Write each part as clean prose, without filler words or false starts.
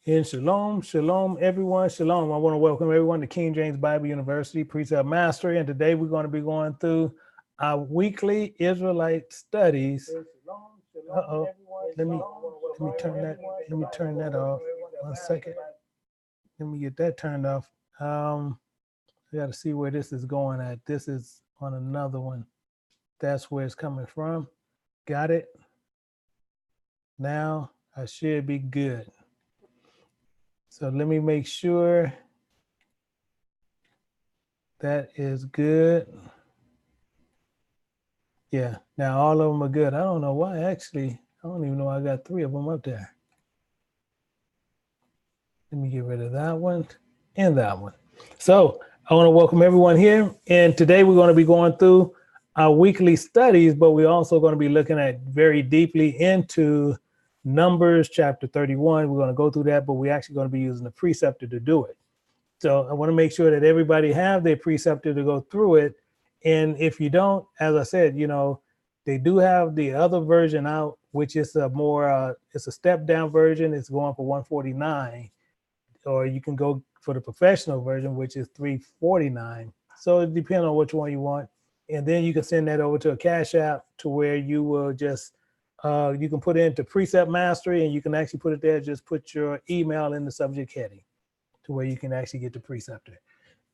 And shalom, shalom, everyone. Shalom. I want to welcome everyone to King James Bible University Precept Mastery. And today we're going to be going through our weekly Israelite studies. Uh-oh. Let me turn that off. 1 second. Let me get that turned off. I got to see where this is going at. This is on another one. That's where it's coming from. Got it. Now I should be good. So let me make sure that is good. Yeah, now all of them are good. I don't know why, actually. I don't even know I got 3 of them up there. Let me get rid of that one and that one. So I want to welcome everyone here. And today we're going to be going through our weekly studies, but we're also going to be looking at very deeply into Numbers chapter 31. We're going to go through that, but we're actually going to be using the preceptor to do it. So I want to make sure that everybody have their preceptor to go through it. And if you don't, as I said, you know, they do have the other version out, which is a more, it's a step down version. It's going for $149, or you can go for the professional version, which is $349. So it depends on which one you want. And then you can send that over to a Cash App to where you will just, you can put it into Precept Mastery, and you can actually put it there. Just put your email in the subject heading to where you can actually get the preceptor.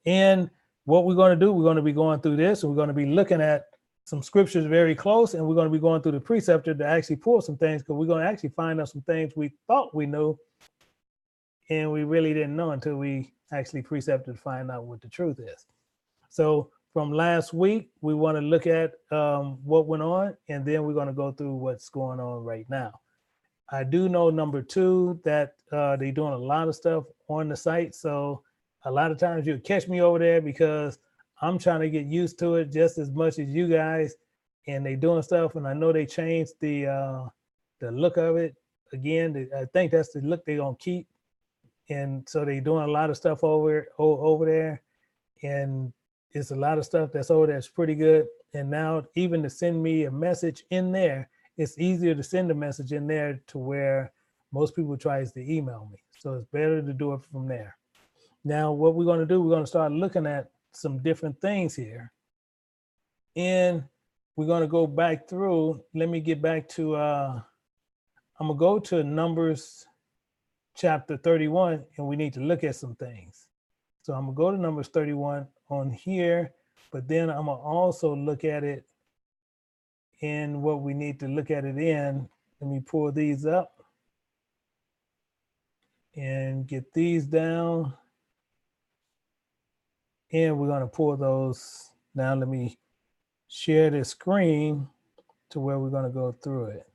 And what we're going to do, we're going to be going through this, and we're going to be looking at some scriptures very close, and we're going to be going through the preceptor to actually pull some things, because we're going to actually find out some things we thought we knew, and we really didn't know until we actually precepted to find out what the truth is. So from last week, we want to look at what went on, and then we're going to go through what's going on right now. I do know, number 2, that they're doing a lot of stuff on the site. So a lot of times you'll catch me over there because I'm trying to get used to it just as much as you guys, and they doing stuff. And I know they changed the look of it again. I think that's the look they're gonna keep. And so they're doing a lot of stuff over there, and it's a lot of stuff that's over there that's pretty good. And now even to send me a message in there, it's easier to send a message in there to where most people tries to email me. So it's better to do it from there. Now, what we're going to do, we're going to start looking at some different things here. And we're going to go back through. Let me get back to, I'm going to go to Numbers chapter 31, and we need to look at some things. So I'm going to go to Numbers 31 on here, but then I'm going to also look at it in what we need to look at it in. Let me pull these up and get these down. And we're going to pull those. Now let me share the screen to where we're going to go through it.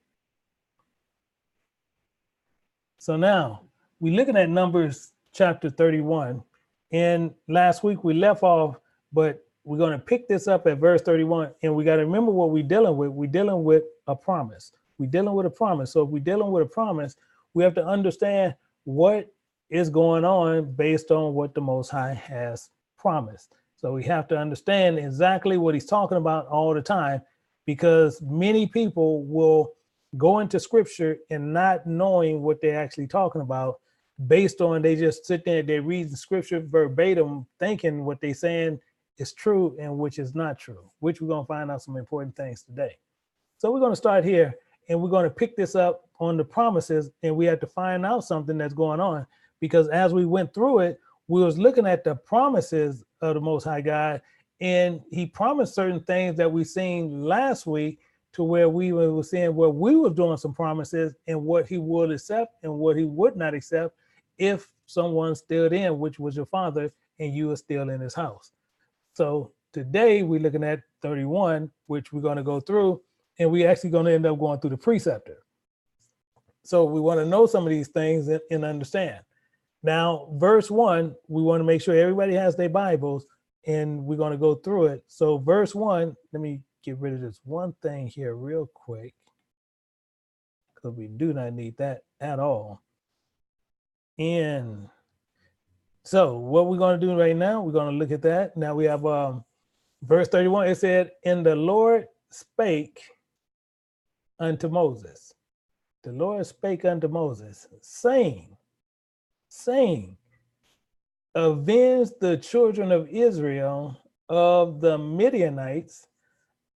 So now we're looking at Numbers chapter 31. And last week we left off, but we're going to pick this up at verse 31. And we got to remember what we're dealing with. We're dealing with a promise. We're dealing with a promise. So if we're dealing with a promise, we have to understand what is going on based on what the Most High has promised. So we have to understand exactly what he's talking about all the time, because many people will go into scripture and not knowing what they're actually talking about, based on they just sit there, they read the scripture verbatim, thinking what they're saying is true and which is not true, which we're going to find out some important things today. So we're going to start here, and we're going to pick this up on the promises, and we have to find out something that's going on, because as we went through it, we was looking at the promises of the Most High God, and he promised certain things that we seen last week, to where we were seeing where we were doing some promises and what he would accept and what he would not accept if someone stood in, which was your father, and you were still in his house. So today we're looking at 31, which we're going to go through, and we're actually going to end up going through the preceptor. So we want to know some of these things and understand. Now, verse 1, we want to make sure everybody has their Bibles, and we're going to go through it. So verse 1, let me get rid of this one thing here real quick, because we do not need that at all. And so what we're going to do right now, we're going to look at that. Now we have verse 31. It said, "And the Lord spake unto Moses." The Lord spake unto Moses, saying, saying, avenge the children of Israel of the Midianites.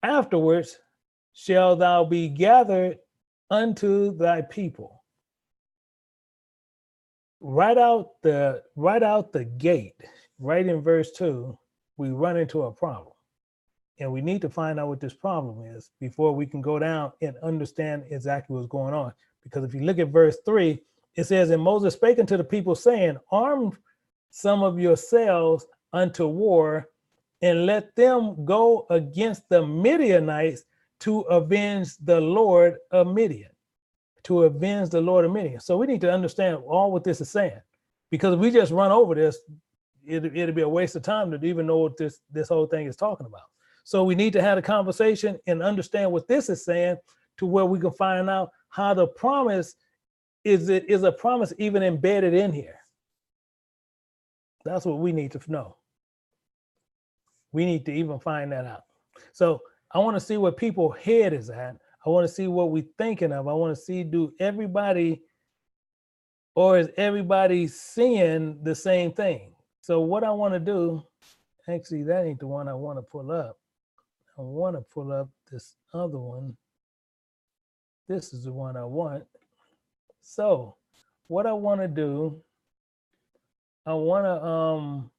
Afterwards shall thou be gathered unto thy people. Right out the gate, right in verse 2, we run into a problem. And we need to find out what this problem is before we can go down and understand exactly what's going on. Because if you look at verse 3, it says, and Moses spake unto the people, saying, arm some of yourselves unto war, and let them go against the Midianites to avenge the Lord of Midian. To avenge the Lord of Midian. So we need to understand all what this is saying. Because if we just run over this, it'll be a waste of time to even know what this whole thing is talking about. So we need to have a conversation and understand what this is saying, to where we can find out how the promise is a promise even embedded in here. That's what we need to know. We need to even find that out. So I want to see where people's head is at. I want to see what we're thinking of. I want to see, is everybody seeing the same thing? So what I want to do, actually, that ain't the one I want to pull up. I want to pull up this other one. This is the one I want. So what I want to do, I want to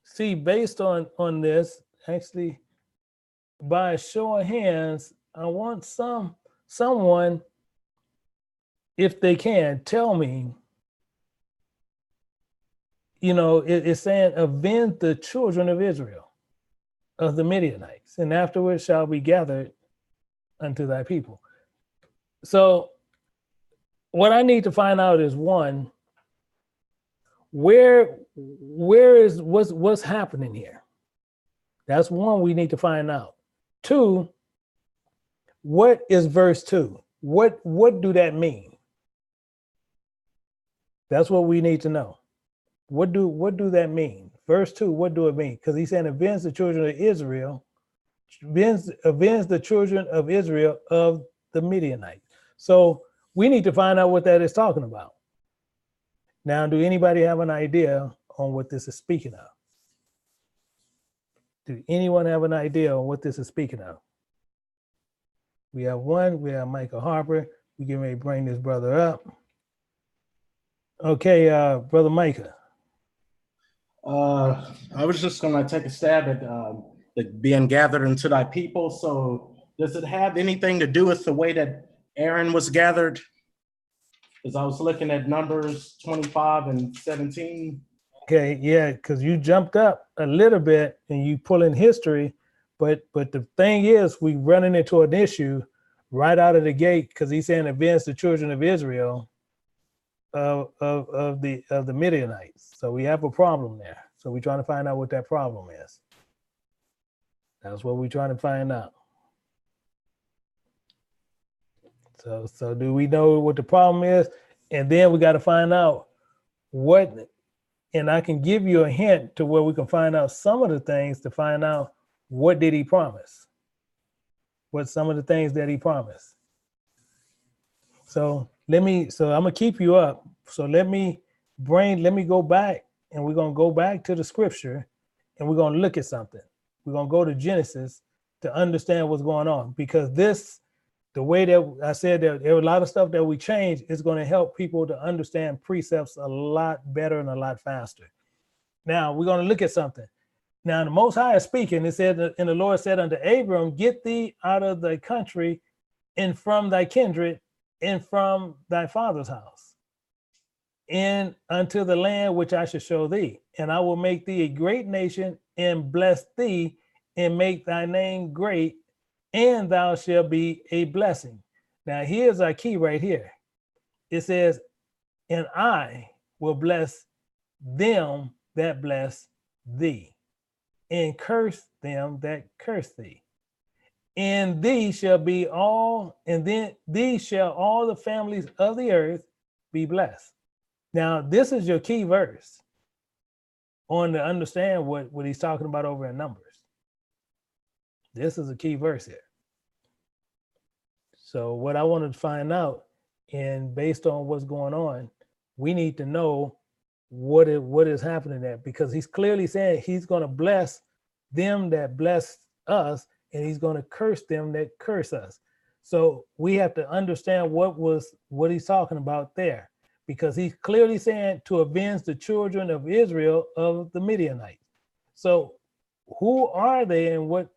see, based on this, actually, by a show of hands, I want someone, if they can, tell me, it's saying, avenge the children of Israel of the Midianites, and afterwards shall be gathered unto thy people. So what I need to find out is, one, what's happening here? That's one we need to find out. Two, what is verse 2? What do that mean? That's what we need to know. What do that mean? Verse 2, what do it mean? Because he's saying, avenge the children of Israel, avenge the children of Israel of the Midianites. So we need to find out what that is talking about. Now, do anybody have an idea on what this is speaking of? Do anyone have an idea on what this is speaking of? We have one. We have Michael Harper. We get ready to bring this brother up. Okay, Brother Micah. I was just going to take a stab at being gathered into thy people. So does it have anything to do with the way that Aaron was gathered? Because I was looking at Numbers 25 and 17. Okay, yeah, because you jumped up a little bit and you pull in history, but the thing is, we running into an issue right out of the gate, because he's saying, avenge the children of Israel of the Midianites. So we have a problem there. So we're trying to find out what that problem is. That's what we're trying to find out. So do we know what the problem is? And then we got to find out what, and I can give you a hint to where we can find out some of the things, to find out what did he promise? What some of the things that he promised. So I'm gonna keep you up. So let me go back, and we're gonna go back to the scripture, and we're gonna look at something. We're gonna go to Genesis to understand what's going on, because the way that I said, that there were a lot of stuff that we changed is going to help people to understand precepts a lot better and a lot faster. Now we're going to look at something. Now the Most High is speaking. It said, and the Lord said unto Abram, get thee out of thy country and from thy kindred and from thy father's house, and unto the land which I shall show thee. And I will make thee a great nation, and bless thee, and make thy name great, and thou shalt be a blessing. Now here's our key right here. It says, and I will bless them that bless thee, and curse them that curse thee. And thee shall be all, and then thee shall all the families of the earth be blessed. Now, this is your key verse on to understand what he's talking about over in Numbers. This is a key verse here. So what I wanted to find out, and based on what's going on, we need to know what is happening there, because he's clearly saying he's going to bless them that bless us, and he's going to curse them that curse us. So we have to understand what he's talking about there, because he's clearly saying to avenge the children of Israel of the Midianites. So who are they, and what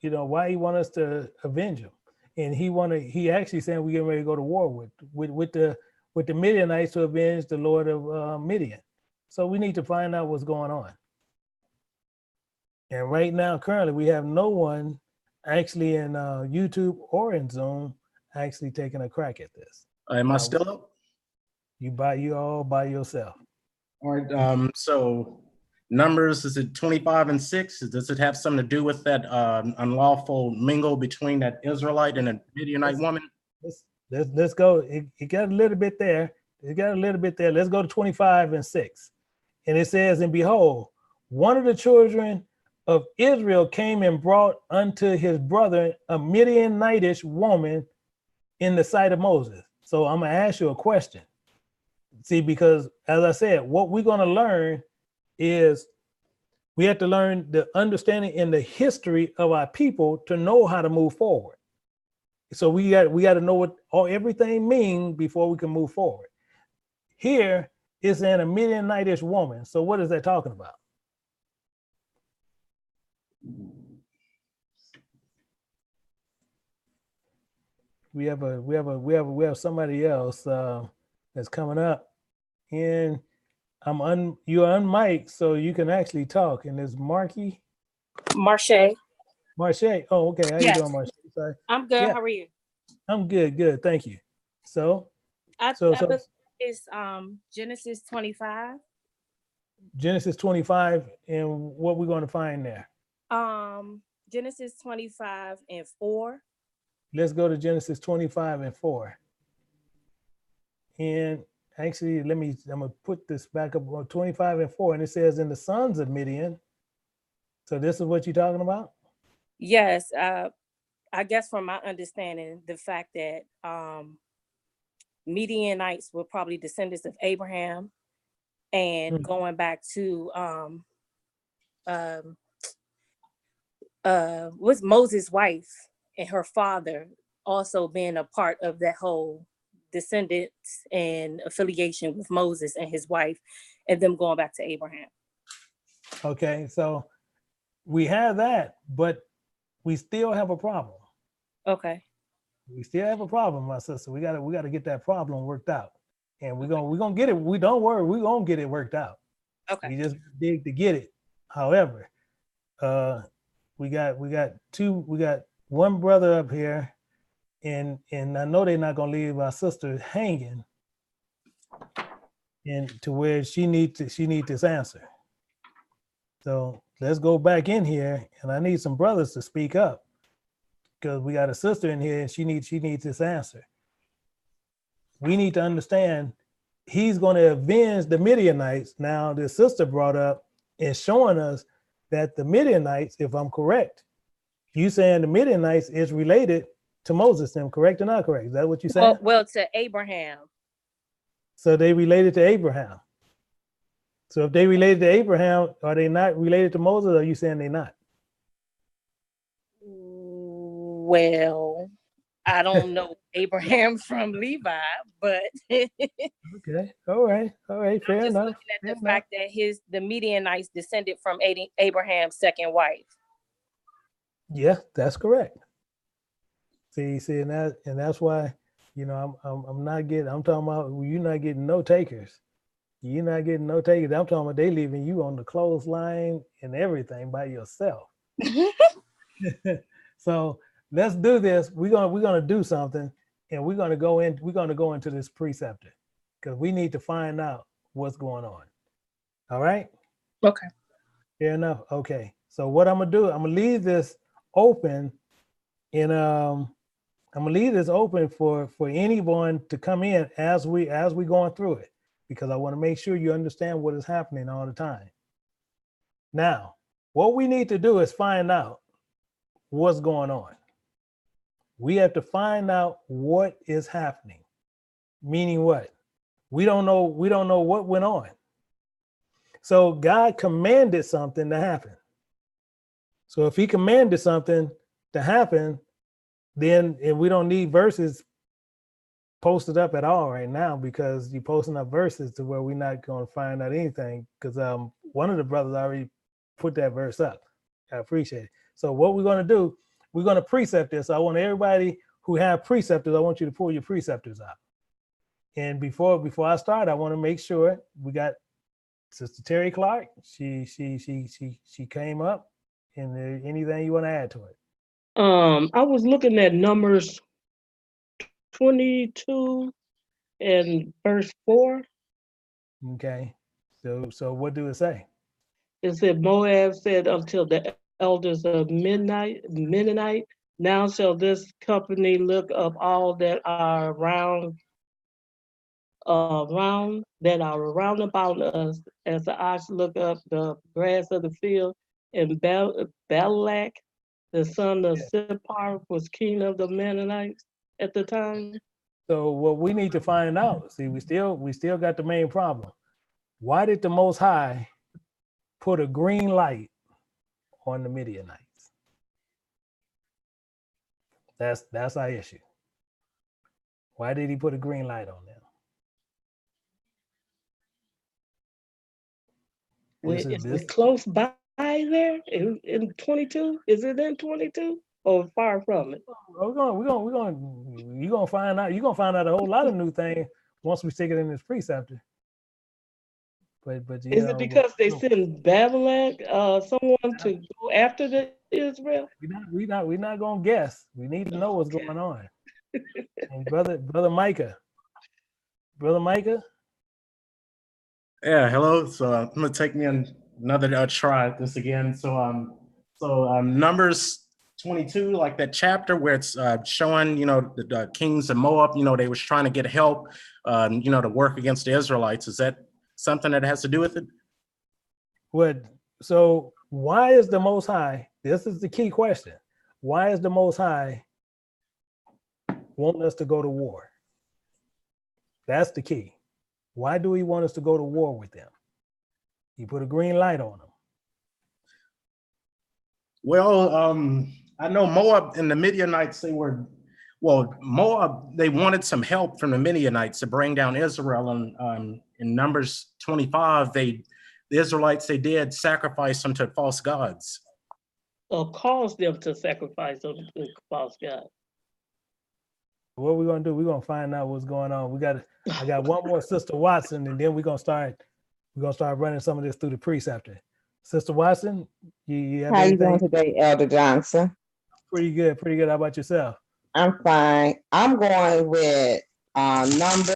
why he want us to avenge them? And he actually saying we getting ready to go to war with the Midianites to avenge the Lord of Midian. So we need to find out what's going on. And right now, currently, we have no one actually in YouTube or in Zoom actually taking a crack at this. Am I still up? You all by yourself. All right. So Numbers, is it 25 and 6? Does it have something to do with that unlawful mingle between that Israelite and a Midianite woman? Let's go. It got a little bit there. Let's go to 25 and 6. And it says, and behold, one of the children of Israel came and brought unto his brother a Midianitish woman in the sight of Moses. So I'm going to ask you a question. See, because as I said, what we're going to learn is we have to learn the understanding in the history of our people to know how to move forward. So we got to know what everything means before we can move forward. Here is an a Midianitish woman. So what is that talking about? We have somebody else that's coming up, and you're on mic, so you can actually talk. And it's Marche. Marche. Oh, okay. How you doing, Marche? Sorry. I'm good. Yeah. How are you? I'm good. Good. Thank you. So, it's Genesis 25. Genesis 25, and what we're going to find there? Genesis 25 and 4. Let's go to Genesis 25 and 4. And actually, I'm gonna put this back up on 25 and 4, and it says, in the sons of Midian. So this is what you're talking about? Yes. I guess from my understanding, the fact that Midianites were probably descendants of Abraham, and going back to was Moses' wife and her father also being a part of that whole descendants and affiliation with Moses and his wife, and them going back to Abraham. Okay, so we have that, but we still have a problem. Okay. We still have a problem, my sister. We gotta get that problem worked out, and we're gonna get it. We don't worry, we're gonna get it worked out. Okay. We just dig to get it. However, we got one brother up here, and I know they're not gonna leave our sister hanging, and to where she need this answer. So let's go back in here, and I need some brothers to speak up, because we got a sister in here and she needs this answer. We need to understand he's going to avenge the Midianites. Now, the sister brought up and showing us that the Midianites, if I'm correct, you saying the Midianites is related to Moses, am correct or not correct? Is that what you saying? Well, to Abraham. So they related to Abraham. So if they related to Abraham, are they not related to Moses, or are you saying they're not? Well, I don't know Abraham from Levi, but okay, all right, fair enough. Looking at the fact that the Midianites descended from Abraham's second wife. Yeah, that's correct. See, and that's why, I'm not getting. I'm talking about you're not getting no takers. You're not getting no takers. I'm talking about they leaving you on the clothesline and everything by yourself. So let's do this. We're gonna do something, and we're gonna go into this preceptor, because we need to find out what's going on. All right. Okay. Fair enough. Okay. So what I'm gonna do, I'm gonna leave this open, and I'm gonna leave this open for anyone to come in as we going through it, because I want to make sure you understand what is happening all the time. Now, what we need to do is find out what's going on. We have to find out what is happening. Meaning what? We don't know what went on. So God commanded something to happen. So if he commanded something to happen, then and we don't need verses posted up at all right now, because you're posting up verses to where we're not going to find out anything, because one of the brothers already put that verse up. I appreciate it. So what we're going to do, we're going to precept this. So I want everybody who have preceptors, I want you to pull your preceptors out. And before I start, I want to make sure we got Sister Terry Clark. She came up. And anything you want to add to it? I was looking at Numbers 22 and verse 4. Okay. So what do it say? It said, Moab said until the elders of Mennonite, now shall this company look up all that are around about us, as the ox look up the grass of the field. And Balak, the son of Zippor, was king of the Mennonites at the time. So what we need to find out, see, we still got the main problem. Why did the Most High put a green light on the Midianites? That's our issue. Why did he put a green light on them? Is it close by there in 22? Is it in 22 or far from it? You're gonna find out. You're gonna find out a whole lot of new things once we stick it in this preceptor. But is it because they sent Babylon someone to go after the Israel? We're not gonna guess. We need to know what's going on. And brother Micah. Yeah, hello. So I'm gonna take me another try at this again. So Numbers 22, like that chapter where it's showing, the kings of Moab, they was trying to get help, to work against the Israelites. Is that something that has to do with it? So why is the Most High? This is the key question. Why is the Most High wanting us to go to war? That's the key. Why do he want us to go to war with them? He put a green light on them. Well, I know Moab and the Midianites, Moab, they wanted some help from the Midianites to bring down Israel. And in Numbers 25, the Israelites, they did sacrifice them to false gods. Or caused them to sacrifice them to false gods. What we're gonna do? We're gonna find out what's going on. I got one more Sister Watson, and then we're gonna start running some of this through the preceptor. Sister Watson, you have How anything? you doing today, Elder Johnson? Pretty good. How about yourself? I'm fine. I'm going with number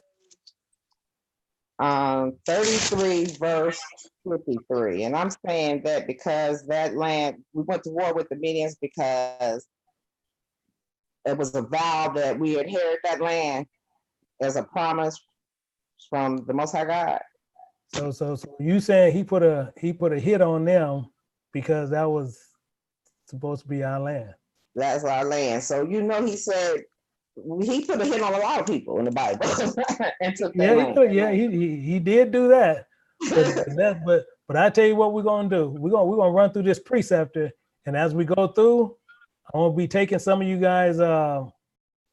33 verse 53. And I'm saying that because that land, we went to war with the Medians because it was a vow that we inherit that land as a promise from the Most High God. So you saying he put a hit on them because that was supposed to be our land. That's our land. So he said he put a hit on a lot of people in the Bible and took that land. He did do that. But I tell you what we're gonna do. We're gonna run through this preceptor, and as we go through, I'm gonna be taking some of you guys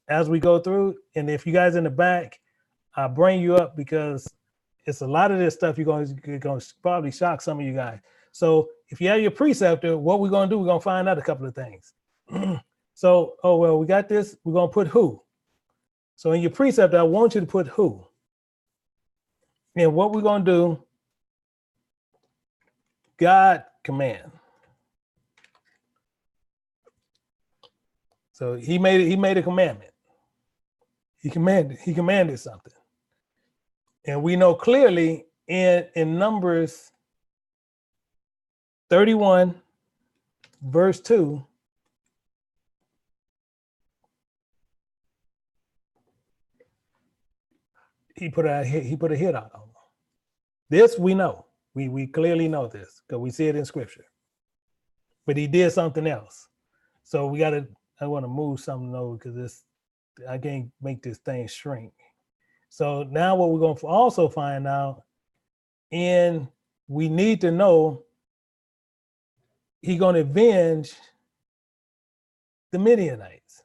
as we go through. And if you guys in the back, I'll bring you up because it's a lot of this stuff you're gonna probably shock some of you guys. So if you have your preceptor, what we're gonna do, we're gonna find out a couple of things. So, we got this. We're gonna put who. So in your preceptor, I want you to put who. And what we're gonna do, God command. So he made a commandment. He commanded something. And we know clearly in Numbers 31, verse 2, he put a hit out on them. This we know. We clearly know this because we see it in scripture. But he did something else. So I want to move something over because I can't make this thing shrink. So now what we're going to also find out, and we need to know he's going to avenge the Midianites.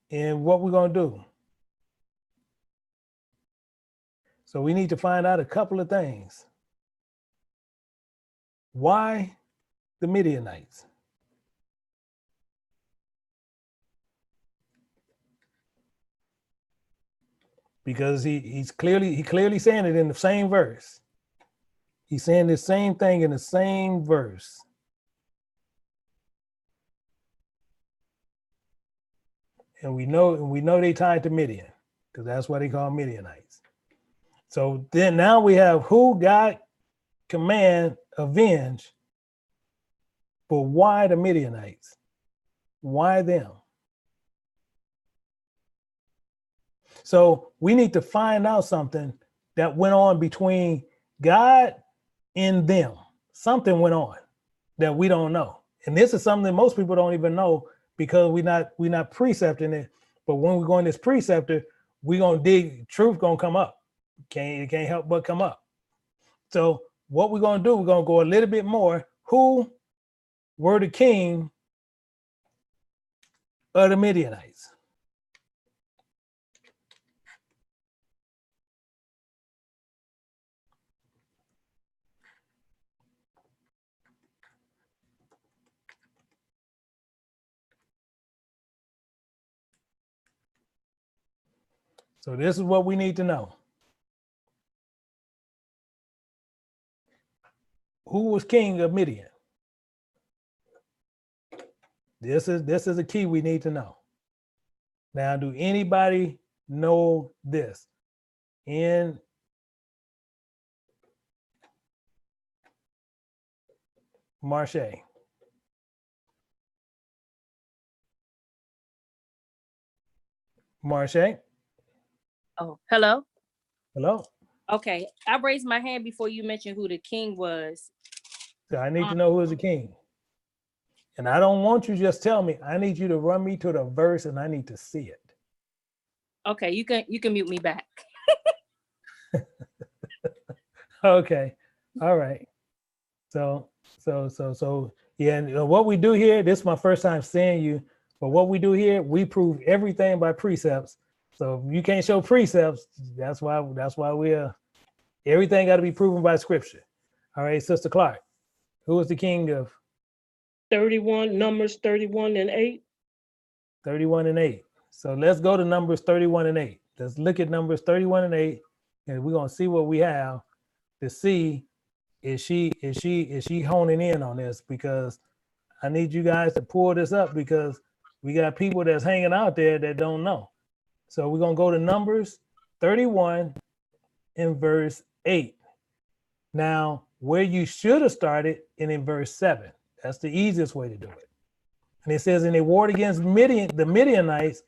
And what we're going to do. So we need to find out a couple of things. Why the Midianites? Because he clearly saying it in the same verse. He's saying the same thing in the same verse. And we know they tied to Midian, because that's what they call Midianites. So then now we have who God command avenge, but why the Midianites? Why them? So we need to find out something that went on between God and them. Something went on that we don't know. And this is something that most people don't even know, because we're not precepting it. But when we go in this preceptor, we're gonna dig, truth gonna come up. It can't help but come up. So what we're gonna do, we're gonna go a little bit more. Who were the king of the Midianites? So this is what we need to know. Who was king of Midian? This is a key we need to know. Now, do anybody know this? In Marche. Marche? Oh, hello. Hello? Okay, I raised my hand before you mentioned who the king was. So I need to know who is the king. And I don't want you to just tell me. I need you to run me to the verse, and I need to see it. Okay, you can mute me back. Okay. All right. So yeah, and what we do here, this is my first time seeing you, but what we do here, we prove everything by precepts. So if you can't show precepts, that's why we're everything got to be proven by scripture. All right, Sister Clark, who was the king of 31, Numbers 31 and 8. 31 and 8? So let's go to Numbers 31 and 8. Let's look at Numbers 31 and 8, and we're gonna see what we have to see. Is she honing in on this? Because I need you guys to pull this up, because we got people that's hanging out there that don't know. So we're gonna go to Numbers 31 in verse 8. Now, where you should have started in verse 7. That's the easiest way to do it. And it says, and they warred against the Midianites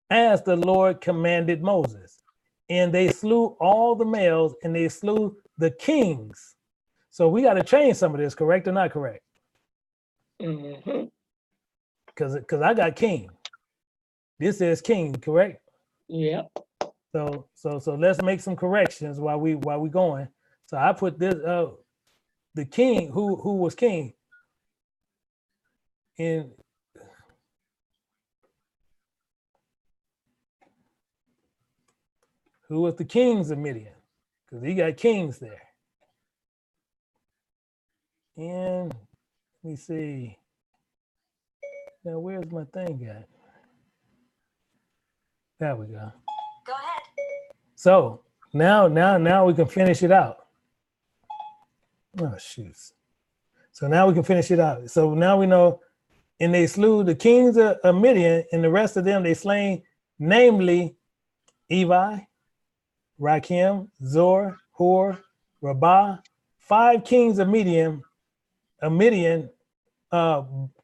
as the Lord commanded Moses. And they slew all the males, and they slew the kings. So we got to change some of this, correct or not correct? Mm-hmm. Because I got king. This says king, correct? Yep. So let's make some corrections while we going. So I put this the king who was king in who was the kings of Midian, because he got kings there. And let me see. Now where's my thing at? There we go. Go ahead. So now we can finish it out. Oh shoot. So now we can finish it out. So now we know, and they slew the kings of Midian, and the rest of them they slain, namely Evi, Rakim, Zor, Hor, Rabbah, 5 kings of Midian,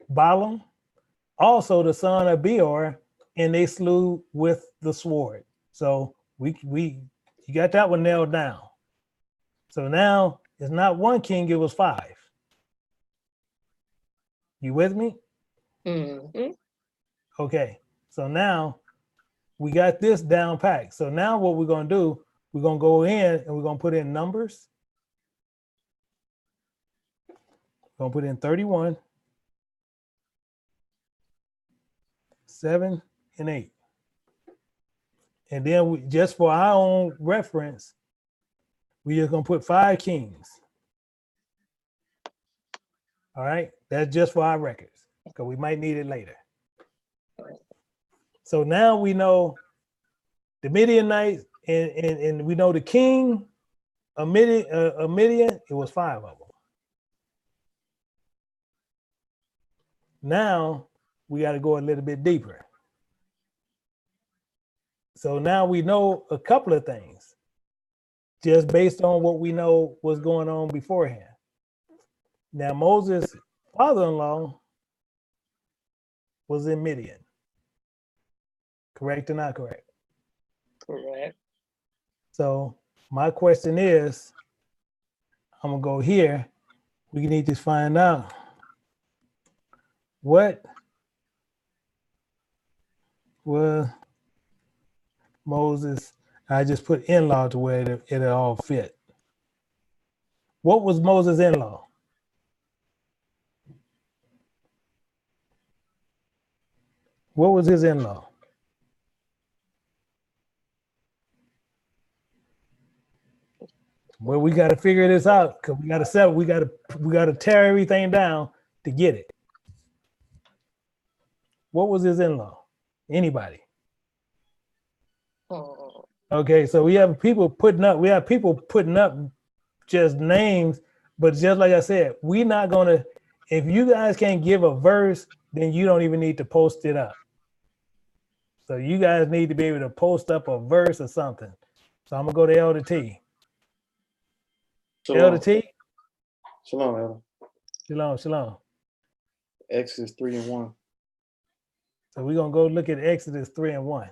Balaam, also the son of Beor, and they slew with the sword. So you got that one nailed down. So now it's not 1 king, it was 5. You with me? Mm-hmm. Okay. So now we got this down packed. So now what we're going to do, we're going to go in and we're going to put in numbers. We're going to put in 31, 7, and 8. And then we, just for our own reference, we just going to put 5 kings. All right, that's just for our records because we might need it later. So now we know the Midianites and we know the king of Midian, it was 5 of them. Now we got to go a little bit deeper. So now we know a couple of things just based on what we know was going on beforehand. Now Moses' father-in-law was in Midian. Correct or not correct? Correct. So my question is, I'm gonna go here. We need to find out what was Moses. I just put in-law to where it all fit. What was Moses' in-law? What was his in-law? Well, we got to figure this out because we got to settle. We got to tear everything down to get it. What was his in-law? Anybody? Oh, Okay, so we have people putting up just names, but just like I said, we're not gonna. If you guys can't give a verse, then you don't even need to post it up. So you guys need to be able to post up a verse or something. So I'm gonna go to L to T. L to T. Shalom, Ella. Shalom, shalom. Exodus 3 and 1. So we're gonna go look at Exodus 3 and 1.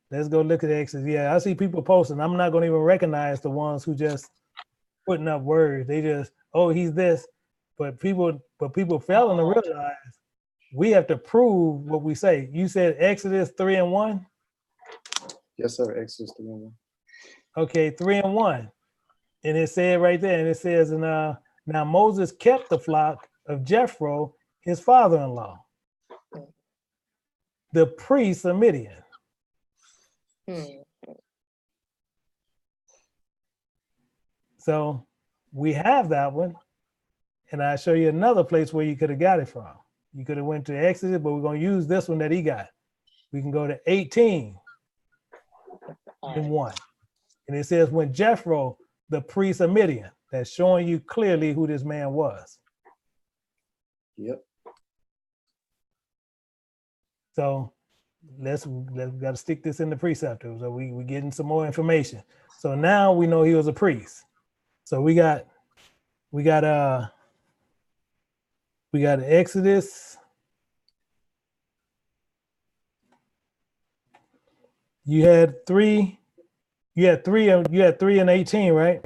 Let's go look at Exodus. Yeah, I see people posting. I'm not gonna even recognize the ones who just putting up words. They just, oh, he's this. But people failing to realize we have to prove what we say. You said Exodus 3 and 1? Yes, sir. Exodus 3 and 1. Okay, 3 and 1. And it said right there, and it says, and now Moses kept the flock of Jethro, his father-in-law, the priest of Midian. So we have that one. And I'll show you another place where you could have got it from. You could have went to Exodus, but we're going to use this one that he got. We can go to 18 and 1. And it says, when Jethro, the priest of Midian, that's showing you clearly who this man was. Yep. So let's got to stick this in the preceptor. So we getting some more information. So now we know he was a priest. So we got Exodus. You had 3 and 18, right?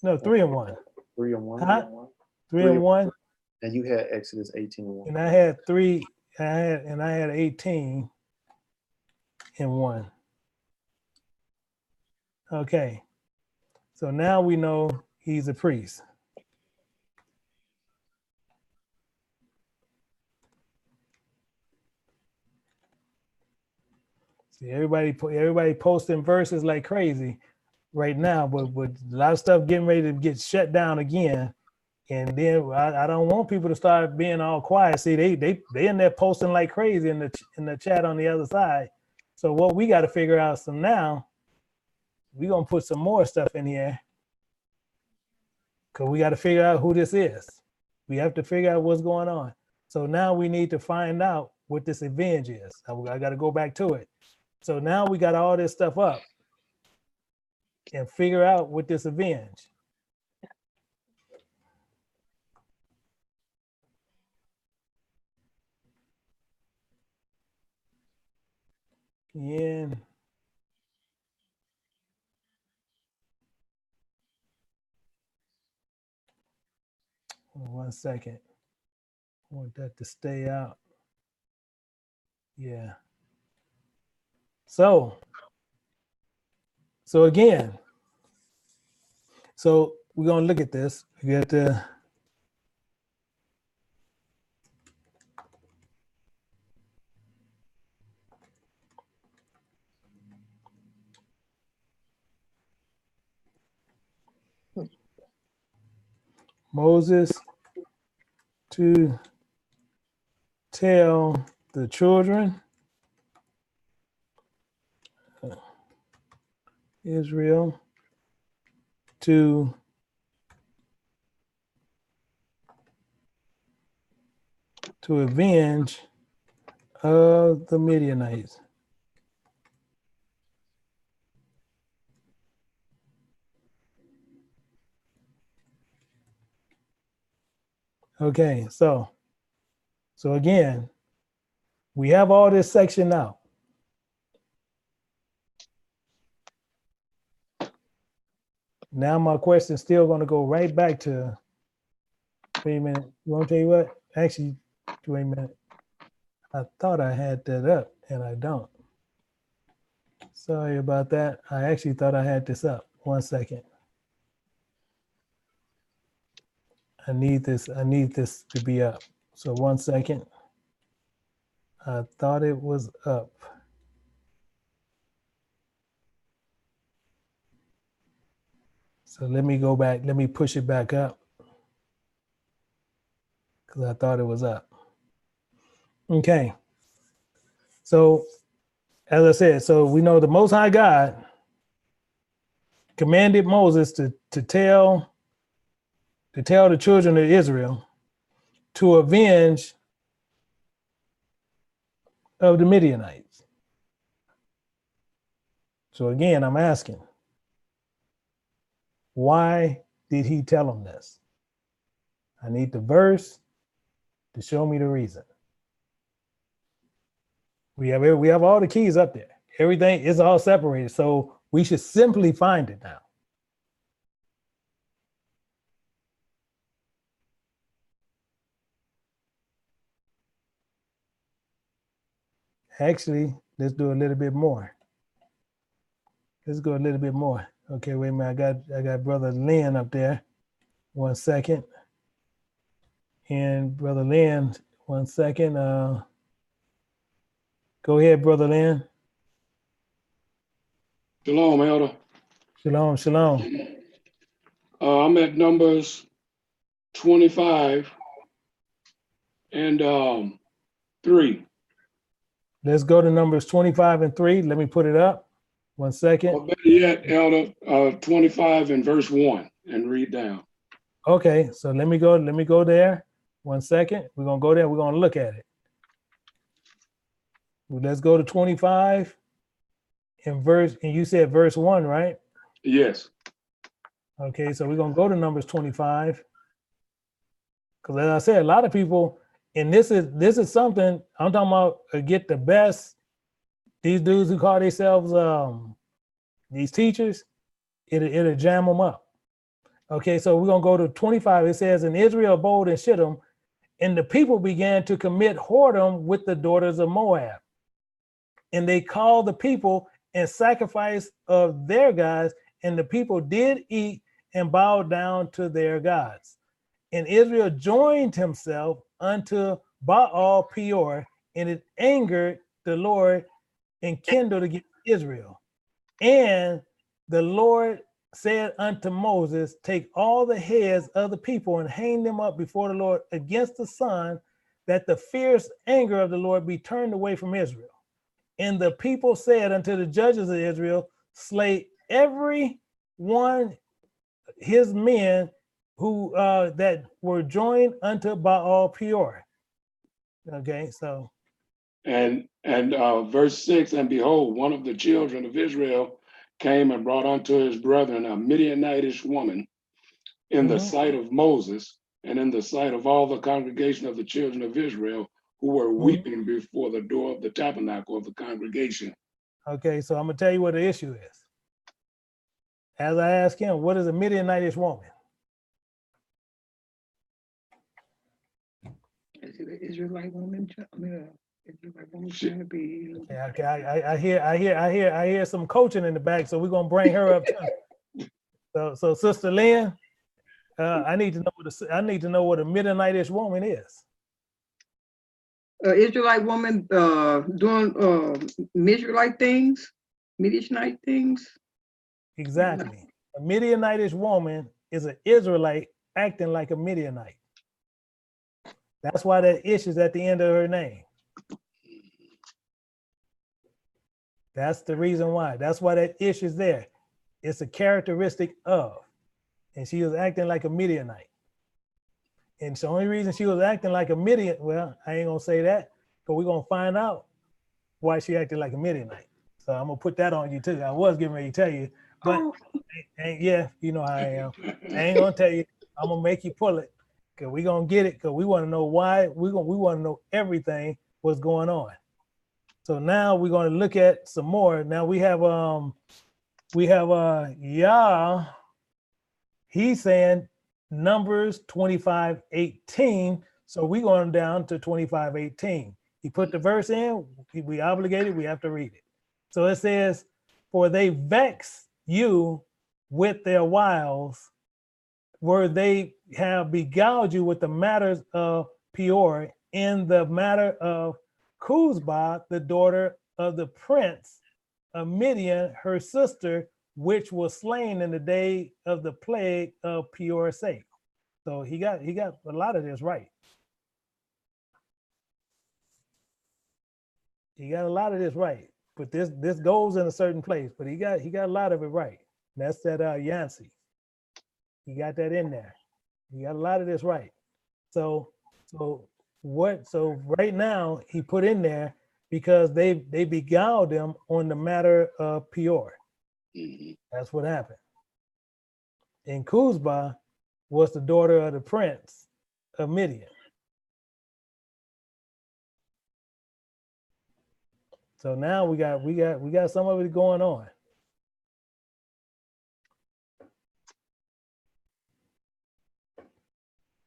No, 3 and 1. 3 and 1. Huh? 3 and 1. And you had Exodus 18 and 1. And I had 3, I had 18 and 1. Okay. So now we know he's a priest. See, everybody posting verses like crazy right now, but a lot of stuff getting ready to get shut down again. And then I don't want people to start being all quiet. See, they in there posting like crazy in the chat on the other side. So what we got to figure out some now, we're gonna put some more stuff in here because we got to figure out who this is. We have to figure out what's going on. So now we need to find out what this avenge is. I got to go back to it. So now we got all this stuff up and figure out what this avenge. In 1 second. I want that to stay out. Yeah. So again, so we're gonna look at this. We got Moses to tell the children Israel to avenge of the Midianites. Okay, so again, we have all this section now. Now my question is still going to go right back to, wait a minute, you want to tell you what? Actually, wait a minute. I thought I had that up and I don't. Sorry about that. I actually thought I had this up. 1 second. I need this to be up. So 1 second. I thought it was up. So let me go back. Let me push it back up because I thought it was up. Okay. So as I said, so we know the Most High God commanded Moses to tell the children of Israel to avenge of the Midianites. So again, I'm asking, why did he tell them this? I need the verse to show me the reason. We have all the keys up there. Everything is all separated. So we should simply find it now. Actually, let's do a little bit more. Let's go a little bit more. Okay, wait a minute. I got Brother Lynn up there. 1 second. And Brother Lynn, 1 second. Go ahead, Brother Lynn. Shalom, Elder. Shalom, shalom. I'm at Numbers 25 and 3. Let's go to Numbers 25 and 3. Let me put it up. 1 second. Or better yet, Elder, 25 and verse 1, and read down. Okay, so let me go there. 1 second. We're gonna go there. We're gonna look at it. Let's go to 25 and you said verse 1, right? Yes. Okay, so we're gonna go to Numbers 25. Because as I said, a lot of people, and this is something I'm talking about, get the best, these dudes who call themselves these teachers, it'll jam them up. Okay, so we're gonna go to 25. It says, "And Israel abode in Shittim, and the people began to commit whoredom with the daughters of Moab. And they called the people and sacrificed of their gods, and the people did eat and bow down to their gods. And Israel joined himself unto Baal Peor, and it angered the Lord and kindled against Israel. And the Lord said unto Moses, take all the heads of the people and hang them up before the Lord against the sun, that the fierce anger of the Lord be turned away from Israel. And the people said unto the judges of Israel, slay every one his men who that were joined unto Baal Peor." Okay, so. And verse 6, "And behold, one of the children of Israel came and brought unto his brethren a Midianitish woman in the sight of Moses and in the sight of all the congregation of the children of Israel, who were weeping before the door of the tabernacle of the congregation." Okay, so I'm gonna tell you what the issue is. As I asked him, what is a Midianitish woman? Is it an Israelite woman? Yeah, okay, I hear some coaching in the back, so we're gonna bring her up too. So Sister Lynn, I need to know what a Midianitish woman is. Israelite woman doing Midianite things, Midianite things. Exactly. A Midianitish woman is an Israelite acting like a Midianite. That's why that ish is at the end of her name. That's the reason why. That's why that ish is there. It's a characteristic of. And she was acting like a Midianite. And it's the only reason she was acting like a Midian, well, I ain't gonna say that, but we're gonna find out why she acted like a Midianite. So I'm gonna put that on you too. I was getting ready to tell you, but yeah, you know how I am. I ain't gonna tell you. I'm gonna make you pull it, cause we gonna get it, cause we want to know why. We want to know everything what's going on. So now we're gonna look at some more. Now we have Yah. He's saying Numbers 25:18. So we're going down to 25:18. He put the verse in. We obligated. We have to read it. So it says, "For they vex you with their wiles, where they have beguiled you with the matters of Peor, in the matter of Kuzba, the daughter of the prince of Midian, her sister, which was slain in the day of the plague of Peor's sake." So he got a lot of this right. He got a lot of this right, but this goes in a certain place. But he got a lot of it right. And that's that Yancey. He got that in there. He got a lot of this right. So right now he put in there because they beguiled them on the matter of Peor. That's what happened. And Kuzba was the daughter of the prince of Midian. So now we got some of it going on.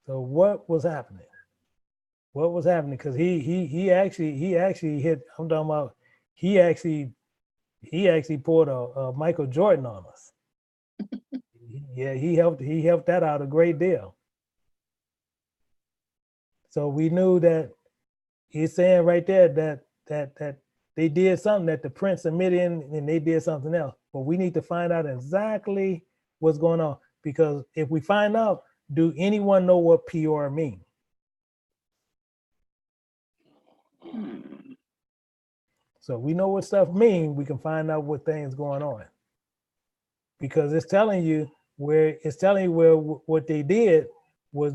So what was happening? What was happening? Because he actually hit. I'm talking about he actually pulled a Michael Jordan on us. Yeah, he helped that out a great deal. So we knew that he's saying right there that they did something, that the prince of Midian, and they did something else. But we need to find out exactly what's going on, because if we find out, do anyone know what Peor means? So we know what stuff mean, we can find out what things going on. Because it's telling you where what they did was,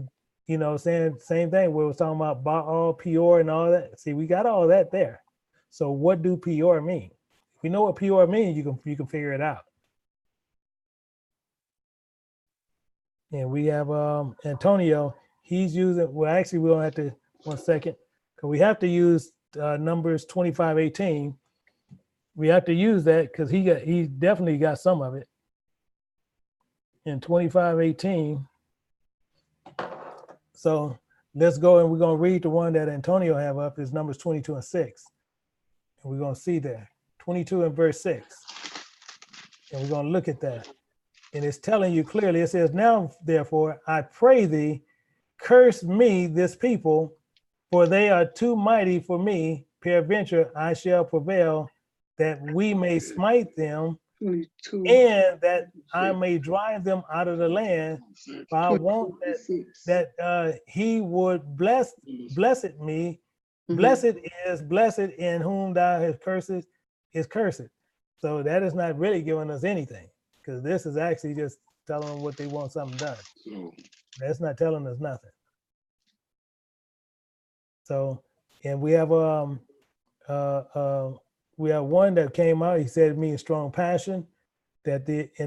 saying same thing where it was talking about Baal, Peor, and all that. See, we got all that there. So what do Peor mean? If we know what Peor means, you can figure it out. And we have Antonio, he's using, well, actually we don't have to, 1 second, because we have to use Numbers 25:18. We have to use that because he definitely got some of it. In 25:18. So let's go, and we're going to read the one that Antonio have up, is Numbers 22 and 6. And we're going to see there, 22 and verse 6. And we're going to look at that. And it's telling you clearly, it says, "Now, therefore, I pray thee, curse me this people, for they are too mighty for me. Peradventure I shall prevail, that we may smite them, 22. and that I may drive them out of the land. For I want that he would bless it me. Blessed in whom thou hast cursed is cursed." So that is not really giving us anything, because this is actually just telling them what they want something done. That's not telling us nothing. So, and we have one that came out. He said it means strong passion. And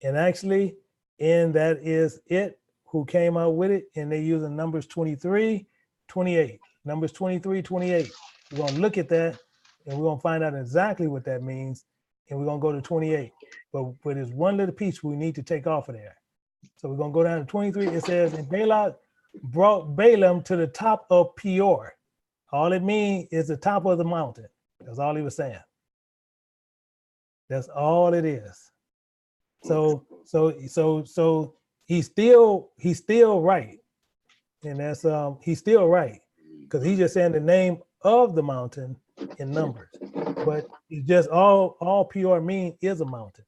actually, and that is it who came out with it, and they using Numbers 23:28. Numbers 23:28. We're gonna look at that, and we're gonna find out exactly what that means, and we're gonna go to 28. But there's one little piece we need to take off of there. So we're gonna go down to 23. It says, "And Balak brought Balaam to the top of Peor." All it means is the top of the mountain. That's all he was saying. That's all it is. So he's still right. And that's he's still right. Because he's just saying the name of the mountain in numbers. But it's just all Peor mean is a mountain.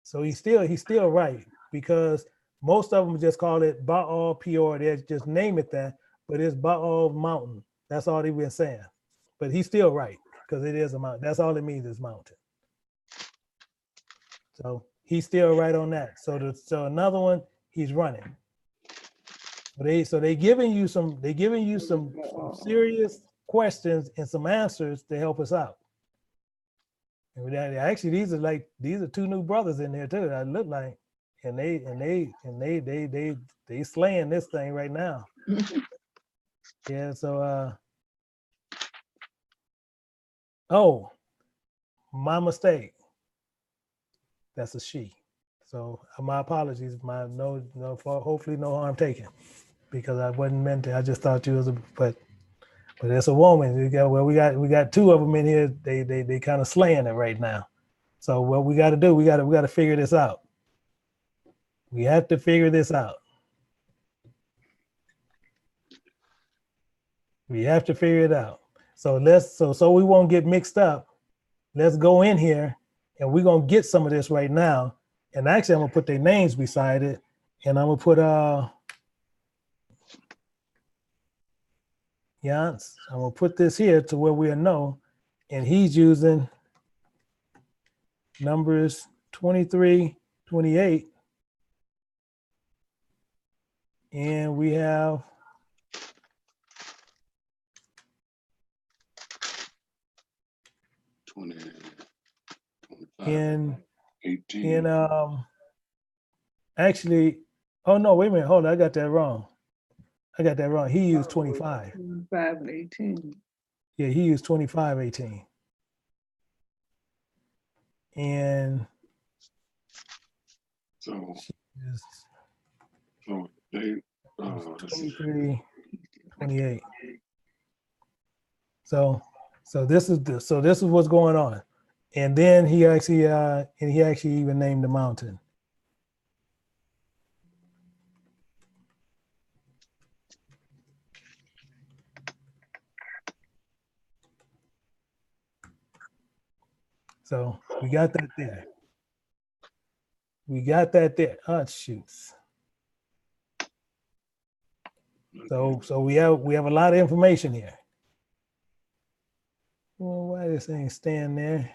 So he's still right, because most of them just call it Baal Peor. They just name it that, but it's Baal Mountain. That's all they've been saying. But he's still right, because it is a mountain. That's all it means is mountain. So he's still right on that. So another one, he's running. So they giving you some serious questions and some answers to help us out. And actually, these are two new brothers in there too. I look like, and they slaying this thing right now. Yeah. So oh, my mistake. That's a she. So my apologies. Hopefully no harm taken, because I wasn't meant to. I just thought you was but it's a woman. We got two of them in here. They kind of slaying it right now. So what we got to do, we got to figure this out. We have to figure this out. We have to figure it out. So so we won't get mixed up. Let's go in here, and we're gonna get some of this right now. And actually, I'm gonna put their names beside it, and I'm gonna put Jans. I'm gonna put this here to where we'll know, and he's using Numbers 23, 28, and we have 20, 25, in 18. actually, oh no, wait a minute, hold on, I got that wrong. He used 25. 25 and 18. Yeah, he used 25, 18. And So is they 23, 28. So this is what's going on. And then he actually even named the mountain. So we got that there. Oh, shoots. So we have a lot of information here. Well, why this thing stand there?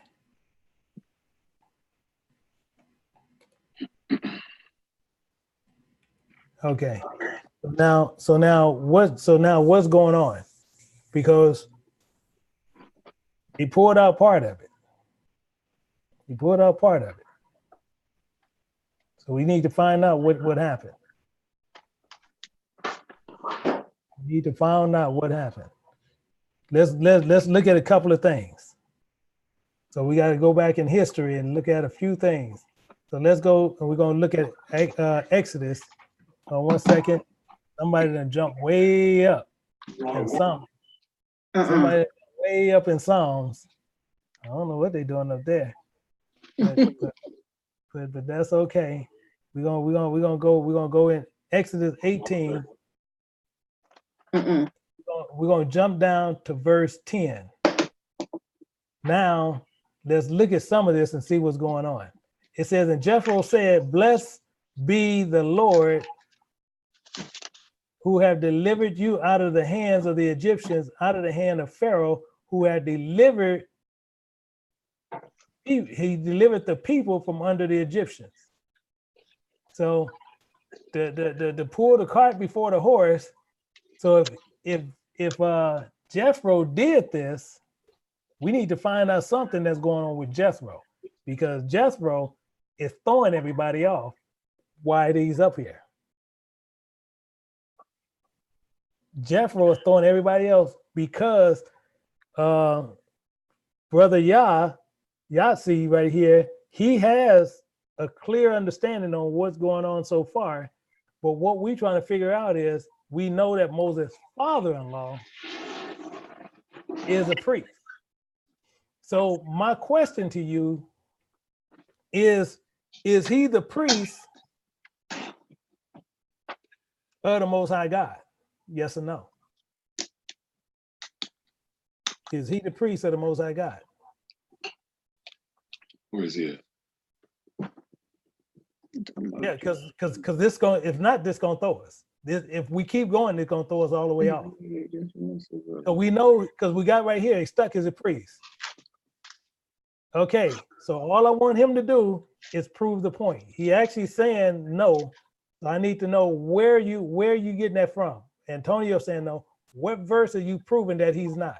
Okay. So now what's going on? Because he pulled out part of it. So we need to find out what happened. We need to find out what happened. Let's look at a couple of things. So we got to go back in history and look at a few things. So let's go, and we're going to look at Exodus. 1 second. Somebody done jumped way up in Psalms. Somebody way up in Psalms. I don't know what they're doing up there, but that's okay. We're gonna go in Exodus 18. We're gonna jump down to verse 10. Now let's look at some of this and see what's going on. It says, and Jethro said, "Blessed be the Lord, who have delivered you out of the hands of the Egyptians, out of the hand of Pharaoh, who had delivered, he delivered the people from under the Egyptians." So the pull the cart before the horse. So if Jethro did this, we need to find out something that's going on with Jethro, because Jethro is throwing everybody off. Why he's up here? Jethro is throwing everybody else because brother Yahtzee right here, he has a clear understanding on what's going on so far. But what we're trying to figure out is, we know that Moses' father-in-law is a priest. So my question to you is he the priest of the Most High God? Yes or no? Is he the priest of the Most High God? Where is he at? Yeah, because this going, if not, this gonna throw us. This, if we keep going, it's gonna throw us all the way off. So we know, because we got right here, he's stuck as a priest. Okay, so all I want him to do is prove the point. He actually saying no. So I need to know where you getting that from. Antonio saying no. What verse are you proving that he's not?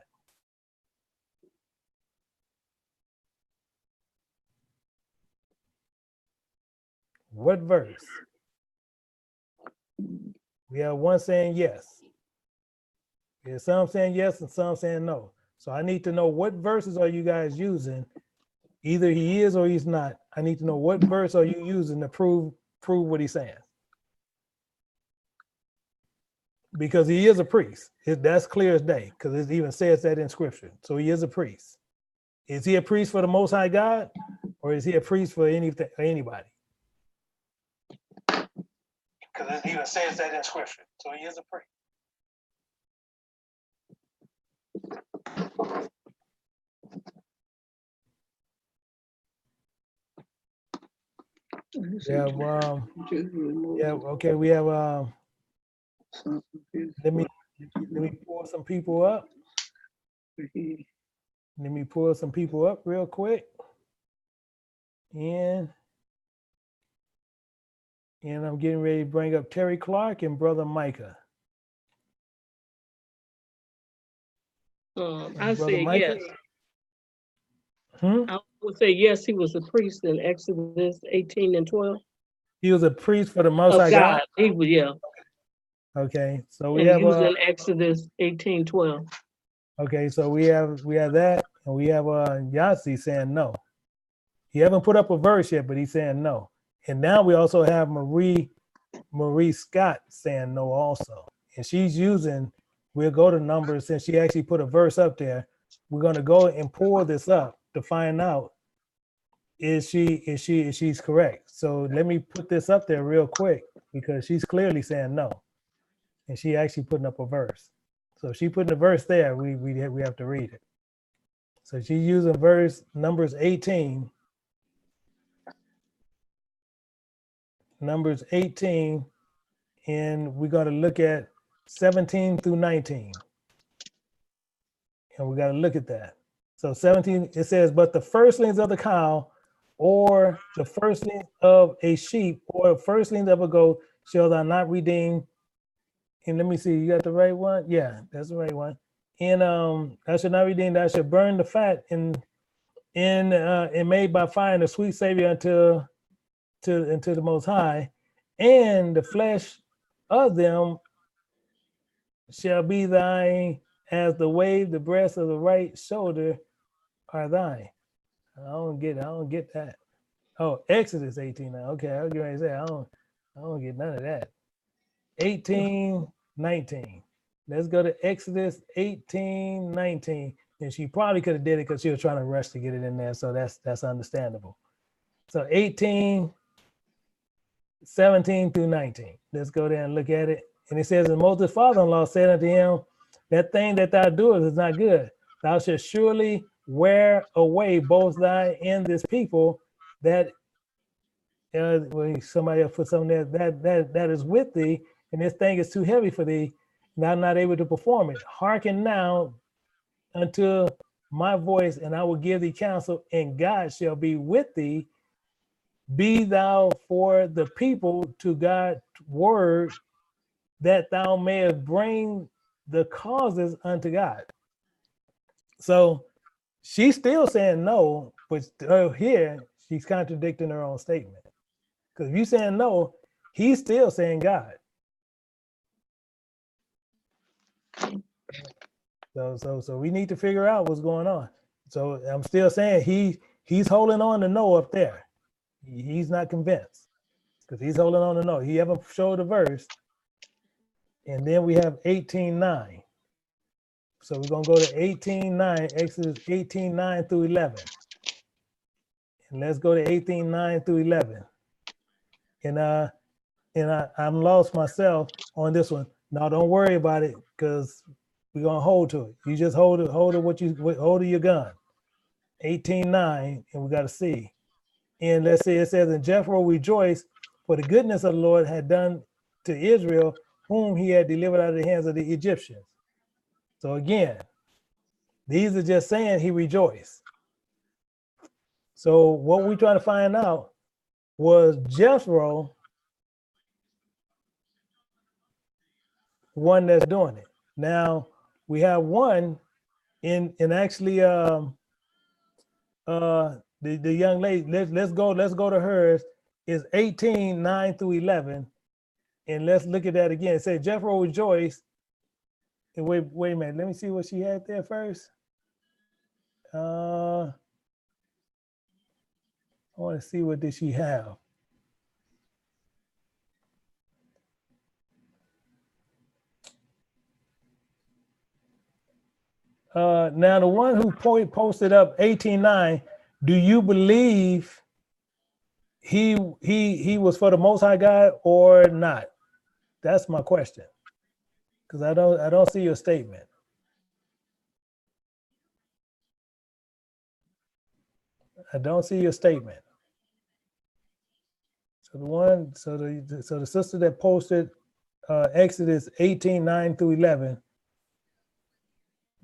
What verse? We have one saying yes. There's some saying yes and some saying no. So I need to know what verses are you guys using. Either he is or he's not. I need to know what verse are you using to prove what he's saying. Because he is a priest. That's clear as day, because it even says that in scripture. So he is a priest. Is he a priest for the Most High God, or is he a priest for anything, anybody? Because it even says that in scripture. So he is a priest. Okay, we have let me pull some people up. Let me pull some people up real quick. And I'm getting ready to bring up Terry Clark and Brother Micah. I say yes. I would say yes, he was a priest in Exodus 18 and 12. He was a priest for the Most High God. He was, yeah. Okay, so we and have he was in Exodus 18:12. Okay, so we have that, and we have Yahtzee saying no. He haven't put up a verse yet, but he's saying no. And now we also have Marie Scott saying no also. And she's using, we'll go to Numbers, since she actually put a verse up there. We're gonna go and pull this up to find out is she's correct. So let me put this up there real quick, because she's clearly saying no. And she actually putting up a verse. So she putting a verse there, we have to read it. So she's using verse Numbers 18. Numbers 18, and we're going to look at 17 through 19. And we got to look at that. So 17, it says, but the firstlings of the cow, or the firstlings of a sheep, or the firstlings of a goat, shall thou not redeem. And let me see, you got the right one? Yeah, that's the right one. And thou shalt not redeem, thou shalt burn the fat and made by fire and a sweet savior unto the Most High, and the flesh of them shall be thine as the wave, the breast of the right shoulder are thine. I don't get that. Oh, Exodus 18 now. Okay, I was going to say I don't get none of that. 18:19. Let's go to Exodus 18:19. And she probably could have did it because she was trying to rush to get it in there. So that's understandable. So 18:17 through 19. Let's go there and look at it. And it says, and Moses' father-in-law said unto him, that thing that thou doest is not good. Thou shalt surely wear away both thy and this people, that somebody else put something there, that is with thee, and this thing is too heavy for thee, and I'm not able to perform it. Hearken now unto my voice, and I will give thee counsel, and God shall be with thee. Be thou for the people to God's word, that thou mayest bring the causes unto God. So she's still saying no, but here she's contradicting her own statement. Because if you're saying no, he's still saying God. So we need to figure out what's going on. So I'm still saying he's holding on to no up there. He's not convinced, because he's holding on to no. He haven't showed a verse. And then we have 18:9. So we're gonna go to 18:9, Exodus 18:9 through 11. And let's go to 18:9 through 11. And I'm lost myself on this one. Now don't worry about it, because we're gonna hold to it. You just hold it hold your gun. 18:9, and we got to see. And let's see, it says, and Jethro rejoiced, for the goodness of the Lord had done to Israel, whom he had delivered out of the hands of the Egyptians. So again, these are just saying he rejoiced. So what we're trying to find out was Jethro one that's doing it. Now we have one in actually the young lady. Let's go to hers. Is 18:9 through 11, and let's look at that again. It says Jethro rejoiced. And wait a minute. Let me see what she had there first. I want to see what did she have. Now the one who posted up 18:9, do you believe he was for the Most High God or not? That's my question, because I don't see your statement. I don't see your statement. So the sister that posted Exodus 18:9 through 11,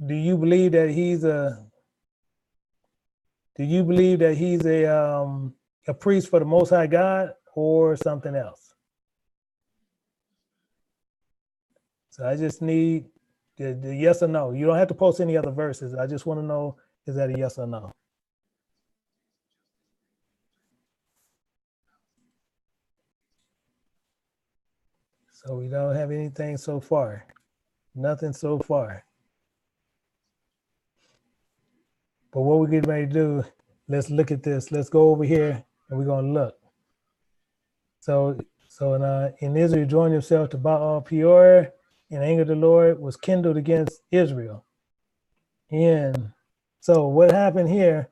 do you believe that he's a priest for the Most High God or something else? So I just need the yes or no. You don't have to post any other verses. I just want to know, is that a yes or no? So we don't have anything so far. Nothing so far. But what we're getting ready to do, let's look at this. Let's go over here and we're going to look. So in Israel, join yourself to Baal Peor, and anger of the Lord was kindled against Israel. And so what happened here,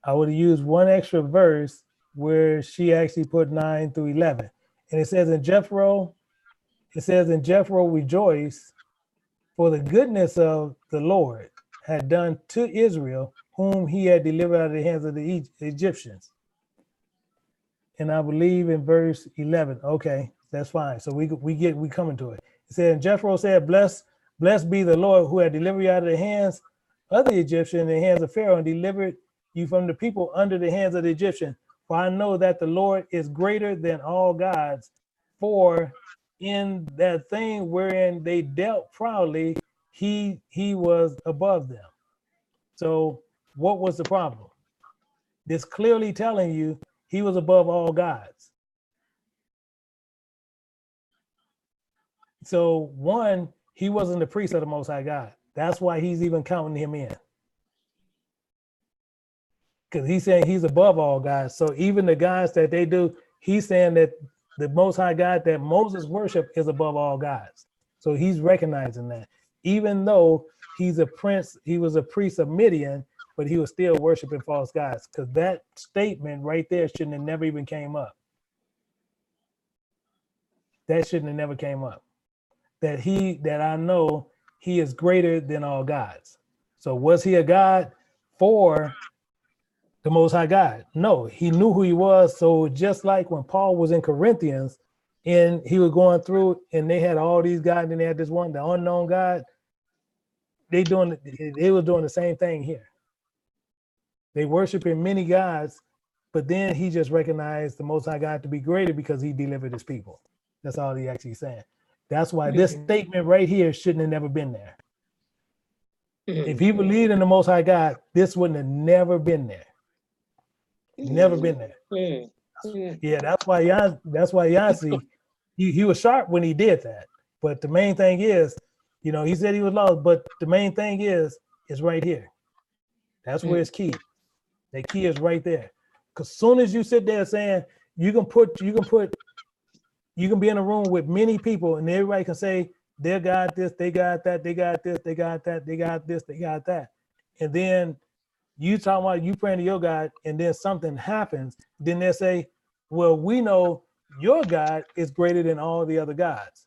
I would have used one extra verse where she actually put 9 through 11. And it says in Jethro rejoiced, for the goodness of the Lord had done to Israel, whom he had delivered out of the hands of the Egyptians. And I believe in verse 11. Okay, that's fine. So we coming to it. It said, and Jethro said, blessed be the Lord who had delivered you out of the hands of the Egyptian, the hands of Pharaoh, and delivered you from the people under the hands of the Egyptian. For I know that the Lord is greater than all gods, for in that thing wherein they dealt proudly, he was above them. So what was the problem? This clearly telling you he was above all gods. So one, he wasn't the priest of the Most High God. That's why he's even counting him in. Because he's saying he's above all gods. So even the gods that they do, he's saying that the Most High God that Moses worshiped is above all gods. So he's recognizing that. Even though he's a prince, he was a priest of Midian, but he was still worshiping false gods, because that statement right there shouldn't have never even came up. That shouldn't have never came up. That I know he is greater than all gods. So was he a god for the Most High God? No, he knew who he was. So just like when Paul was in Corinthians and he was going through and they had all these gods and they had this one, the unknown God, they were doing the same thing here. They worshiping many gods, but then he just recognized the Most High God to be greater because he delivered his people. That's all he actually saying. That's why this statement right here shouldn't have never been there. If he believed in the Most High God, this wouldn't have never been there. Never been there. Yeah, that's why Yancey, he was sharp when he did that. But the main thing is, he said he was lost, but the main thing is right here. That's where it's key. The key is right there. Because soon as you sit there saying you can be in a room with many people and everybody can say they got this, they got that, they got this, they got that, they got this, they got that. And then you talking about you praying to your God, and then something happens, then they say, well, we know your God is greater than all the other gods.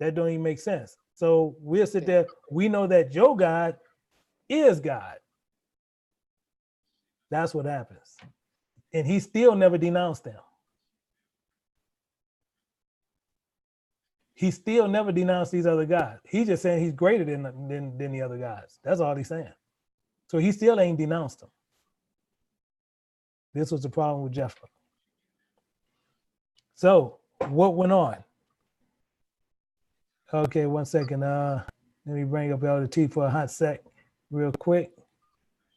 That don't even make sense. So we'll sit there, we know that your God is God. That's what happens. And he still never denounced them. He still never denounced these other gods. He's just saying he's greater than the other gods. That's all he's saying. So he still ain't denounced them. This was the problem with Jephthah. So what went on? Okay, 1 second. Let me bring up Elder T for a hot sec real quick.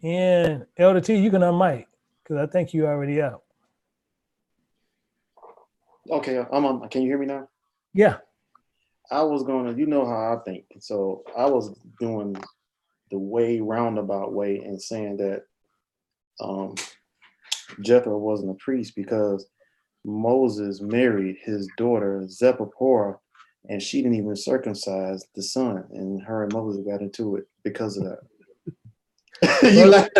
And Elder T, you can unmic because I think you already up. Okay, I'm on. Can you hear me now? Yeah. I was gonna, you know how I think. So I was doing the way roundabout way and saying that Jethro wasn't a priest because Moses married his daughter Zipporah, and she didn't even circumcise the son, and her and Moses got into it because of that. You like?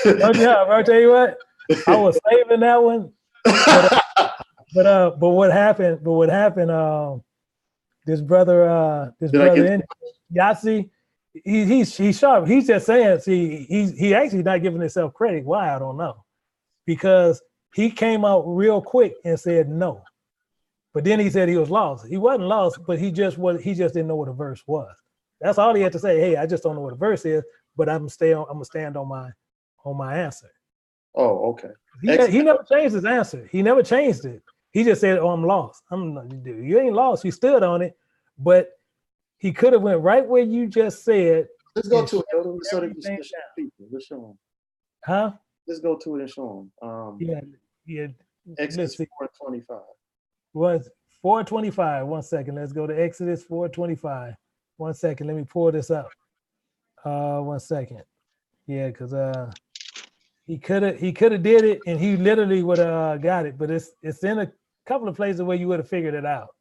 Yeah, I'll tell you what. I was saving that one, but what happened? This brother in Yahtzee, he's sharp. He's just saying. See, he actually not giving himself credit. Why? I don't know, because he came out real quick and said no, but then he said he was lost. He wasn't lost, but he just didn't know what a verse was. That's all he had to say. Hey, I just don't know what a verse is, but I'm gonna stand on my answer. Oh, okay. He never changed his answer. He never changed it. He just said, "Oh, I'm lost." You ain't lost. You stood on it, but he could have went right where you just said. Let's go to it. So let's show them. Huh? Let's go to it and show them. Yeah. Exodus 4:25. Was 4:25. 1 second. Let's go to Exodus 4:25. 1 second. Let me pull this up. 1 second. Yeah, because he could have did it, and he literally would have got it, but it's in a couple of places where you would have figured it out.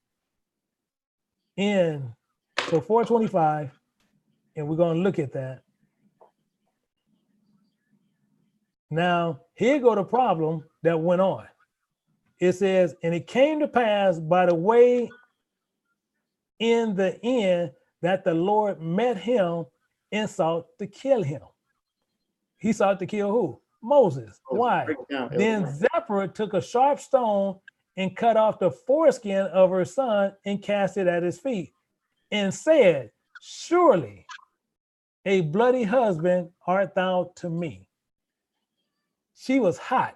And so 4:25, and we're going to look at that. Now, here go the problem that went on. It says, and it came to pass by the way in the end that the Lord met him and sought to kill him. He sought to kill who? Moses. Why? Then Zipporah took a sharp stone and cut off the foreskin of her son and cast it at his feet and said, surely a bloody husband art thou to me. She was hot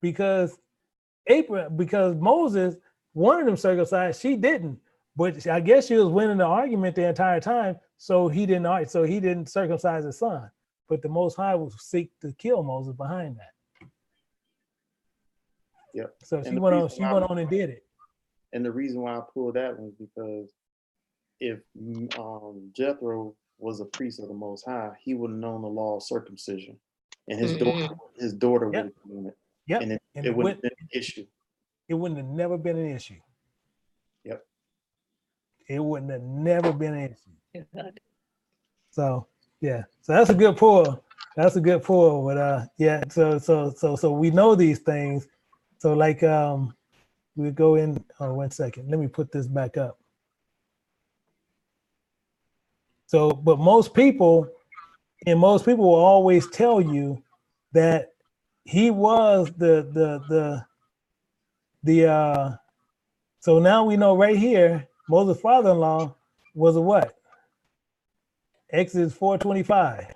because Moses wanted him circumcised. She didn't, but I guess she was winning the argument the entire time. So he didn't circumcise his son. But the Most High will seek to kill Moses behind that. Yep. So she went on and did it. And the reason why I pulled that one is because if Jethro was a priest of the Most High, he would have known the law of circumcision, and his daughter would have known it. Yep. And it wouldn't have been an issue. It wouldn't have never been an issue. Yep. It wouldn't have never been an issue. So yeah, so that's a good pull. That's a good pull. But yeah, so we know these things. So like we go in. Oh, 1 second. Let me put this back up. So, but most people will always tell you that he was the so now we know right here, Moses' father-in-law was a what? Exodus 4:25.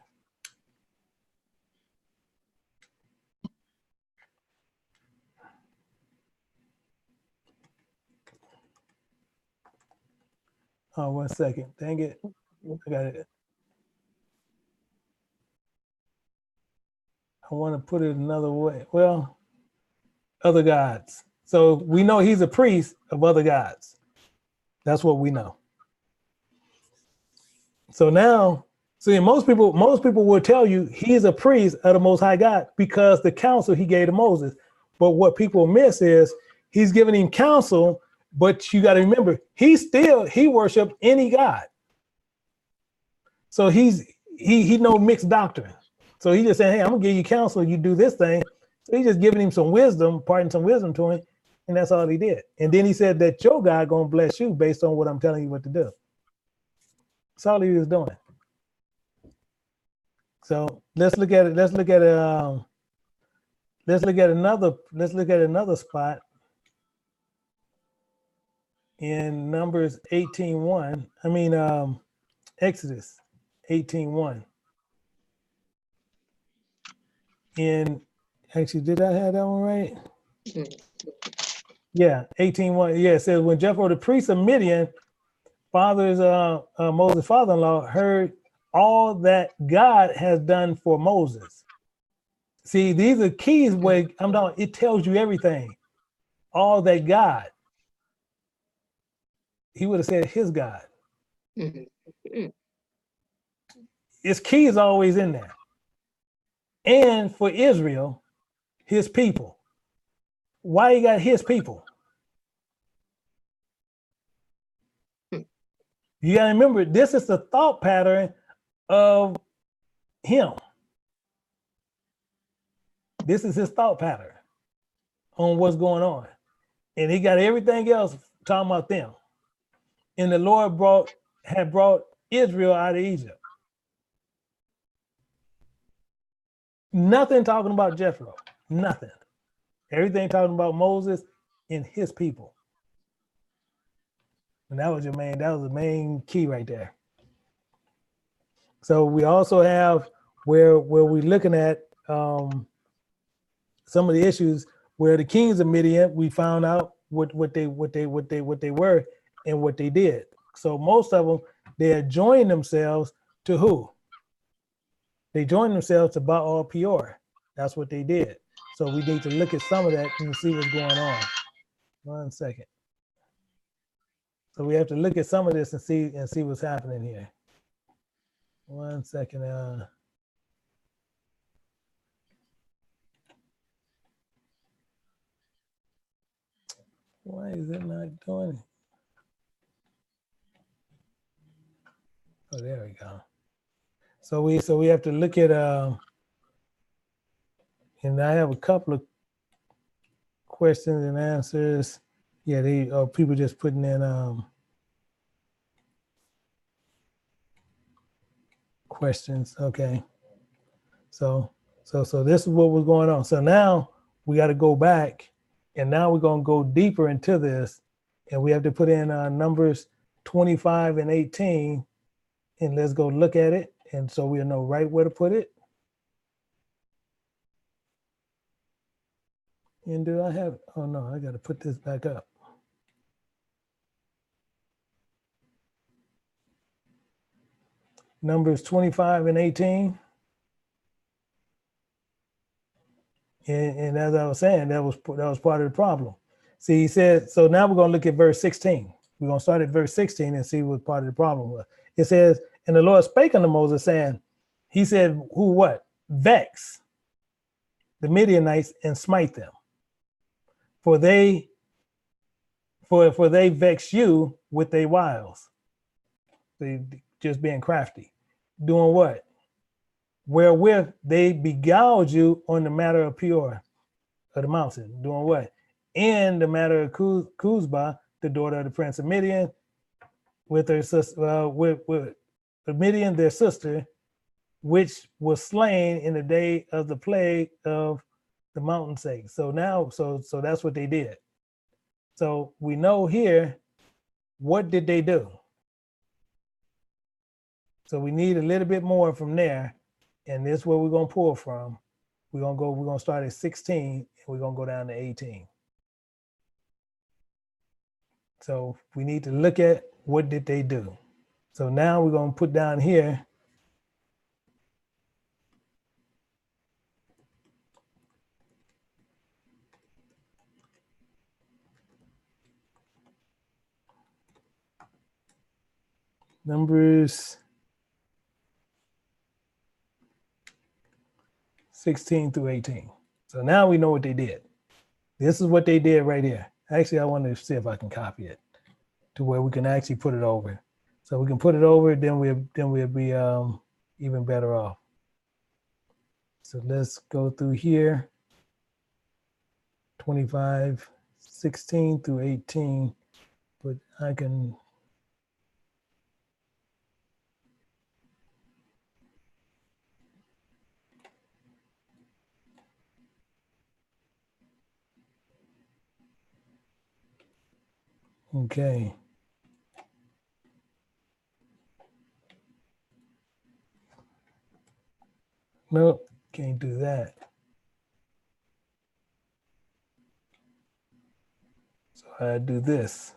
Oh, 1 second. Dang it. I got it. I want to put it another way. Well, other gods. So we know he's a priest of other gods. That's what we know. So now, see, most people will tell you he's a priest of the Most High God because the counsel he gave to Moses. But what people miss is He's giving him counsel, but you got to remember, he worshiped any God. So he know mixed doctrine. So he just saying, hey, I'm gonna give you counsel, you do this thing. So he's just giving him some wisdom, imparting some wisdom to him, and that's all he did. And then he said that your God gonna bless you based on what I'm telling you what to do. That's all he was doing. So let's look at it. Let's look at another spot in Numbers 18:1. I mean Exodus 18:1. And actually, did I have that one right? Yeah, 18:1. Yeah, it says when Jephthah the priest of Midian, Moses' father-in-law, heard all that God has done for Moses. See, these are keys where it tells you everything. All that God. He would have said his God. His key is always in there. And for Israel, his people. Why he got his people? You got to remember, this is the thought pattern of him. This is his thought pattern on what's going on. And he got everything else talking about them. And the Lord had brought Israel out of Egypt. Nothing talking about Jethro. Nothing. Everything talking about Moses and his people. And that was the main key right there. So we also have where we're looking at some of the issues where the kings of Midian, we found out what they were and what they did. So most of them, they had joined themselves to who? They joined themselves to Baal Peor. That's what they did. So we need to look at some of that and see what's going on. 1 second. So we have to look at some of this and see what's happening here. 1 second. Why is it not doing it? Oh, there we go. So we have to look at and I have a couple of questions and answers. Yeah, people just putting in questions. Okay. So this is what was going on. So now we got to go back, and now we're gonna go deeper into this, and we have to put in Numbers 25 and 18, and let's go look at it, and so we'll know right where to put it. And do I have? Oh no, I got to put this back up. Numbers 25 and 18. And as I was saying, that was part of the problem. See, he said, so now we're going to look at verse 16. We're going to start at verse 16 and see what part of the problem was. It says, and the Lord spake unto Moses, saying, he said, who what? Vex the Midianites and smite them. For they vex you with their wiles. They just being crafty. Doing what? Wherewith they beguiled you on the matter of Peor, of the mountain. Doing what? In the matter of Cuzba, the daughter of the prince of Midian, with her sister, with Midian, their sister, which was slain in the day of the plague of the mountain sake. So now, so that's what they did. So we know here, what did they do? So we need a little bit more from there, and this is where we're gonna pull from. We're gonna start at 16 and we're gonna go down to 18. So we need to look at what did they do. So now we're gonna put down here Numbers 16 through 18. So now we know what they did. This is what they did right here. Actually, I want to see if I can copy it to where we can actually put it over. So we can put it over, then we'll be even better off. So let's go through here. 25:16 through 18, but I can. Okay. Nope, can't do that. So I do this.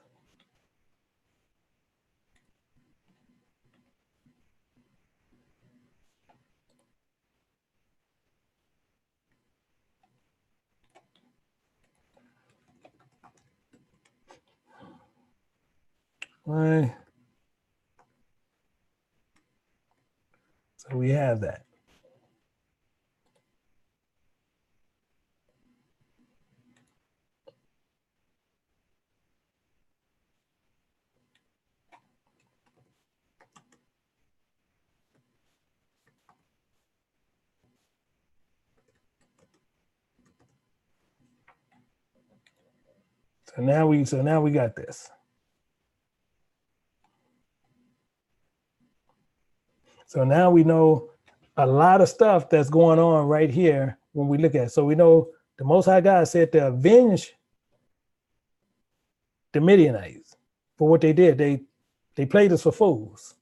Right. So we have that. So now we got this. So now we know a lot of stuff that's going on right here when we look at it. So we know the Most High God said to avenge the Midianites for what they did. They played us for fools.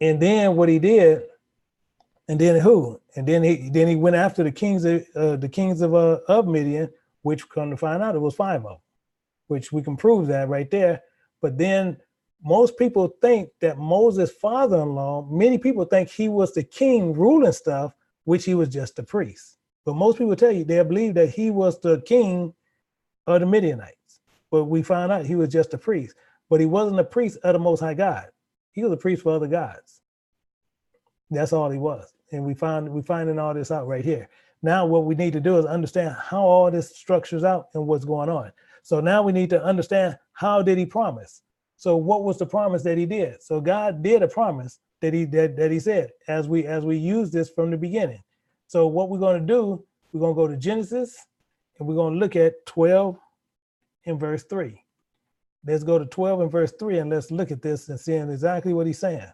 And then what he did, and then who? And then he went after the kings of Midian, which come to find out it was 5 of them, which we can prove that right there. But then most people think that Moses' father-in-law, many people think he was the king ruling stuff, which he was just a priest. But most people tell you they believe that he was the king of the Midianites. But we found out he was just a priest. But he wasn't a priest of the Most High God. He was a priest for other gods. That's all he was. And we're finding all this out right here. Now what we need to do is understand how all this structures out and what's going on. So now we need to understand, how did he promise? So what was the promise that he did? So God did a promise that he said, as we use this from the beginning. So what we're going to do, we're going to go to Genesis and we're going to look at 12 and verse 3. Let's go to 12 and verse 3 and let's look at this and see exactly what he's saying.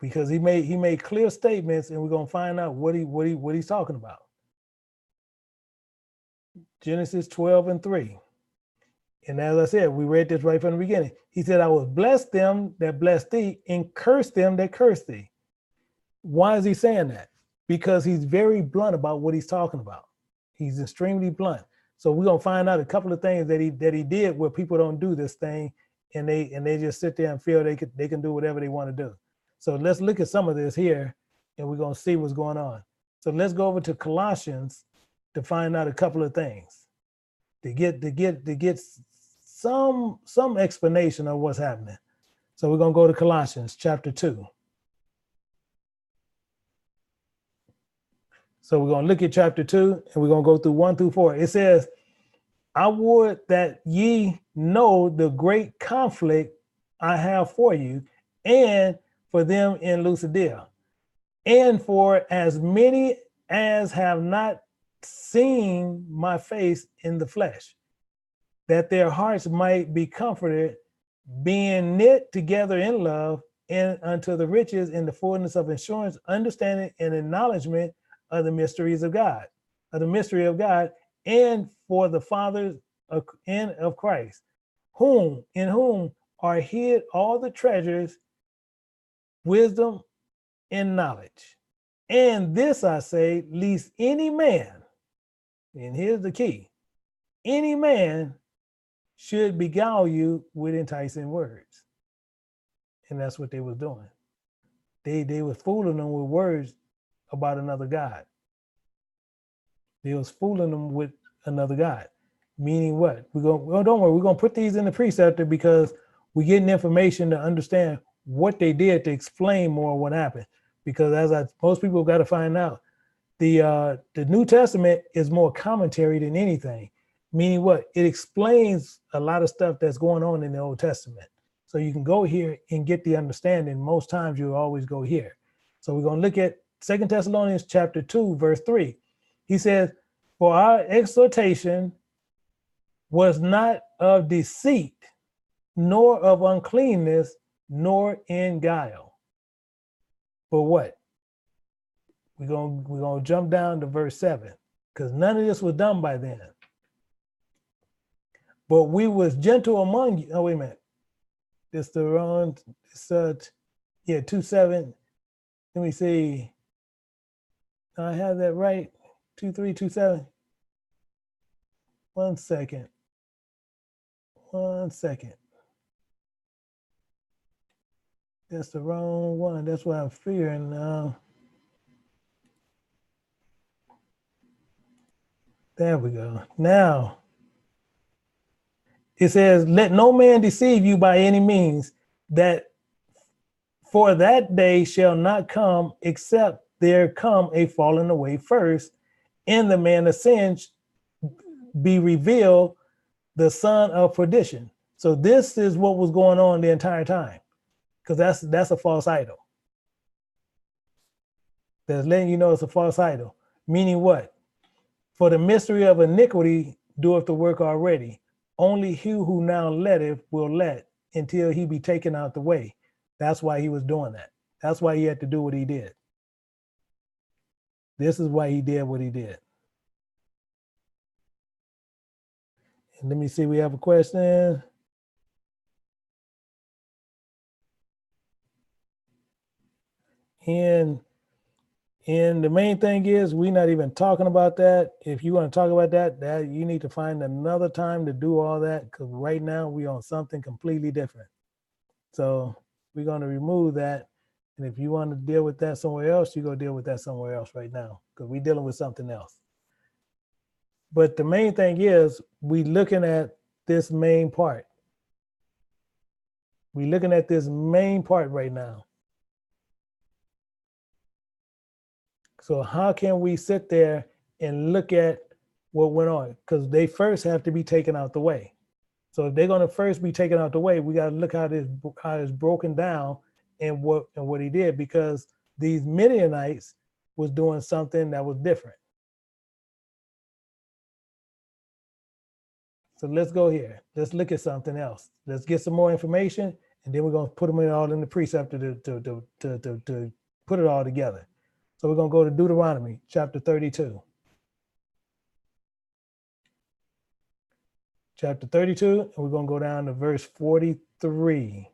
Because he made clear statements, and we're going to find out what he's talking about. Genesis 12 and 3. And as I said, we read this right from the beginning. He said, I will bless them that bless thee and curse them that curse thee. Why is he saying that? Because he's very blunt about what he's talking about. He's extremely blunt. So we're going to find out a couple of things that he did where people don't do this thing, and they just sit there and feel they can do whatever they want to do. So let's look at some of this here, and we're going to see what's going on. So let's go over to Colossians to find out a couple of things, to get some explanation of what's happening. So we're going to go to Colossians chapter 2. So we're going to look at chapter 2, and we're going to go through 1 through 4. It says, I would that ye know the great conflict I have for you, and for them in Lucidea, and for as many as have not seen my face in the flesh, that their hearts might be comforted, being knit together in love, and unto the riches in the fullness of assurance, understanding, and acknowledgement of the mysteries of God, and for the fathers of Christ, in whom are hid all the treasures, wisdom, and knowledge. And this I say, lest any man, and here's the key, any man should beguile you with enticing words. And that's what they was doing. They was fooling them with words about another God. They was fooling them with another God. Meaning what? Don't worry, we're gonna put these in the preceptor because we're getting information to understand what they did to explain more what happened. Because most people got to find out, the New Testament is more commentary than anything. Meaning what? It explains a lot of stuff that's going on in the Old Testament. So you can go here and get the understanding. Most times you always go here. So we're going to look at 2 Thessalonians chapter 2, verse 3. He says, for our exhortation was not of deceit, nor of uncleanness, nor in guile. But what? We're gonna jump down to verse 7, because none of this was done by then. But we was gentle among you. Oh, wait a minute. It's the wrong, it's 2:7. Let me see. I have that right. 2:3, 2:7. 1 second. That's the wrong one. That's what I'm figuring now. There we go. Now, it says, let no man deceive you by any means, that for that day shall not come except there come a falling away first, and the man of sin be revealed, the son of perdition. So this is what was going on the entire time, because that's a false idol. That's letting you know it's a false idol. Meaning what? For the mystery of iniquity doeth the work already. Only he who now letteth will let until he be taken out the way. That's why he was doing that. That's why he had to do what he did. This is why he did what he did. And let me see, we have a question. And the main thing is, we're not even talking about that. If you want to talk about that you need to find another time to do all that, because right now we're on something completely different. So we're going to remove that. And if you want to deal with that somewhere else, you go deal with that somewhere else right now, because we're dealing with something else. But the main thing is, we looking at this main part. We're looking at this main part right now. So how can we sit there and look at what went on? Because they first have to be taken out the way. So if they're going to first be taken out the way, we got to look how it's broken down and what he did, because these Midianites was doing something that was different. So let's go here. Let's look at something else. Let's get some more information, and then we're going to put them all in the precept to put it all together. So we're going to go to Deuteronomy chapter 32. Chapter 32, and we're going to go down to verse 43.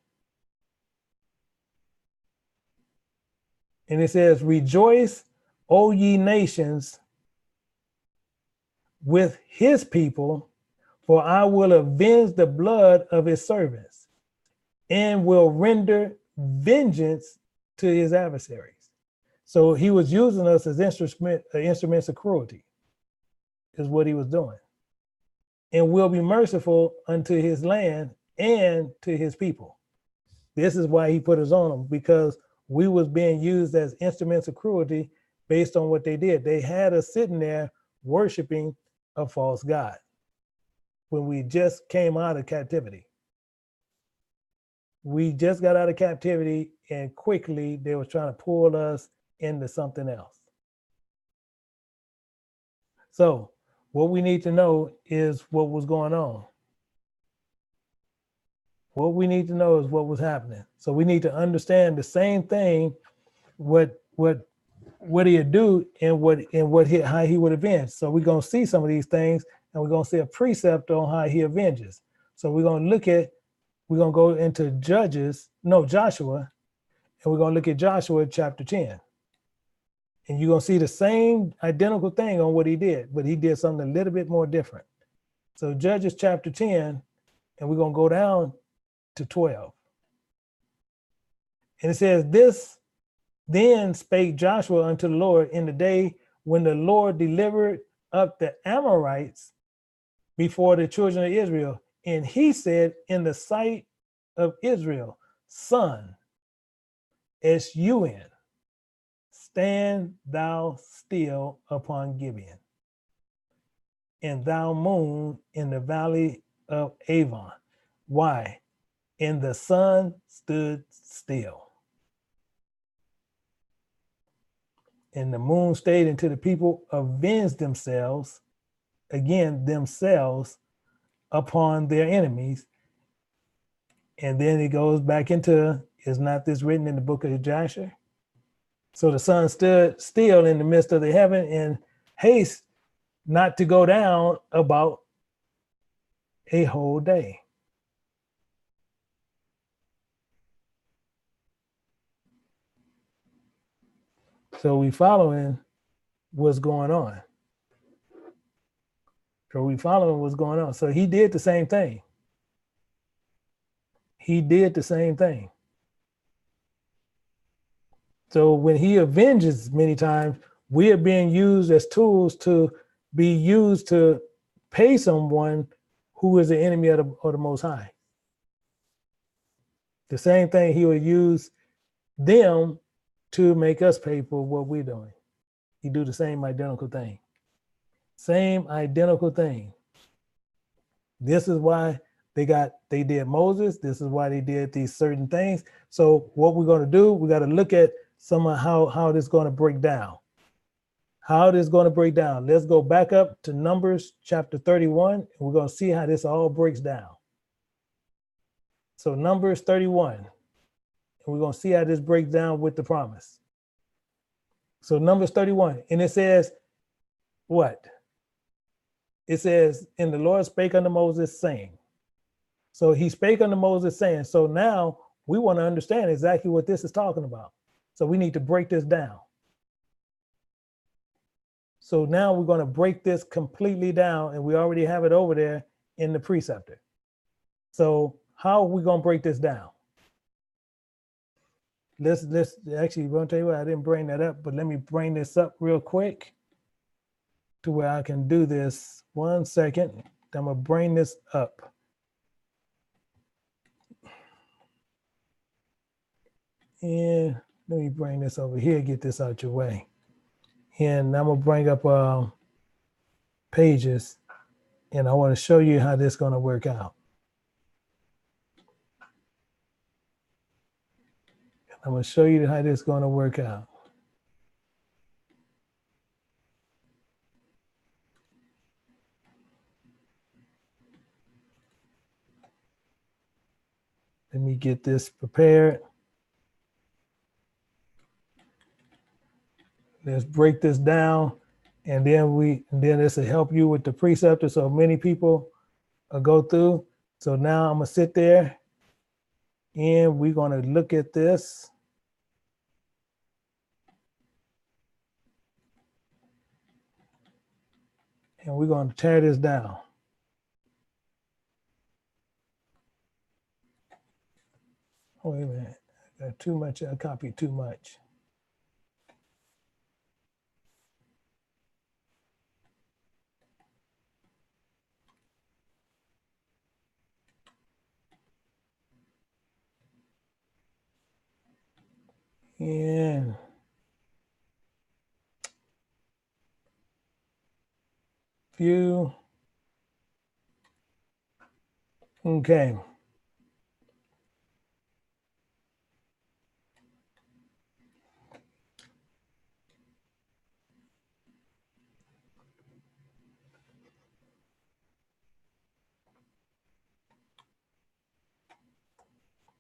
And it says, rejoice, O ye nations, with his people, for I will avenge the blood of his servants, and will render vengeance to his adversaries. So he was using us as instruments of cruelty, is what he was doing. And will be merciful unto his land and to his people. This is why he put us on them, because we was being used as instruments of cruelty based on what they did. They had us sitting there worshiping a false god when we just came out of captivity. We just got out of captivity, and quickly they were trying to pull us into something else. So what we need to know is what was going on. What we need to know is what was happening. So we need to understand the same thing, what he would do and how he would avenge. So we're going to see some of these things, and we're going to see a precept on how he avenges. So we're going to go into Joshua, and we're going to look at Joshua chapter 10. And you're going to see the same identical thing on what he did, but he did something a little bit more different. So Judges chapter 10, and we're going to go down to 12. And it says, this then spake Joshua unto the Lord in the day when the Lord delivered up the Amorites before the children of Israel. And he said in the sight of Israel, Sun, S-U-N, stand thou still upon Gibeon, and thou moon in the valley of Avon. Why? And the sun stood still. And the moon stayed until the people avenged themselves, again, themselves, upon their enemies. And then it goes back into, is not this written in the book of Joshua? So the sun stood still in the midst of the heaven in haste not to go down about a whole day. So we following what's going on. So he did the same thing. He did the same thing. So when he avenges many times, we are being used as tools to be used to pay someone who is the enemy of the Most High. The same thing, he will use them to make us pay for what we're doing. He do the same identical thing. Same identical thing. This is why they did Moses. This is why they did these certain things. So what we're going to do, we got to look at some of how this is going to break down. How this is going to break down. Let's go back up to Numbers chapter 31, and we're going to see how this all breaks down. So Numbers 31, and we're going to see how this breaks down with the promise. So Numbers 31, and it says what? It says, and the Lord spake unto Moses, saying. So he spake unto Moses, saying. So now we want to understand exactly what this is talking about. So we need to break this down. So now we're going to break this completely down, and we already have it over there in the preceptor. So how are we going to break this down? Let's actually, I'm going to tell you what, I didn't bring that up, but let me bring this up real quick to where I can do this. 1 second. I'm going to bring this up. And let me bring this over here, get this out your way. And I'm going to bring up pages, and I want to show you how this is going to work out. I'm going to show you how this is going to work out. Let me get this prepared. Let's break this down, and then this will help you with the preceptor. So many people go through. So now I'm gonna sit there, and we're gonna look at this. And we're gonna tear this down. Oh, wait a minute, I got too much, I copied too much. And view. Okay.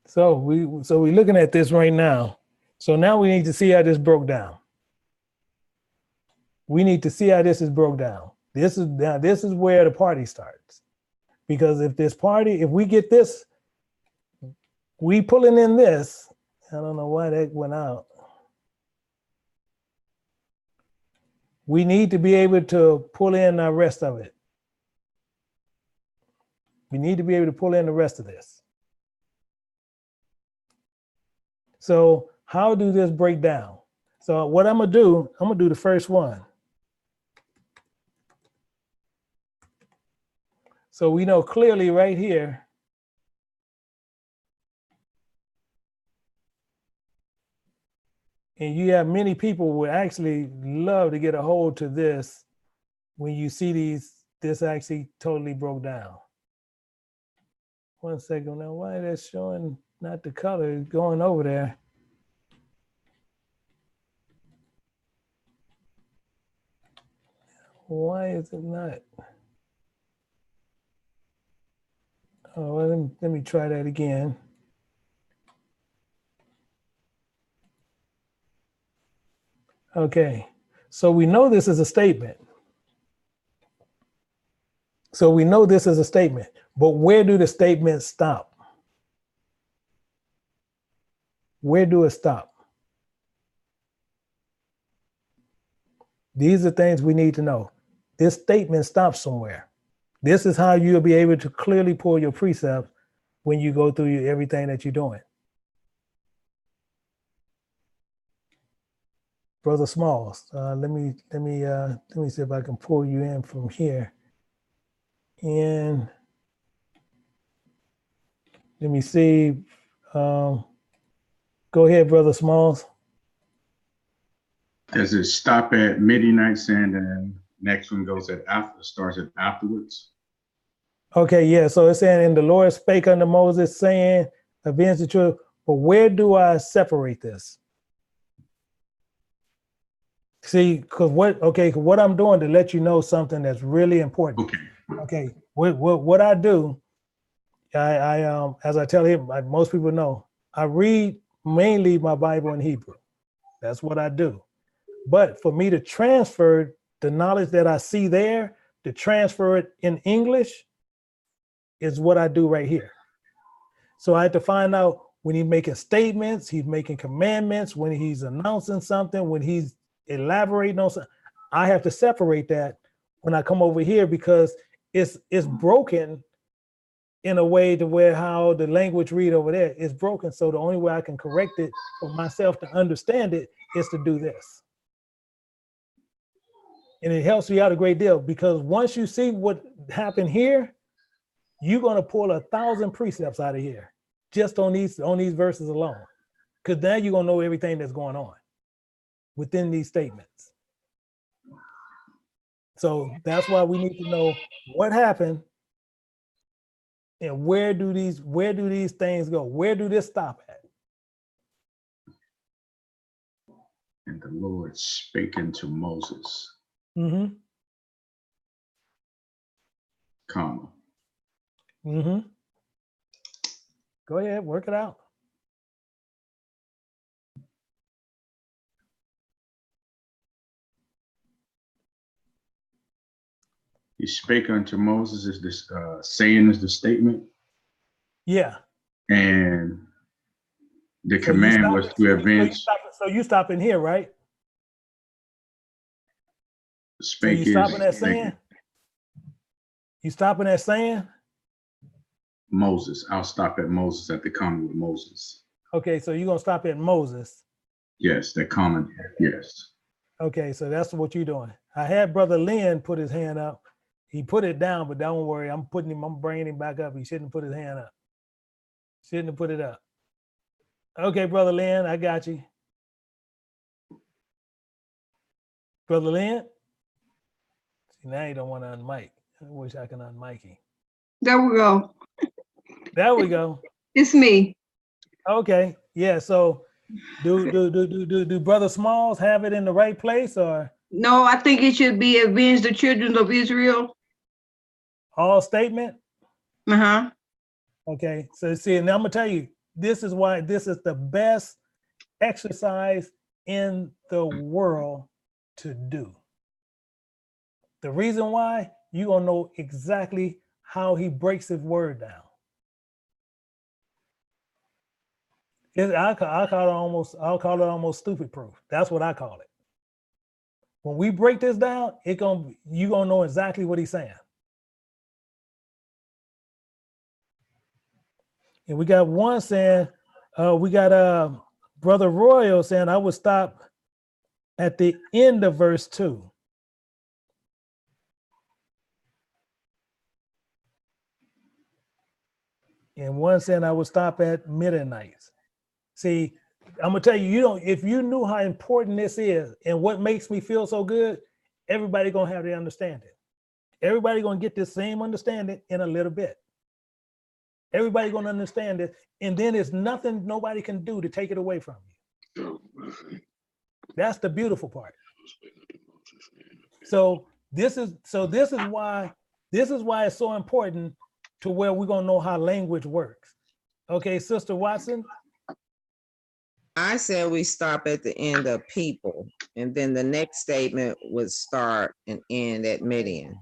So we're looking at this right now. So now we need to see how this broke down. We need to see how this is broke down. This is where the party starts. Because if we get this, we pulling in this, I don't know why that went out. We need to be able to pull in the rest of it. We need to be able to pull in the rest of this. So how do this break down? So what I'm gonna do the first one. So we know clearly right here, And you have many people would actually love to get a hold to this when you see this actually totally broke down. 1 second now, why that's showing not the color, it's going over there. Why is it not? Oh, well, let me try that again. Okay, so we know this is a statement. So we know this is a statement, but where do the statements stop? Where do it stop? These are things we need to know. This statement stops somewhere. This is how you'll be able to clearly pull your precepts when you go through everything that you're doing. Brother Smalls, let me see if I can pull you in from here. And let me see. Go ahead, Brother Smalls. Does it stop at Midianite saying the next one goes at after, starts at afterwards? Okay, yeah. So it's saying, and the Lord spake unto Moses, saying, avenge the truth. But where do I separate this? See, because what I'm doing to let you know something that's really important. Okay. What I do, I as I tell him, most people know, I read mainly my Bible in Hebrew. That's what I do. But for me to transfer the knowledge that I see there, to transfer it in English, is what I do right here. So I had to find out when he's making statements, he's making commandments, when he's announcing something, when he's elaborating on something. I have to separate that when I come over here because it's broken in a way to where how the language read over there is broken. So the only way I can correct it for myself to understand it is to do this. And it helps me out a great deal because once you see what happened here, you're going to pull 1,000 precepts out of here just on these verses alone. Because now you're going to know everything that's going on within these statements. So that's why we need to know what happened and where do these things go? Where do this stop at? And the Lord spake unto Moses, comma. Go ahead, work it out. He spake unto Moses is this saying is the statement. Yeah. And the command was to avenge. So you stop in here, right? Spake so you stopping at saying? You stopping at saying? Moses. I'll stop at Moses at the comma with Moses. Okay, so you're gonna stop at Moses. Yes, the comma, yes. Okay, so that's what you're doing. I had Brother Lynn put his hand up. He put it down, but don't worry, I'm bringing him back up. He shouldn't put his hand up. Shouldn't have put it up. Okay, Brother Lynn, I got you. Brother Lynn? See, now you don't want to unmic. I wish I could unmic him. There we go. There we go. It's me. Okay, yeah, so do Brother Smalls have it in the right place or? No, I think it should be avenge the children of Israel. All statement? Uh-huh. Okay, so see, and I'm gonna tell you, this is why this is the best exercise in the world to do. The reason why, you're gonna know exactly how he breaks his word down. I'll call it almost stupid proof. That's what I call it. When we break this down, you're gonna know exactly what he's saying. And we got one saying, we got Brother Royal saying, I would stop at the end of verse 2. And one saying I would stop at Midianites. See, I'm gonna tell you, you don't. If you knew how important this is and what makes me feel so good, everybody gonna have the understanding. Everybody gonna get this same understanding in a little bit. Everybody gonna understand it, and then there's nothing nobody can do to take it away from you. That's the beautiful part. So this is why it's so important to where we're gonna know how language works. Okay, Sister Watson. I said we stop at the end of people, and then the next statement would start and end at Midian.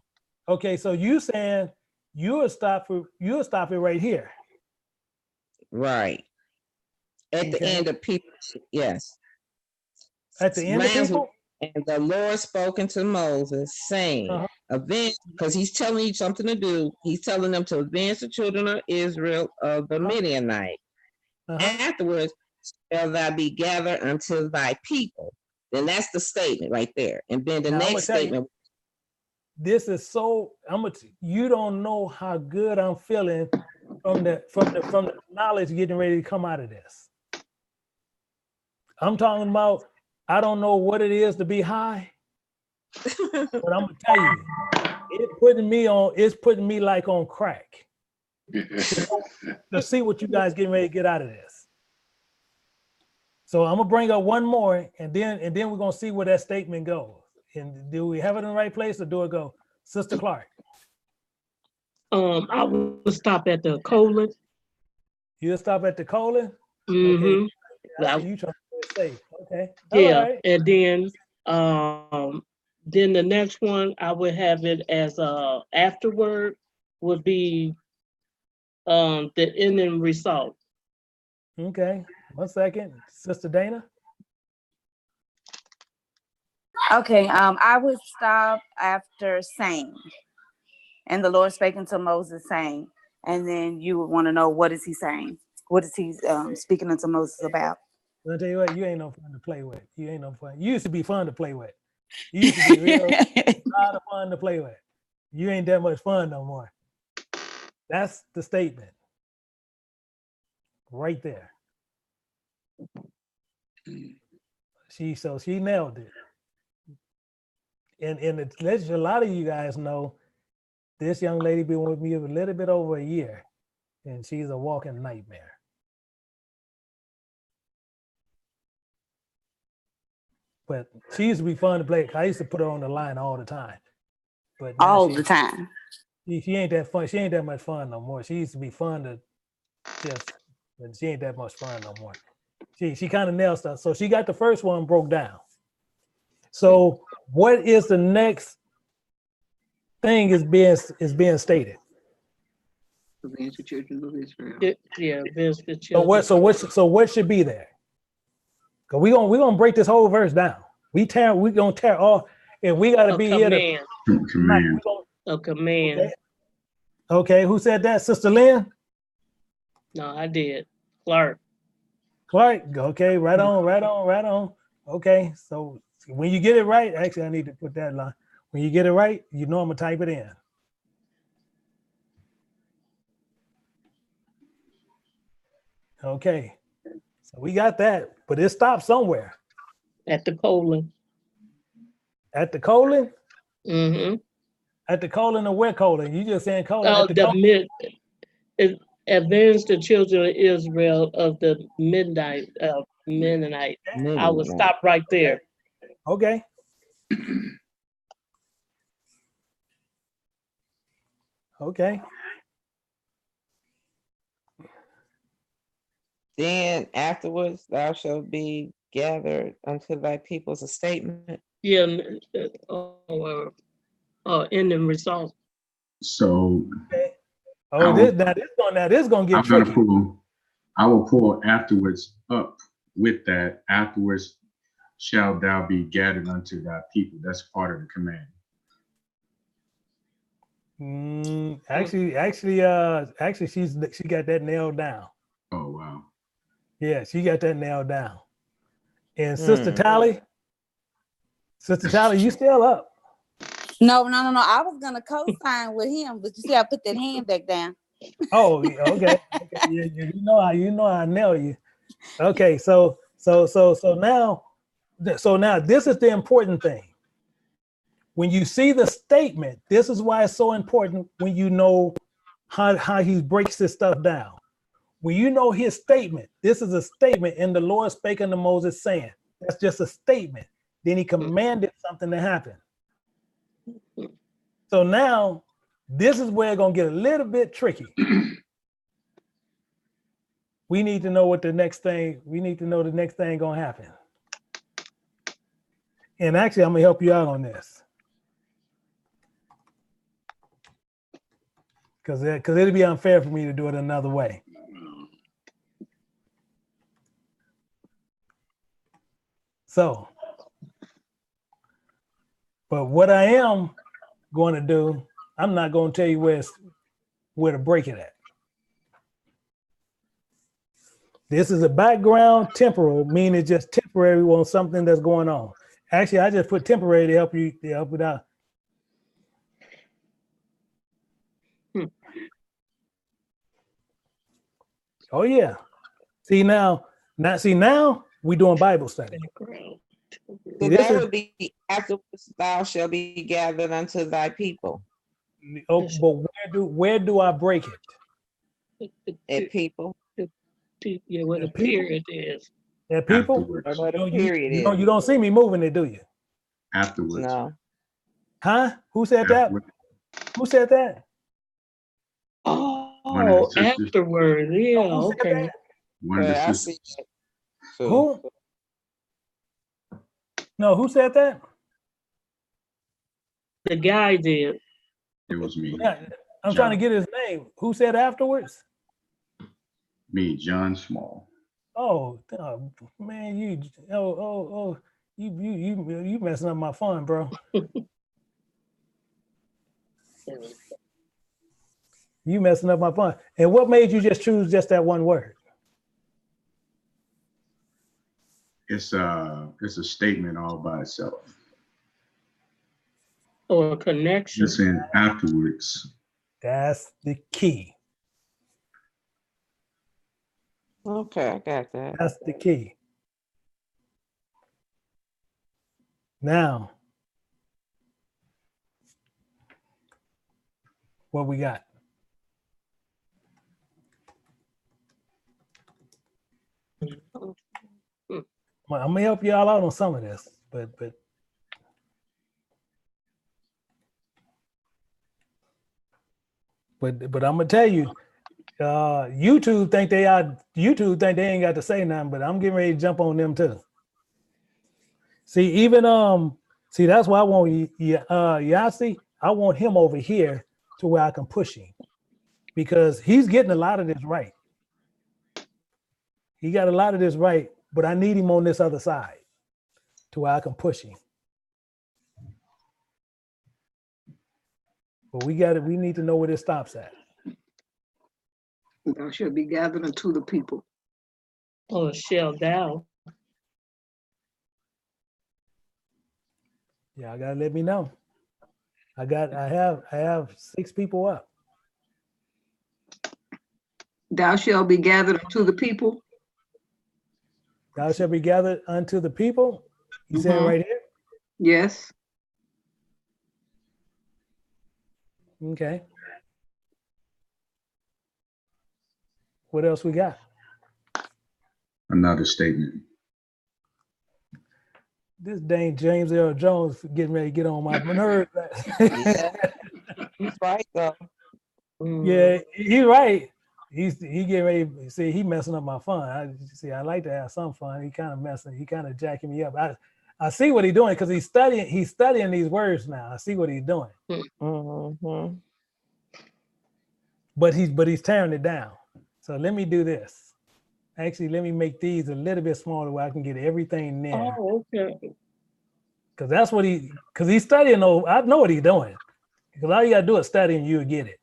Okay, so you saying you'll stop it right here. Right. At the end of people, yes. At the end of people? And the Lord spoke unto Moses, saying, avenge, because he's telling you something to do. He's telling them to avenge the children of Israel of the Midianite. Afterwards, shall thou be gathered unto thy people. Then that's the statement right there. And then the next statement. This is so, you don't know how good I'm feeling from the knowledge getting ready to come out of this. I'm talking about, I don't know what it is to be high, but I'm gonna tell you, it's putting me like on crack to see what you guys getting ready to get out of this. So I'm gonna bring up one more, and then we're gonna see where that statement goes. And do we have it in the right place, or do it go, Sister Clark? I will stop at the colon. You'll stop at the colon? Mm-hmm. Okay. That's what you trying to say. Okay. Yeah, right. and then the next one I would have it as afterward would be the ending result. Okay. 1 second, Sister Dana. Okay, I would stop after saying, and the Lord spake unto Moses saying, and then you would want to know, what is he saying? What is he speaking unto Moses about? I'll tell you what, you ain't no fun to play with. You ain't no fun. You used to be fun to play with. You used to be real a lot of fun to play with. You ain't that much fun no more. That's the statement. Right there. She nailed it. And it lets a lot of you guys know this young lady been with me a little bit over a year, and she's a walking nightmare. But she used to be fun to play. I used to put her on the line all the time. But all the time. She ain't that fun. She ain't that much fun no more. She used to be fun to but she ain't that much fun no more. She kind of nailed stuff. So she got the first one broke down. So what is the next thing is being stated? Avenge the children of Israel. Yeah, avenge the children. So what should be there? Cause we're gonna break this whole verse down. We gonna tear all, and we gotta be here to command. A command. Okay, who said that? Sister Lynn? No, I did. Clark. Okay, right on. Okay, so when you get it right, actually I need to put that line. When you get it right, you know I'm gonna type it in. Okay, so we got that, but it stopped somewhere. At the colon. At the colon? Mm-hmm. At the colon or where colon? You just saying colon. Oh, avenge the children of Israel of the Mennonite. I would stop right there. Okay. Okay. Then afterwards thou shalt be gathered unto thy people as a statement. Yeah, ending result. So okay. This is gonna get tricky. I will pull afterwards up with that. Afterwards shall thou be gathered unto thy people. That's part of the command. Actually, she got that nailed down. Oh wow. Yeah, she got that nailed down. And Sister Tally, you still up? No. I was gonna co-sign with him, but you see, I put that hand back down. Oh, okay. You know I nail you. Okay, so So now this is the important thing. When you see the statement, this is why it's so important when you know how he breaks this stuff down. When you know his statement, this is a statement, and the Lord spake unto Moses saying, that's just a statement. Then he commanded something to happen. So now this is where it's gonna get a little bit tricky. We need to know what the next thing, gonna happen. And actually, I'm gonna help you out on this. Because it'd be unfair for me to do it another way. So, but what I am going to do, I'm not going to tell you where to break it at. This is a background temporal, meaning just temporary on something that's going on. Actually, I just put temporary to help it out. Oh yeah. See now we doing Bible study. So that would be afterwards thou shalt be gathered unto thy people. Oh, but where do I break it? At people. Yeah, where the period is. At people? Where the period is. You don't see me moving it, do you? Afterwards. No. Huh? Who said that? Who said that? Oh, afterwards. Yeah, okay. One of the sisters. Who? No, who said that? The guy did. It was me. Yeah, I'm trying to get his name. Who said afterwards? Me, John Small. Oh, man, you messing up my fun, bro. You messing up my fun. And what made you just choose just that one word? It's a statement all by itself. Or a connection. It's in afterwards. That's the key. Okay, I got that. That's the key. Now, what we got? I'm gonna help y'all out on some of this, but I'm gonna tell you, YouTube think they ain't got to say nothing, but I'm getting ready to jump on them too. See, that's why I want Yasi. I want him over here to where I can push him, because he's getting a lot of this right. He got a lot of this right, but I need him on this other side to where I can push him. But we need to know where this stops at. Thou shalt be gathered unto the people. Or shall thou. Yeah, I gotta let me know. I have 6 people up. Thou shalt be gathered unto the people. Thou shalt be gathered unto the people. You saying right here? Yes. Okay. What else we got? Another statement. This dang James L. Jones getting ready to get on my nerves. Yeah. He's right though. Yeah, he's right. He getting ready. See, he messing up my fun. I like to have some fun. He kind of jacking me up. I see what he's doing, because he's studying these words now. I see what he's doing. Mm-hmm. But he's tearing it down. So let me do this. Actually, let me make these a little bit smaller where I can get everything there. Oh, okay. Because that's what he's studying. I know what he's doing. Because all you gotta do is study and you'll get it.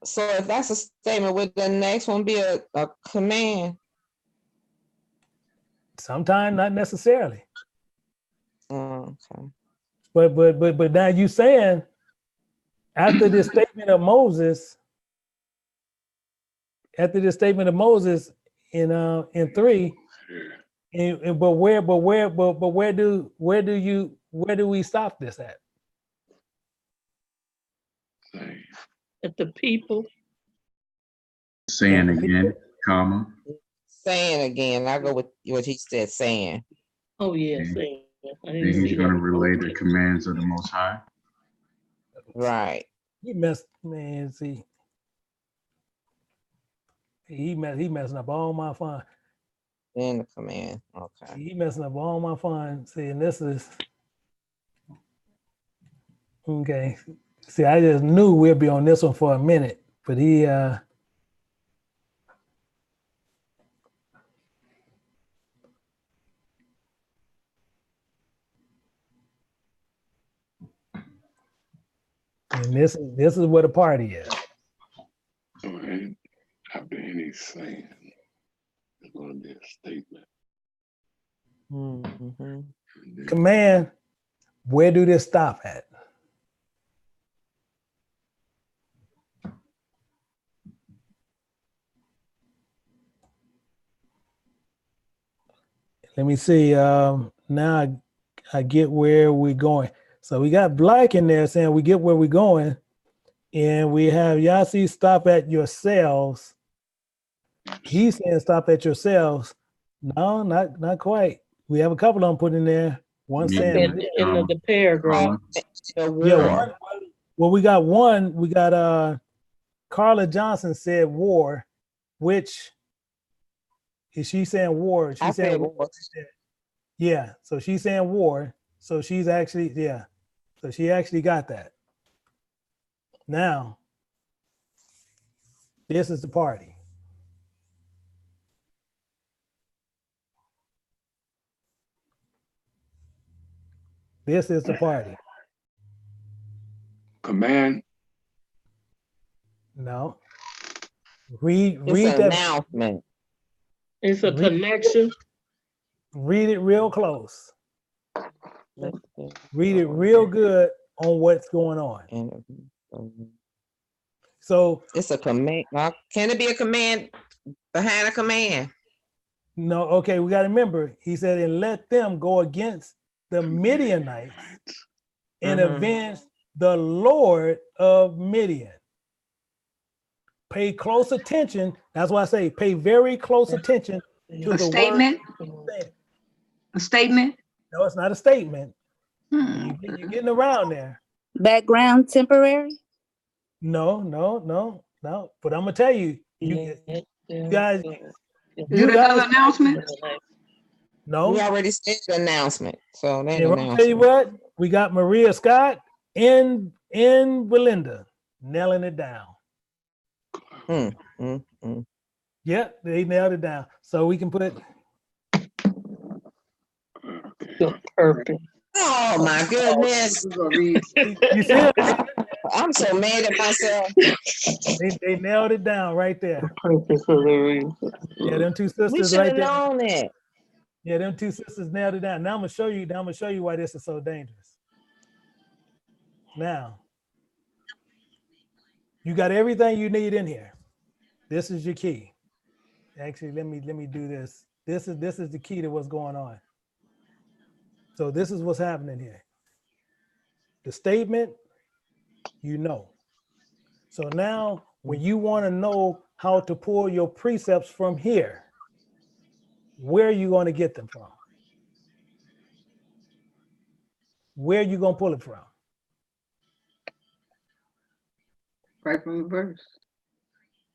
So if that's a statement, would the next one be a command? Sometimes not necessarily. Okay. But now you saying after this statement of Moses in 3, But where do we stop this at? At the people. Saying again, comma. Saying again, I go with what he said, saying. Oh, yeah, Okay. saying. I Then didn't he's see going to that. relay the commands of the Most High. Right. He messed, man. See, he messing up all my fun. In the command. Okay. He messing up all my fun. See, and this is okay. See, I just knew we'd be on this one for a minute, but he and this is where the party is. And after any saying, there's going to be a statement. Mm-hmm. Command, where do this stop at? Let me see. Now I get where we're going. So we got Black in there saying we get where we're going. And we have Yasi, stop at yourselves. He's saying stop at yourselves. No, not quite. We have a couple of them put in there. One saying In the paragraph. yeah. Well, we got one. We got Carla Johnson said war, which is she saying war? She's saying war. Yeah, so she's saying war. So she's actually, yeah. So she actually got that. Now, this is the party. This is the party. Command. It's No. Read an that announcement. It's a connection. Read it real close. Read it real good on what's going on. So it's a command. Can it be a command behind a command? No, okay, we got to remember, he said, and let them go against the Midianites and avenge the Lord of Midian. Pay close attention. That's why I say pay very close attention to A the statement? word. A statement? No, it's not a statement. You're getting around there. Background temporary? No. But I'm gonna tell you, you guys. Is it another announcement? No. We already said the announcement. So then I'll tell you what, we got Maria Scott and Belinda nailing it down. Yeah, they nailed it down. So we can put the purpose. Oh my goodness. You see it? I'm so mad at myself. They nailed it down right there. Purpose of the reason. Yeah, them two We sisters should right have there. known it. Yeah, them two sisters nailed it down. Now I'm gonna show you why this is so dangerous. Now, you got everything you need in here. This is your key. Actually, let me do this. This is the key to what's going on. So this is what's happening here. The statement, you know. So now when you want to know how to pull your precepts from here, where are you going to get them from? Where are you going to pull it from? Right from the verse.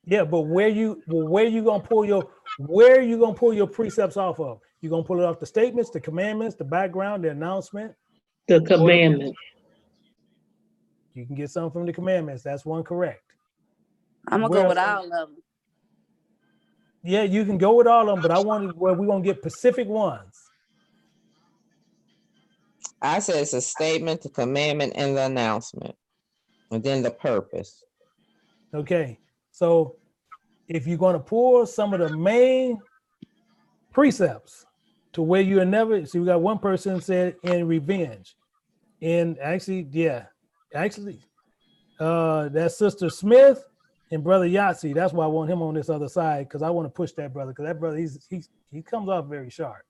Yeah, but where you gonna pull your precepts off of? You gonna pull it off the statements, the commandments, the background, the announcement? The commandment. You can get some from the commandments. That's one correct. I'm gonna go with all of them. Yeah, you can go with all of them, but I wanted where we're gonna get specific ones. I said it's a statement, the commandment, and the announcement. And then the purpose. Okay, so if you're going to pull some of the main precepts to where you never see, we got one person said in revenge, and actually, that's Sister Smith and Brother Yahtzee. That's why I want him on this other side, because I want to push that brother, because that brother he comes off very sharp.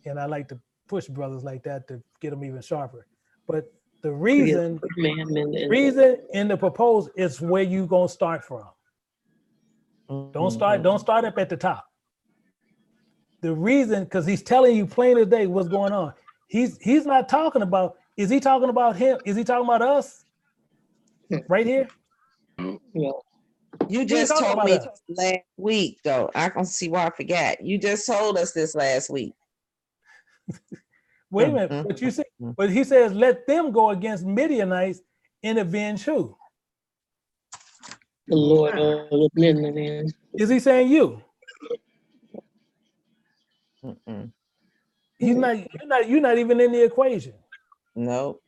and I like to push brothers like that to get them even sharper. But the reason in the proposed is where you gonna start from. Don't start up at the top. The reason, because he's telling you plain as day what's going on. He's not talking about, is he talking about him? Is he talking about us? Right here? Yeah. You just told me last week, though. I can see why I forgot. You just told us this last week. Wait a minute, but you see, but he says, let them go against Midianites and avenge who? The Lord of the Midianites. Is he saying you? He's not, you're not even in the equation. No.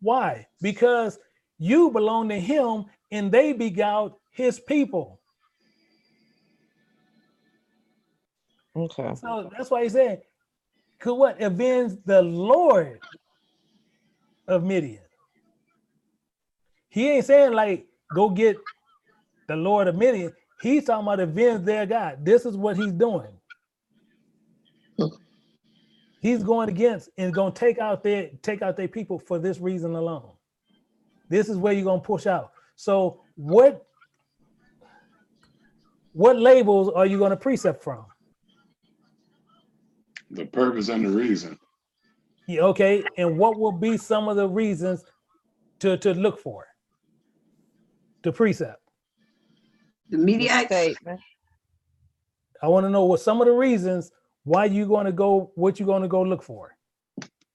Why? Because you belong to him and they begot his people. Okay. So that's why he said, could what? Avenge the Lord of Midian. He ain't saying like, go get the Lord of Midian. He's talking about avenge their God. This is what he's doing. He's going against and going to take out their people for this reason alone. This is where you're going to push out. So what labels are you going to precept from? The purpose and the reason. Yeah, okay, and what will be some of the reasons to look for, to precept? The Midianites. Statement. I want to know what some of the reasons why you going to go, what you're going to go look for.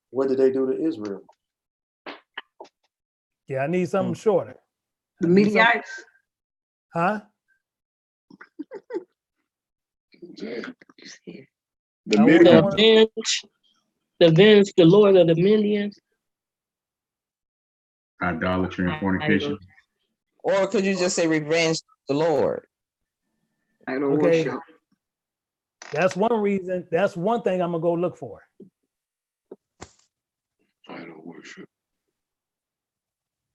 What did they do to Israel? Yeah, I need something shorter. The Midianites. Huh? The avenge the Lord of the Midians. Idolatry and fornication. Or could you just say revenge the Lord? Idol Okay. worship. That's one reason. That's one thing I'm gonna go look for. Idol worship.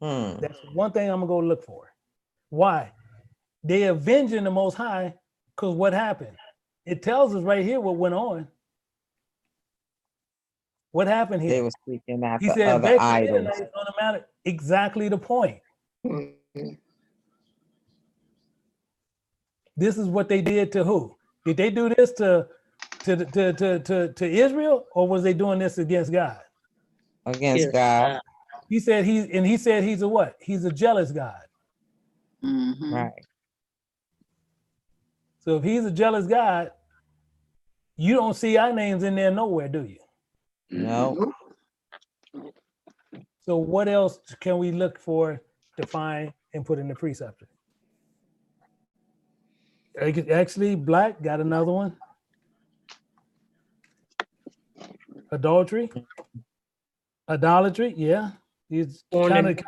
That's one thing I'm gonna go look for. Why? They avenging the Most High, because what happened? It tells us right here what went on. What happened here? They were speaking He after said, other idols. on the mountain. Exactly the point. This is what they did to who? Did they do this to Israel, or was they doing this against God? Against God. He said he's a what? He's a jealous God. Right. So if he's a jealous God, you don't see our names in there nowhere, do you? No. So what else can we look for to find and put in the preceptor? Actually, Black got another one. Adultery. Idolatry, yeah. He's kind of,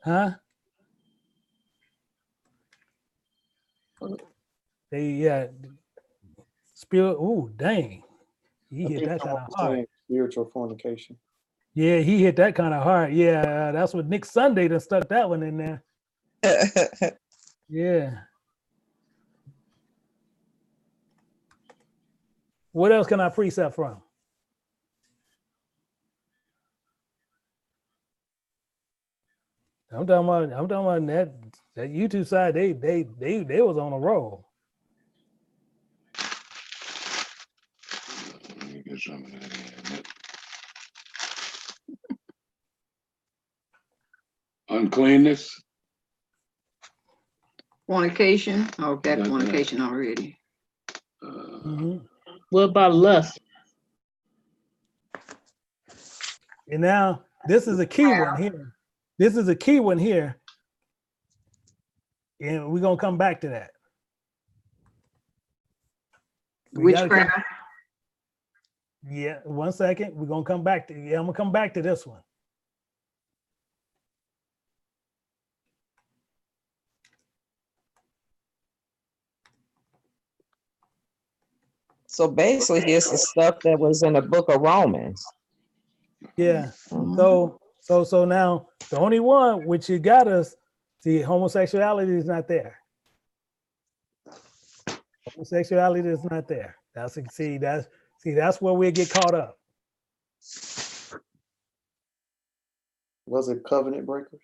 huh? Ooh, dang. He hit that kind of hard. Spiritual fornication. Yeah, he hit that kind of hard. Yeah, that's what Nick Sunday done stuck that one in there. Yeah. What else can I precept from? I'm talking about that YouTube side. They was on a roll. Let me get some of that in. Uncleanness. Fornication. Oh, that fornication already. What about lust? And now this is a key one here. This is a key one here. And we're gonna come back to that. Witchcraft. Yeah, 1 second. We're gonna come back to I'm gonna come back to this one. So basically, it's the stuff that was in the book of Romans. Yeah. So now the only one which you got us, see, homosexuality is not there. Homosexuality is not there. See, that's where we get caught up. Was it covenant breakers?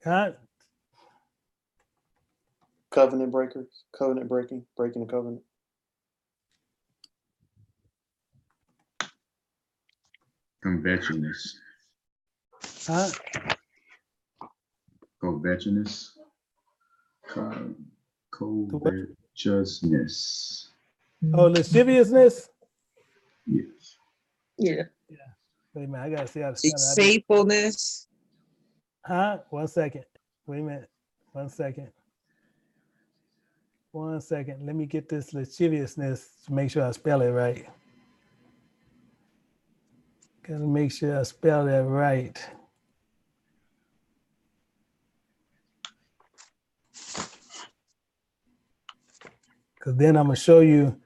Huh? Covenant breakers? Covenant breaking? Breaking the covenant? Conventionist. Huh? Covetousness. Covetousness. Oh, lasciviousness? Yes. Yeah. Wait a minute, I gotta see how to spell it. Deceitfulness. Huh? 1 second. Wait a minute. 1 second. 1 second. Let me get this lasciviousness to make sure I spell it right. Gotta make sure I spell that right. Because then I'm gonna show you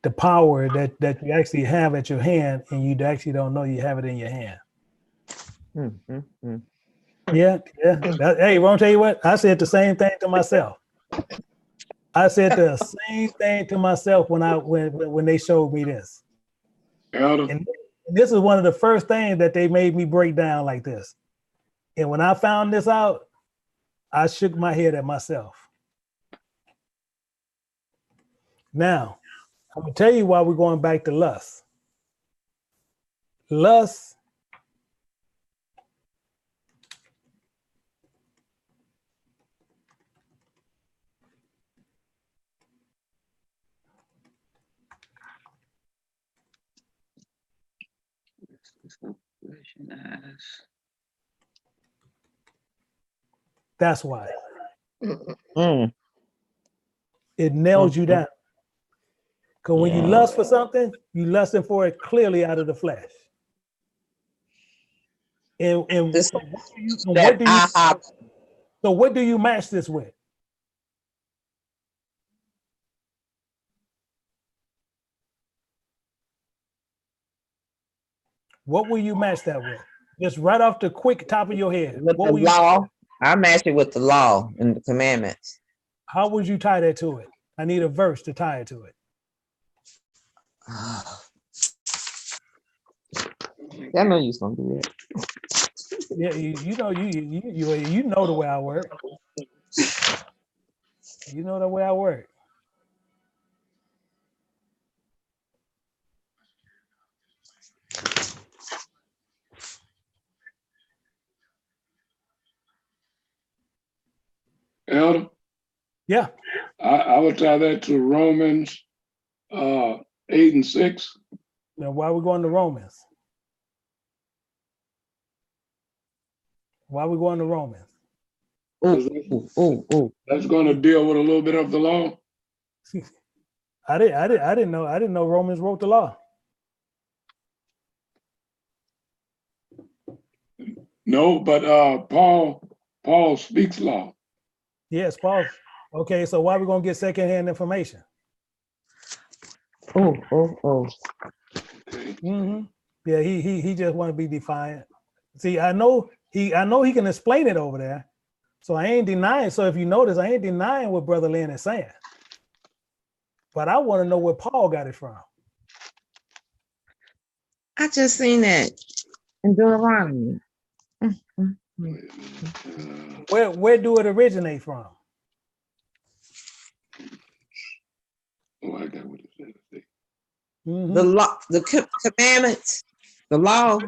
the power that you actually have at your hand, and you actually don't know you have it in your hand. Yeah. Hey, won't tell you what? I said the same thing to myself. I said the same thing to myself when they showed me this. Elder, And this is one of the first things that they made me break down like this. And when I found this out, I shook my head at myself. Now, I'm gonna tell you why we're going back to lust. Lust that's why. It nails you down. Because when you lust for something, you lusting for it clearly out of the flesh. And so what do you match this with? What will you match that with? Just right off the quick top of your head. With What the will you, law, I match it with the law and the commandments. how would you tie that to it? I need a verse to tie it to it. I know you was gonna do that. Yeah, you know the way I work. You know the way I work. Elder, Yeah. I would tie that to Romans 8 and 6. Now, why are we going to Romans? Why are we going to Romans? That's going to deal with a little bit of the law. I didn't know Romans wrote the law. No, but Paul speaks law. Yes, Paul. Okay, so why are we gonna get secondhand information? Mm-hmm. Yeah, he just want to be defiant. See, I know he can explain it over there, so I ain't denying. So if you notice, I ain't denying what Brother Lynn is saying, but I want to know where Paul got it from. I just seen that in Deuteronomy. Where do it originate from? Oh, I got what it said. Mm-hmm. The law, the commandments, the law.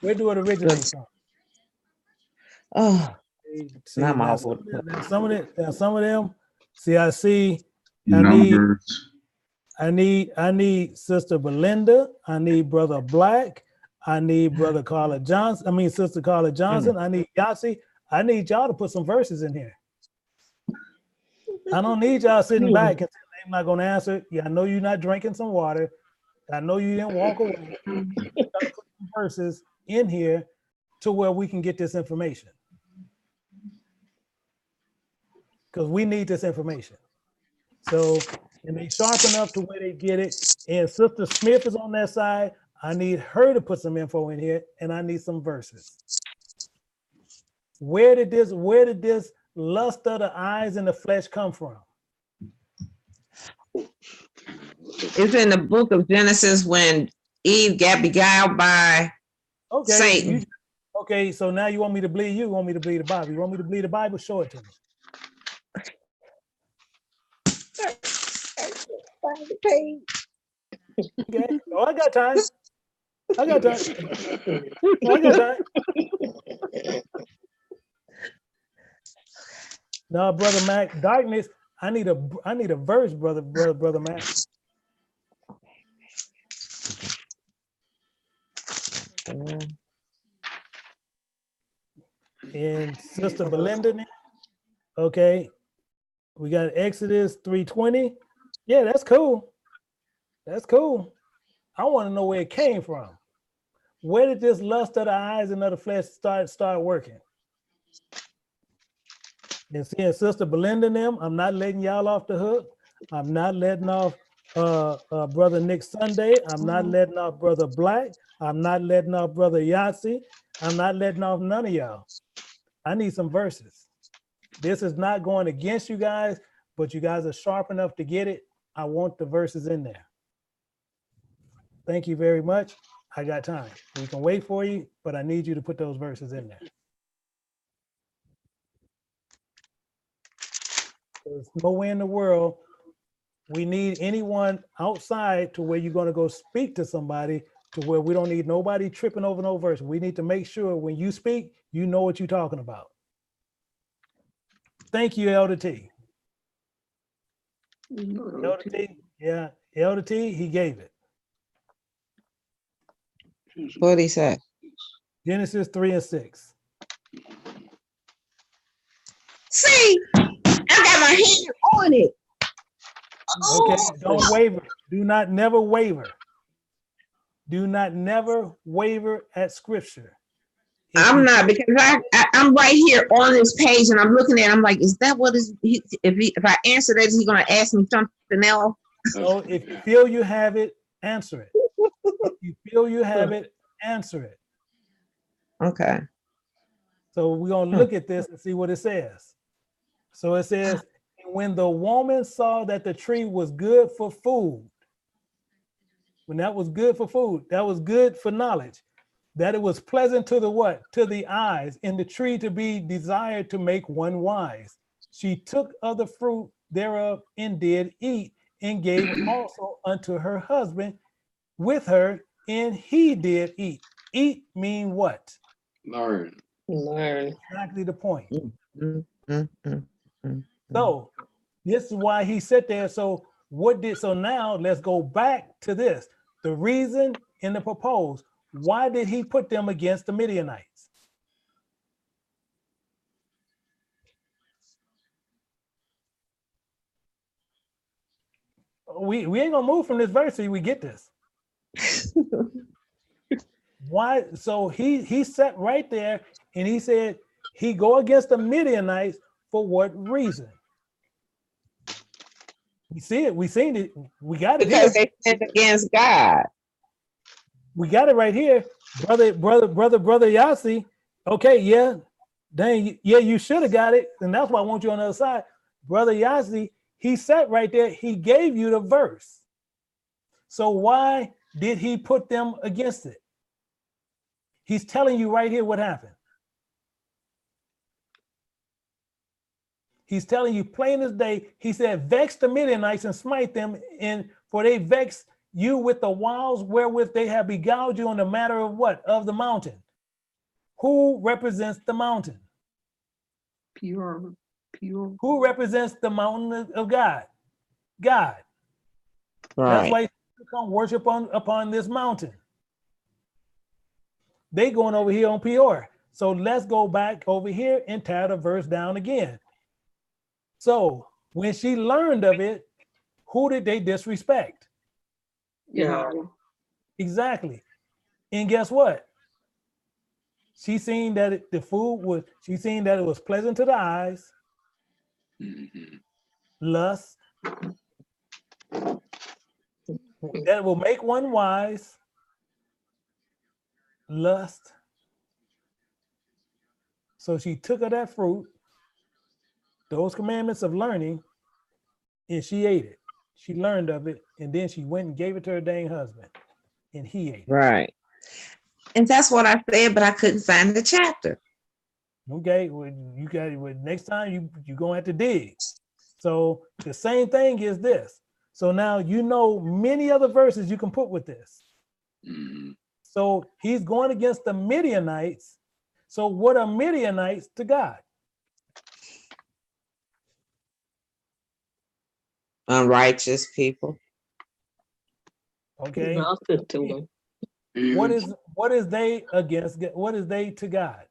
Where do it originate from? Oh, see, now some of them. See, I see. Numbers. I need Sister Belinda. I need Brother Black. I need Brother Carla Johnson. I mean, Sister Carla Johnson. I need Yahtzee. I need y'all to put some verses in here. I don't need y'all sitting back and saying, I'm not going to answer. Yeah, I know you're not drinking some water. I know you didn't walk away. You gotta put some verses in here to where we can get this information. Because we need this information. So, and they sharp enough to where they get it. And Sister Smith is on that side. I need her to put some info in here, and I need some verses. Where did this lust of the eyes and the flesh come from? It's in the book of Genesis when Eve got beguiled by Okay. Satan. Okay, so now you want me to bleed you? Want me to bleed the Bible? You want me to bleed the Bible? Show it to me. Okay. Oh, I got time. I got time. I got time. No, brother Mac, darkness. I need a verse, brother Mac. And Sister Belinda. Okay. We got Exodus 3:20. Yeah, that's cool. That's cool. I want to know where it came from. Where did this lust of the eyes and of the flesh start working? And seeing Sister Belinda and them, I'm not letting y'all off the hook. I'm not letting off Brother Nick Sunday. I'm not letting off Brother Black. I'm not letting off Brother Yahtzee. I'm not letting off none of y'all. I need some verses. This is not going against you guys, but you guys are sharp enough to get it. I want the verses in there. Thank you very much. I got time. We can wait for you, but I need you to put those verses in there. There's nowhere in the world we need anyone outside to where you're going to go speak to somebody to where we don't need nobody tripping over no verse. We need to make sure when you speak, you know what you're talking about. Thank you, Elder T. Elder T, yeah, Elder T, he gave it. What he said? Genesis 3:6. See, I got my hand on it. Okay, don't waver. Do not never waver. Do not never waver at scripture. I'm not, because I'm right here on this page and I'm looking at it, I'm like, is that what is if I answer that, is he gonna ask me something else? So if you feel you have it, answer it. If you feel you have it, answer it. Okay. So we're gonna look at this and see what it says. So it says, when the woman saw that the tree was good for food, when that was good for food, that was good for knowledge, that it was pleasant to the what? To the eyes, and the tree to be desired to make one wise. She took of the fruit thereof and did eat, and gave also unto her husband with her, and he did eat. Eat mean what? Learn. Exactly the point. So this is why he sat there. So now let's go back to this. The reason in the proposed, why did he put them against the Midianites? We ain't gonna move from this verse till we get this. Why? So he sat right there and he said he go against the Midianites for what reason? We see it. We seen it. We got it because here. they sinned against God. We got it right here, brother Yahtzee. Okay, yeah, dang, yeah, you should have got it, and that's why I want you on the other side, brother Yahtzee. He sat right there. He gave you the verse. So why did he put them against it? He's telling you right here what happened. He's telling you plain as day. He said, vex the Midianites and smite them, for they vex you with the wiles wherewith they have beguiled you on the matter of what? Of the mountain. Who represents the mountain? Pure. Who represents the mountain of God? God. Right. That's why he come worship upon this mountain. They going over here on Peor. So let's go back over here and tear the verse down again. So when she learned of it, who did they disrespect? Yeah. Exactly. And guess what? She seen that she seen that it was pleasant to the eyes, lust, that it will make one wise, lust. So she took of that fruit, those commandments of learning, and she ate it. She learned of it and then she went and gave it to her dang husband, and he ate it. Right. And that's what I said, but I couldn't find the chapter. Okay, well, you got next time you're gonna have to dig. So the same thing is this. So now you know many other verses you can put with this. Mhm. So he's going against the Midianites. So what are Midianites to God? Unrighteous people. Okay. Nothing to them. Heathens. What is they against? What is they to God?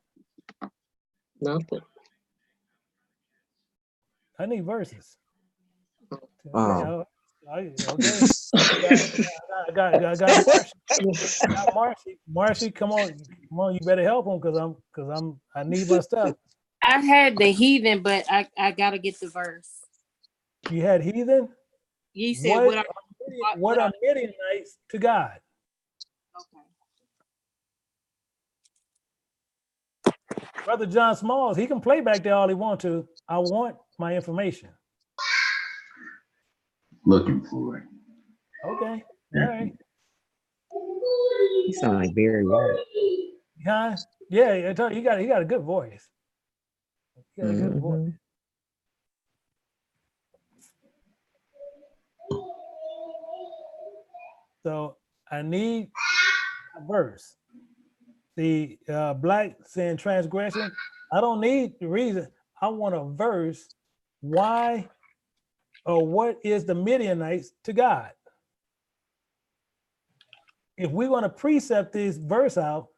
Nothing. I need verses. Oh. Okay. I got Marcy. Marcy, come on, you better help him because I need my stuff. I had the heathen, but I gotta get the verse. You had heathen. You said What are Midianites to God? Okay. Brother John Smalls, he can play back there all he wants to. I want my information. Looking for it. Okay. All right. You sound like Barry White. Huh? Yeah, I told you, he got a good voice. He got a good voice. Mhm. So I need a verse. The black saying transgression. I don't need the reason. I want a verse. Why or what is the Midianites to God? If we're going to precept this verse out,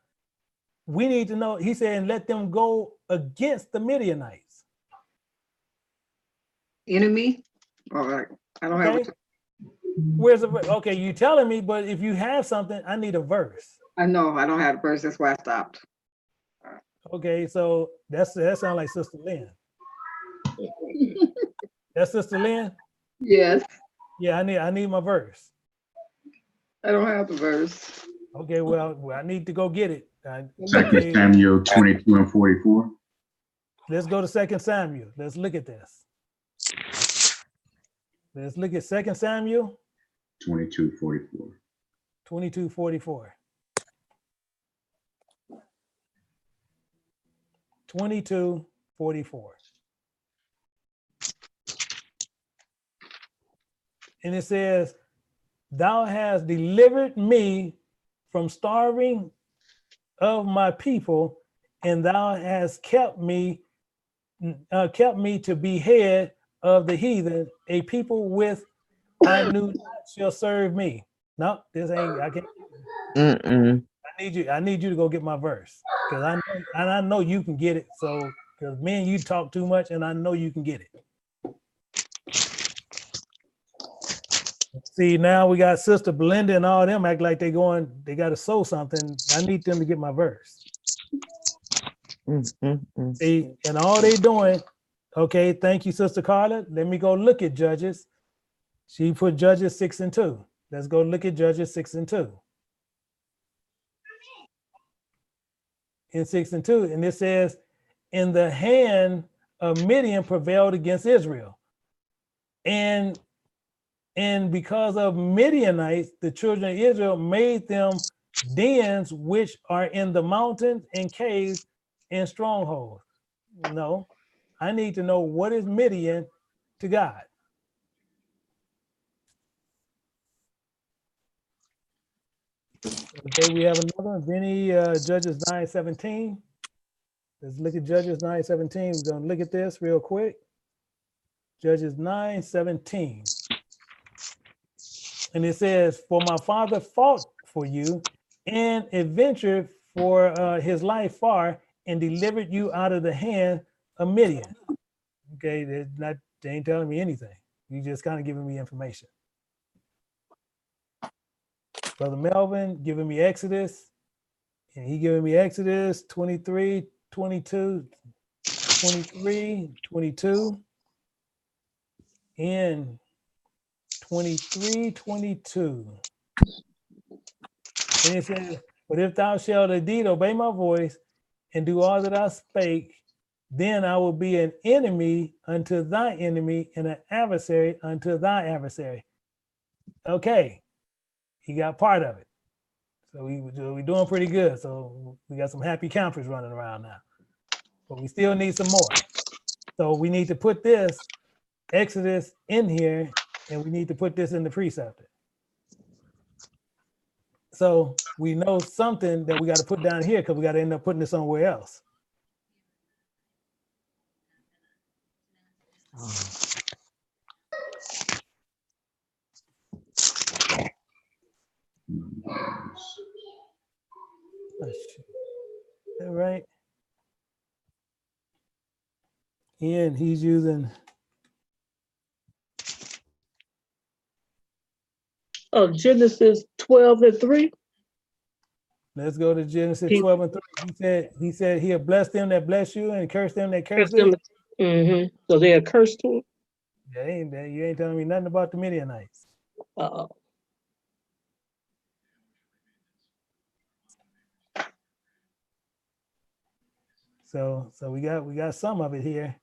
we need to know. He said, let them go against the Midianites. Enemy? All right. I don't have Okay. it. Where's the okay? You telling me, but if you have something, I need a verse. I know I don't have the verse. That's why I stopped. Okay, so that sounds like Sister Lynn. That's Sister Lynn? Yes. Yeah, I need my verse. I don't have the verse. Okay, well, I need to go get it. Second Samuel 22 and 44. Let's go to 2 Samuel. Let's look at this. Let's look at 2 Samuel 22:44. 22:44. 22:44. And it says, thou hast delivered me from starving of my people, and thou hast kept me to be head of the heathen, a people with I knew not shall serve me. No, this ain't. I can't. Mm-mm. I need you to go get my verse because I know you can get it. So because me and you talk too much, and I know you can get it. See, now we got Sister Belinda and all them act like they got to sow something. I need them to get my verse. Mm-mm. See, and all they doing, okay, thank you, Sister Carla. Let me go look at Judges. She put Judges 6 and 2. Let's go look at Judges 6 and 2. In 6 and 2, and it says, in the hand of Midian prevailed against Israel. And because of Midianites, the children of Israel made them dens which are in the mountains and caves and strongholds. No, I need to know what is Midian to God. Okay, we have another one, Vinny, Judges 9:17. Let's look at Judges 9:17. We're gonna look at this real quick. Judges 9:17. And it says, for my father fought for you and adventured for his life far and delivered you out of the hand of Midian. Okay, they ain't telling me anything. You just kind of giving me information. Brother Melvin giving me Exodus, and he giving me Exodus 23, 22, 23, 22, and 23, 22. And it says, but if thou shalt indeed obey my voice and do all that I spake, then I will be an enemy unto thy enemy and an adversary unto thy adversary. Okay, he got part of it. So we doing pretty good. So we got some happy campers running around now. But we still need some more. So we need to put this Exodus in here, and we need to put this in the preceptor. So we know something that we got to put down here because we got to end up putting it somewhere else. All right. And he's using. Genesis 12:3. Let's go to Genesis 12:3. He said he'll bless them that bless you and curse them that curse you. So they are cursed to him. You ain't telling me nothing about the Midianites. So we got some of it here.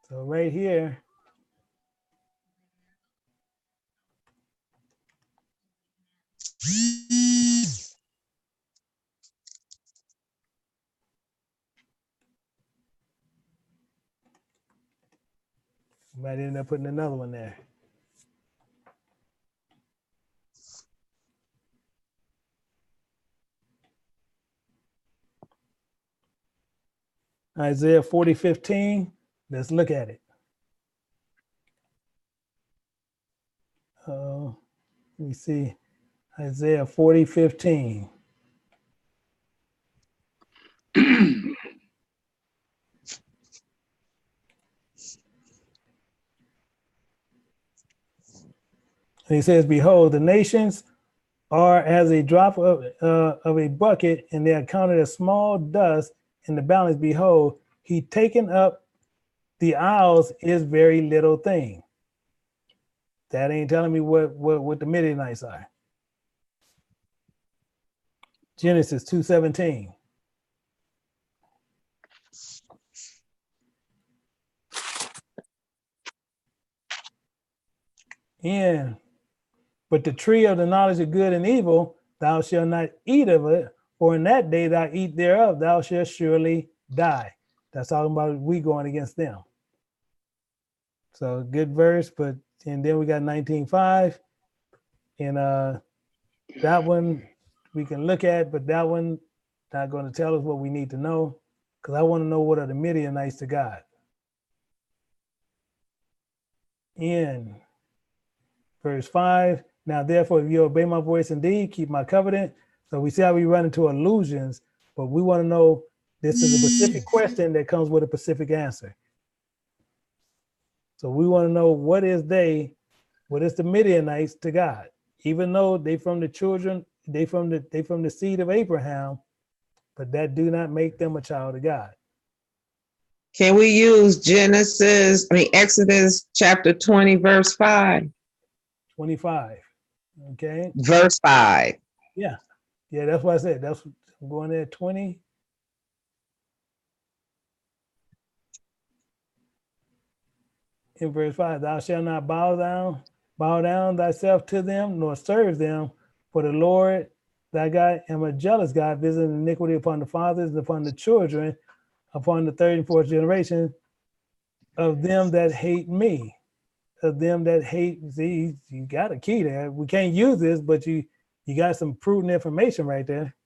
So right here. Might end up putting another one there. Isaiah 40:15. Let's look at it. Let me see. Isaiah 40:15. He says, "Behold, the nations are as a drop of a bucket, and they are counted as small dust in the balance. Behold, he taken up the isles is very little thing." That ain't telling me what the Midianites are. Genesis 2:17. Yeah. But the tree of the knowledge of good and evil, thou shalt not eat of it, for in that day thou eat thereof, thou shalt surely die. That's talking about we going against them. So good verse, and then we got 19:5. And that one we can look at, but that one not going to tell us what we need to know, because I want to know what are the Midianites to God. In verse 5, now therefore, if you obey my voice indeed, keep my covenant. So we see how we run into illusions, but we want to know this is a specific question that comes with a specific answer. So we want to know what is the Midianites to God, even though they from the children, they from the seed of Abraham, but that do not make them a child of God. Can we use Exodus chapter 20, verse 5? 25. Okay. Verse 5. Yeah. Yeah, that's what I said. I'm going there 20. In verse 5, thou shalt not bow down thyself to them, nor serve them, for the Lord thy God am a jealous God, visiting iniquity upon the fathers and upon the children, upon the third and fourth generation of them that hate me. Of them that hate, see, you got a key there. We can't use this, but you got some prudent information right there.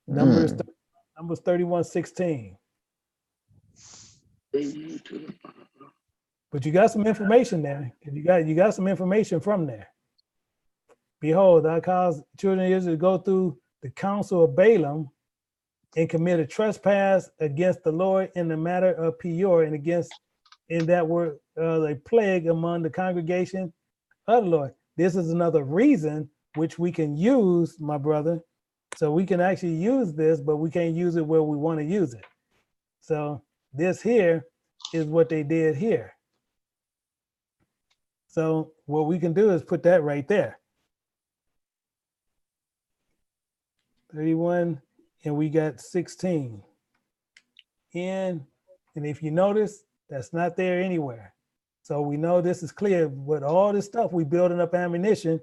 Numbers 31:16. But you got some information there. You got some information from there. Behold, I cause children of Israel to go through the counsel of Balaam and commit a trespass against the Lord in the matter of Peor, and in that were a plague among the congregation of the Lord. This is another reason which we can use, my brother. So we can actually use this, but we can't use it where we want to use it. So this here is what they did here. So what we can do is put that right there. 31, and we got 16. And if you notice, that's not there anywhere. So we know this is clear. With all this stuff, we building up ammunition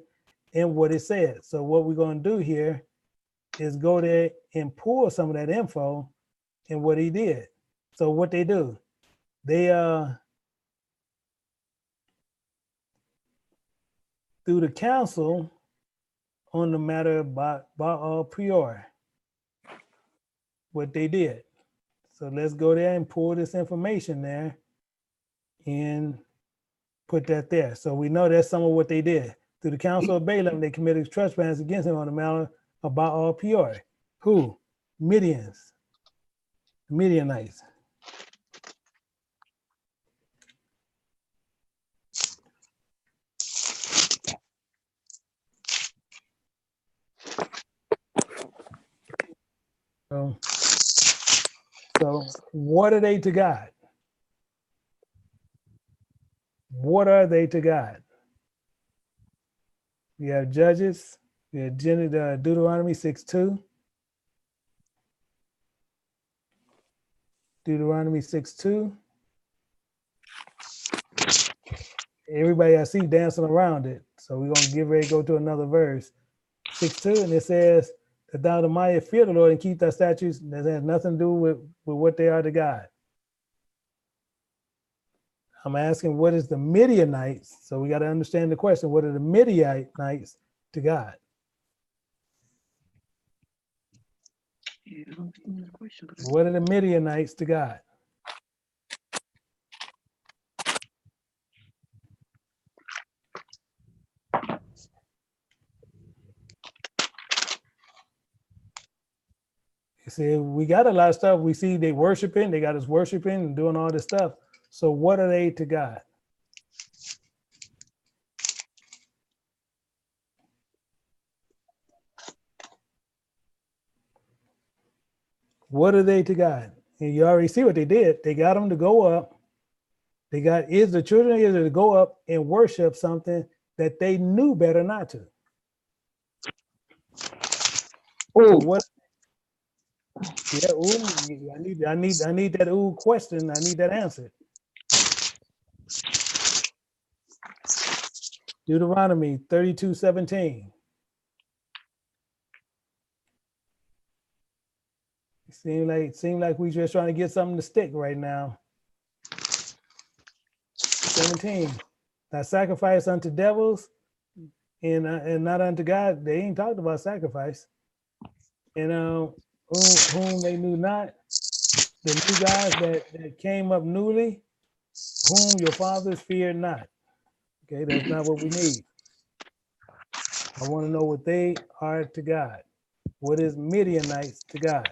in what it said. So what we're going to do here is go there and pull some of that info in what he did. So what they do, they through the council on the matter of Baal Prior, what they did. So let's go there and pull this information there and put that there. So we know that's some of what they did. Through the council of Balaam, they committed trespass against him on the matter of Baal Peor. Who? Midianites. So what are they to God? What are they to God? We have Judges, we have Deuteronomy 6:2. Deuteronomy 6:2. Everybody I see dancing around it. So we're going to get ready to go to another verse. 6:2, and it says that thou might fear the Lord and keep thy statutes. That has nothing to do with what they are to God. I'm asking, what is the Midianites? So we got to understand the question. What are the Midianites to God? What are the Midianites to God? You see, we got a lot of stuff. We see they worshiping, they got us worshiping and doing all this stuff. So what are they to God? What are they to God? And you already see what they did. They got them to go up. They got the children of Israel to go up and worship something that they knew better not to. So what? Yeah, ooh, I need that ooh question. I need that answer. Deuteronomy 32:17. Seem like we just trying to get something to stick right now. 17. Now sacrifice unto devils and not unto God. They ain't talked about sacrifice. And whom they knew not, the new guys that came up newly, whom your fathers feared not. Okay, that's not what we need. I want to know what they are to God. What is Midianites to God?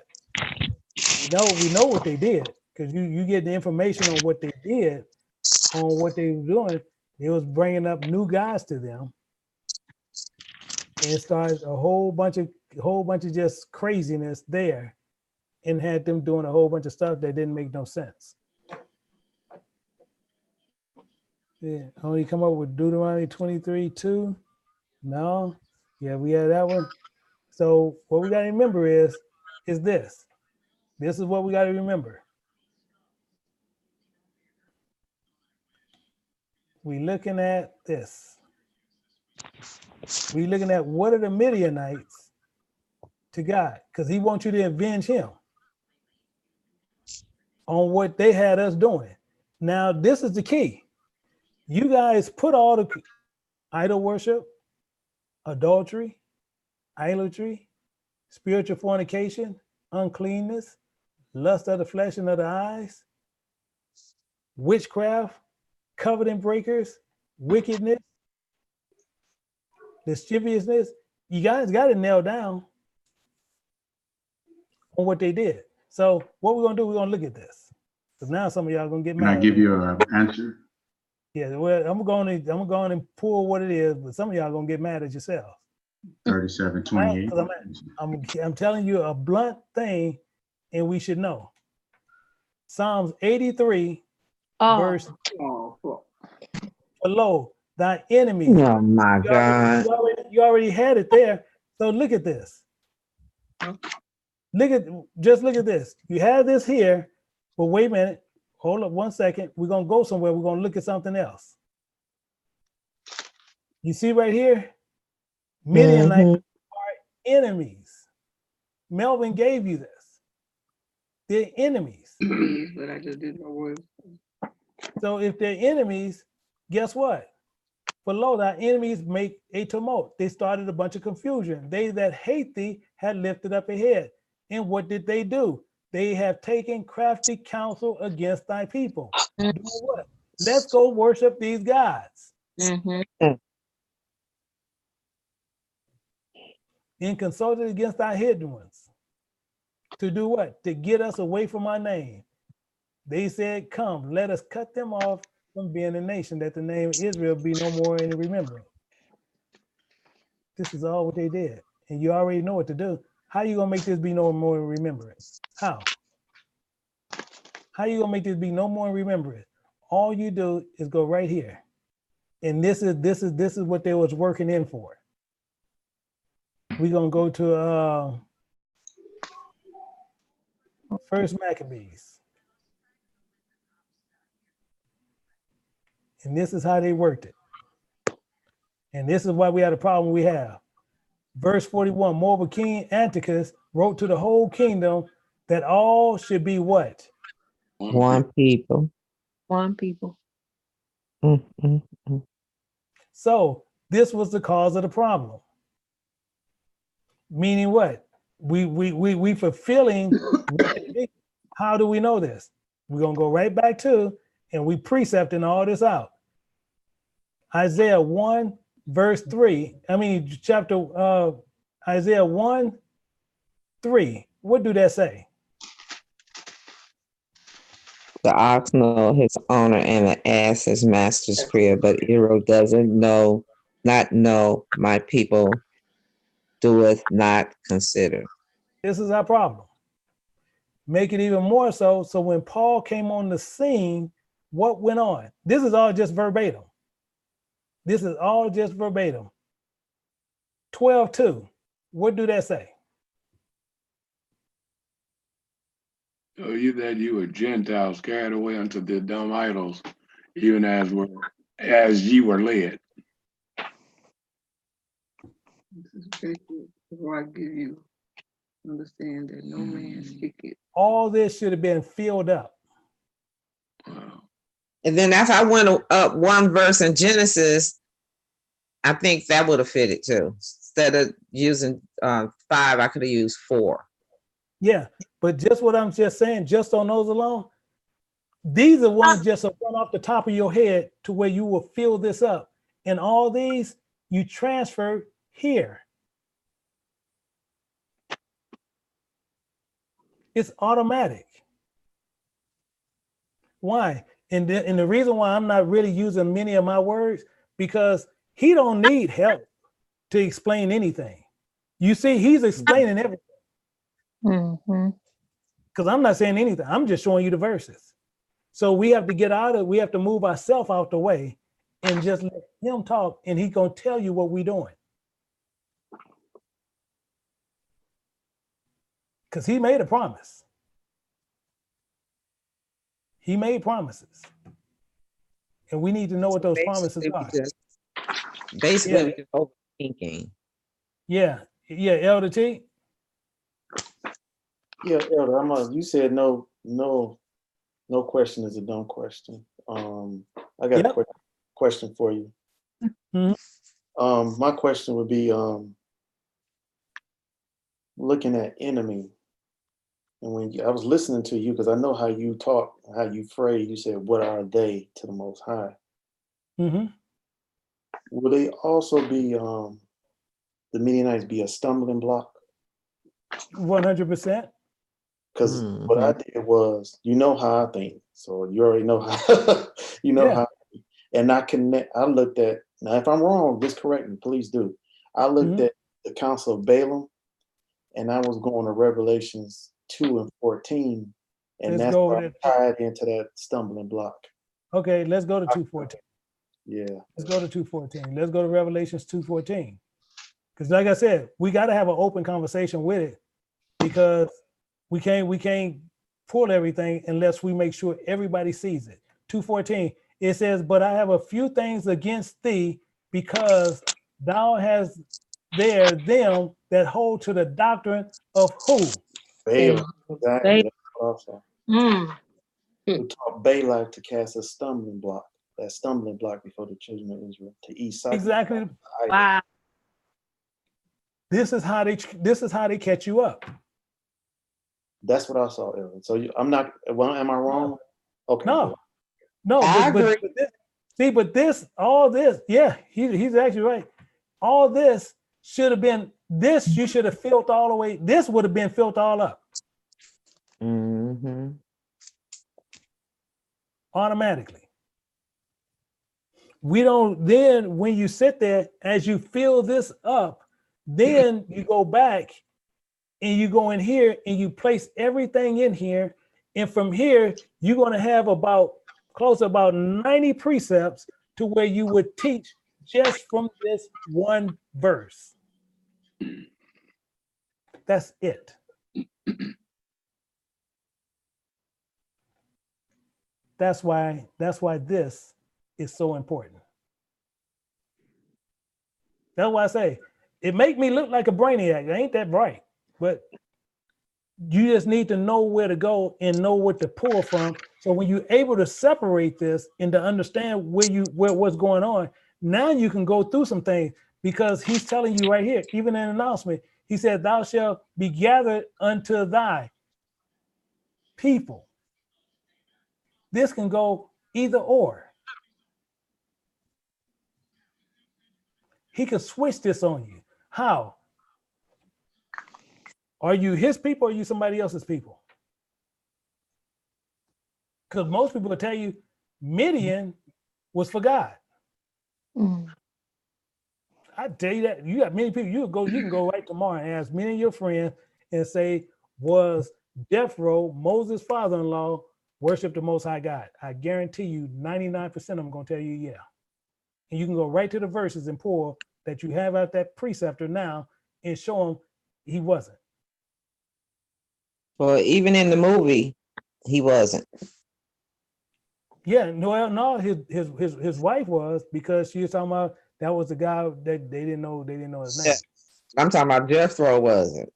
We know what they did, because you get the information on what they did, on what they were doing. It was bringing up new guys to them, and started a whole bunch of just craziness there, and had them doing a whole bunch of stuff that didn't make no sense. Yeah, only come up with Deuteronomy 23:2. No, yeah, we had that one. So what we got to remember is this. This is what we got to remember. We looking at this. We looking at what are the Midianites to God, because he wants you to avenge him on what they had us doing. Now, this is the key. You guys put all the idol worship, adultery, idolatry, spiritual fornication, uncleanness, lust of the flesh and of the eyes, witchcraft, covenant breakers, wickedness, lasciviousness. You guys got it nailed down on what they did. So what we're gonna do, we're gonna look at this. Because now some of y'all gonna get mad. Can I give you an answer? Yeah, well, I'm going and pull what it is, but some of y'all gonna get mad at yourselves. 37:28. I'm telling you a blunt thing, and we should know. Psalms 83, verse 2. Below thy enemy. Oh my God. You already had it there. So look at this. Just look at this. You have this here, but wait a minute. Hold up 1 second. We're gonna go somewhere. We're gonna look at something else. You see right here, Midianites are enemies. Melvin gave you this. They're enemies. But I just didn't know what. So if they're enemies, guess what? Below that, enemies make a tumult. They started a bunch of confusion. They that hate thee had lifted up a head. And what did they do? They have taken crafty counsel against thy people. Doing what? Let's go worship these gods. And consulted against thy hidden ones. To do what? To get us away from our name. They said, come, let us cut them off from being a nation, that the name of Israel be no more in remembrance. This is all what they did. And you already know what to do. How you gonna make this be no more in remembrance? How? How you gonna make this be no more in remembrance? All you do is go right here. And this is what they was working in for. We're gonna go to First Maccabees. And this is how they worked it. And this is why we had a problem we have. Verse 41, moreover, King Antiochus wrote to the whole kingdom that all should be what? One people. One people. So this was the cause of the problem. Meaning what? We fulfilling. How do we know this? We're gonna go right back to, and we precepting all this out. Isaiah 1 verse 3. Isaiah 1 3. What do that say? The ox know his owner and the ass his master's crib, but Israel doesn't not know, my people doeth not consider. This is our problem. Make it even more so. So when Paul came on the scene, what went on? This is all just verbatim. This is all just verbatim. 12:2. What do that say? So you that you were Gentiles carried away unto the dumb idols, even as ye were led. This is basically before I give you understand that no man speak it. All this should have been filled up. Wow. And then if I went up one verse in Genesis, I think that would have fitted too. Instead of using 5, I could have used 4. Yeah, but just what I'm just saying, just on those alone, these are ones just run off the top of your head to where you will fill this up. And all these you transfer here. It's automatic. Why? And the reason why I'm not really using many of my words, because he don't need help to explain anything. You see, he's explaining everything. Because I'm not saying anything. I'm just showing you the verses. So we have to we have to move ourselves out the way and just let him talk, and he's gonna tell you what we're doing. Because he made a promise. He made promises. And we need to know what those promises are. Basically, we're just overthinking. Yeah, Elder T. Yeah, Elder, you said no question is a dumb question. I got a quick question for you. My question would be looking at enemy. And when I was listening to you, because I know how you talk, how you phrase, you said, what are they to the Most High? Will they also be, the Midianites be a stumbling block? 100%. Because what I did was, you know how I think. So you already know how, how, and I looked at, now if I'm wrong, just correct me, please do. I looked at the Council of Balaam, and I was going to Revelations 2 and 14, and that's why I tied into that stumbling block. Okay, let's go to 2:14. Yeah. Let's go to 2:14. Let's go to Revelations 2:14. Because like I said, we got to have an open conversation with it, because We can't pull everything unless we make sure everybody sees it. 2:14, it says, but I have a few things against thee, because thou hast there them that hold to the doctrine of who? Balaam, exactly. They- That's what I saw. Mm. Who taught Balak to cast a stumbling block, that stumbling block before the children of Israel, to eat sacrifice. Exactly. Wow. This is how they catch you up. That's what I saw, Aaron. So I'm not. Well, am I wrong? Okay. No, no, I but agree. this, see, but this, all this, yeah, he's actually right. All this should have been this. You should have filled all the way. This would have been filled all up Mm-hmm. automatically. We don't. Then when you sit there, as you fill this up, then you go back and you go in here and you place everything in here, and from here you're going to have about close to about 90 precepts to where you would teach just from this one verse. That's it. That's why this is so important. That's why I say it make me look like a brainiac. I ain't that bright, but you just need to know where to go and know what to pull from. So when you're able to separate this and to understand where what's going on, now you can go through some things, because he's telling you right here, even in the announcement, he said, thou shalt be gathered unto thy people. This can go either or. He could switch this on you. How? Are you his people or are you somebody else's people? Because most people will tell you Midian was for God. I tell you that. You got many people. You can go right tomorrow and ask many of your friends and say, was Jethro, Moses' father-in-law, worship the Most High God? I guarantee you 99% of them going to tell you yeah. And you can go right to the verses and pull that you have out that preceptor now and show them he wasn't. Well, even in the movie, he wasn't. Yeah, no, his wife was, because she was talking about that was the guy that they didn't know his name. I'm talking about Jethro wasn't.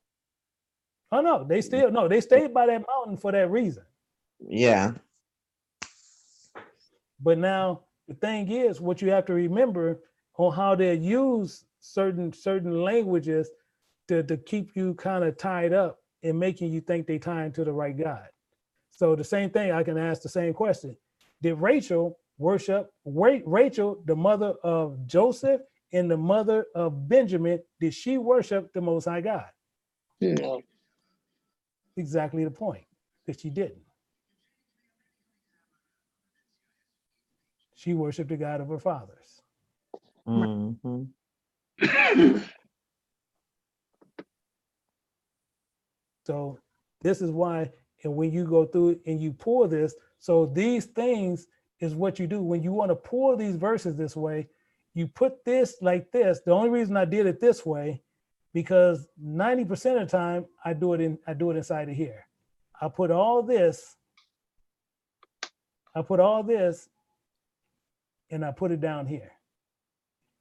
Oh no, they stayed by that mountain for that reason. Yeah. But now the thing is, what you have to remember on how they use certain languages to keep you kind of tied up and making you think they tie into the right God. So the same thing, I can ask the same question. Did Rachel worship, Rachel, the mother of Joseph and the mother of Benjamin, did she worship the Most High God? No. Exactly the point, that she didn't. She worshiped the God of her fathers. Mm-hmm. So this is why, and when you go through it and you pour this, so these things is what you do. When you want to pour these verses this way, you put this like this. The only reason I did it this way, because 90% of the time I do it inside of here. I put all this, and I put it down here.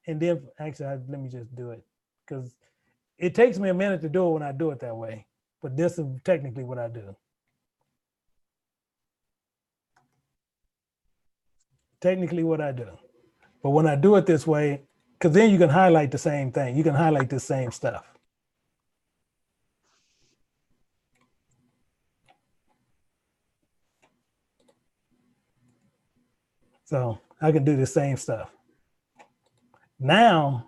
And then actually, let me just do it, because it takes me a minute to do it when I do it that way. But this is technically what I do. Technically what I do. But when I do it this way, because then you can highlight the same thing. You can highlight the same stuff. So I can do the same stuff. Now,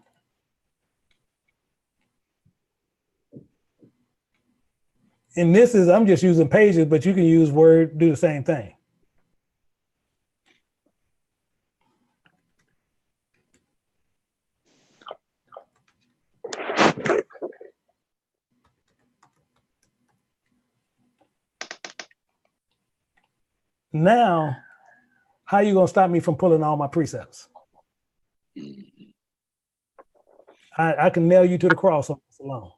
and this is, I'm just using pages, but you can use Word, do the same thing. Now, how are you going to stop me from pulling all my precepts? I can nail you to the cross on this alone.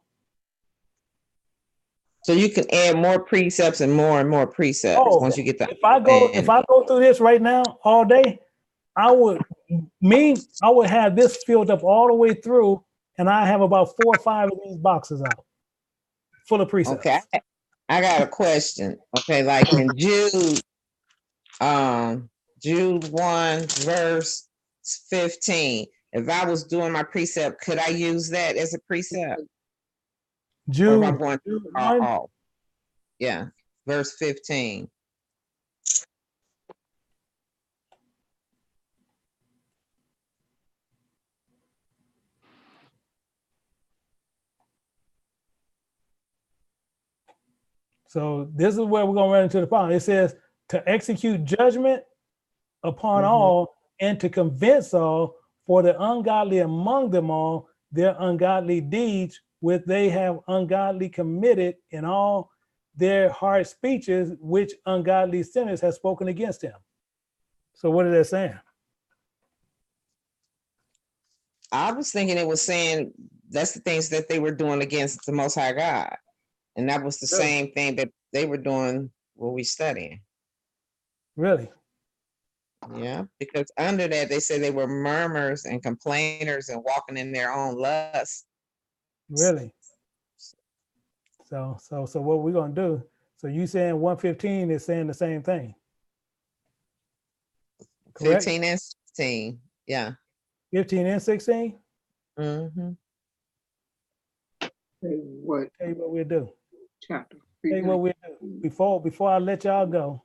So you can add more precepts and more precepts Oh, once you get the if I go through this right now all day, I would have this filled up all the way through, and I have about 4 or 5 of these boxes out full of precepts. Okay, I got a question. Okay, like in Jude 1 verse 15. If I was doing my precept, could I use that as a precept? Jude, or am I going Jude to 1? all? Yeah, verse 15. So this is where we're going to run into the problem. It says to execute judgment upon Mhm. all and to convince all, for the ungodly among them all, their ungodly deeds, which they have ungodly committed in all their hard speeches, which ungodly sinners have spoken against him. So what is that saying? I was thinking it was saying that's the things that they were doing against the Most High God. And that was the Really? same thing that they were doing what we studying. Really? Yeah, because under that, they said they were murmurers and complainers and walking in their own lust. Really? So what we're going to do, so you saying 115 is saying the same thing. Correct? 15 and 16. Yeah. 15 and 16? Mm-hmm. What Tell you what we'll do. chapter? Tell you what we'll do. Before I let y'all go,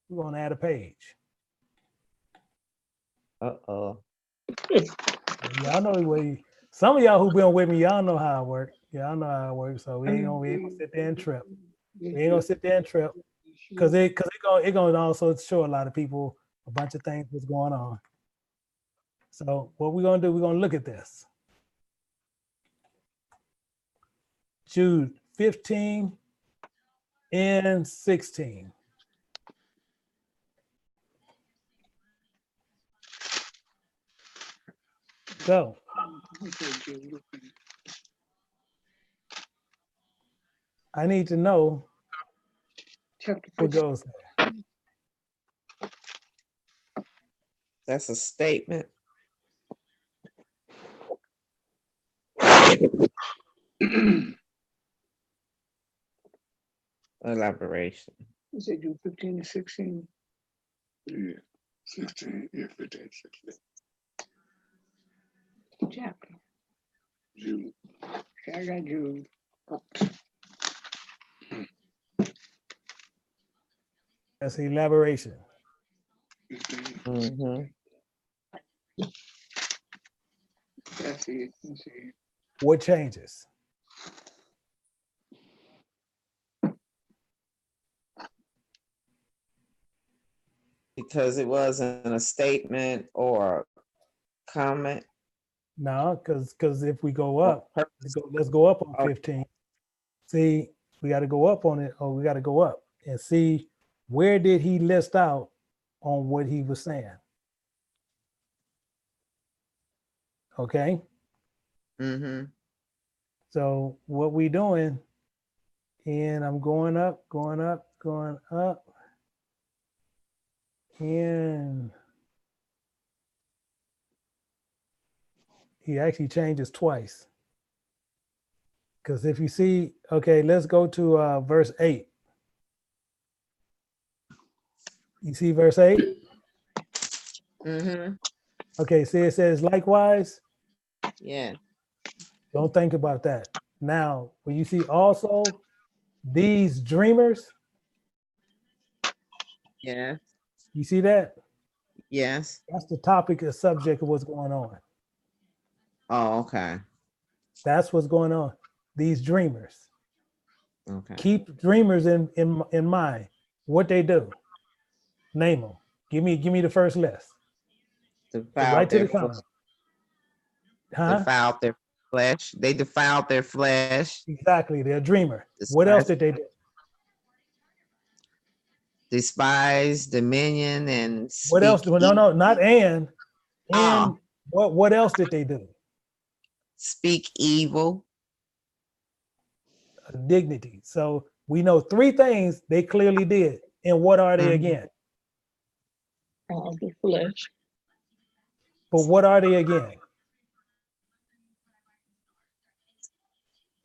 we're going to add a page. Uh-oh. Y'all know the way. Some of y'all who been with me, y'all know how it works. Y'all know how it works. So we ain't gonna sit there and trip. Because it gonna also show a lot of people a bunch of things that's going on. So what we're gonna do, we're gonna look at this. Jude 15 and 16. So I need to know what goes there. That's a statement. Elaboration. You said you 15 to 16. Yeah, 16, yeah, 15, 16. Chapter. Jude. Okay, I got Jude. That's elaboration. Mm-hmm. That's it. Let's see. What changes? Because it wasn't a statement or a comment. No, because if we go up, let's go up on 15. See, we got to go up on it, or we got to go up and see where did he list out on what he was saying. Okay. Mm-hmm. So what we doing, and I'm going up, and he actually changes twice. Because if you see, okay, let's go to verse 8. You see verse 8? Mm-hmm. Okay, see it says likewise. Yeah. Don't think about that. Now, when you see also these dreamers, Yeah. you see that? Yes. That's the topic, the subject of what's going on. Oh, okay. That's what's going on. These dreamers. Okay. Keep dreamers in mind. What they do. Name them. Give me the first list. Right to the comment. Huh? Defiled their flesh. They defiled their flesh. Exactly. They're a dreamer. What else did they do? Despise dominion and What else? speak Well, no, not and. Oh. What else did they do? speak evil. Dignity. So we know three things they clearly did. And what are they again? Of the flesh. But what are they again?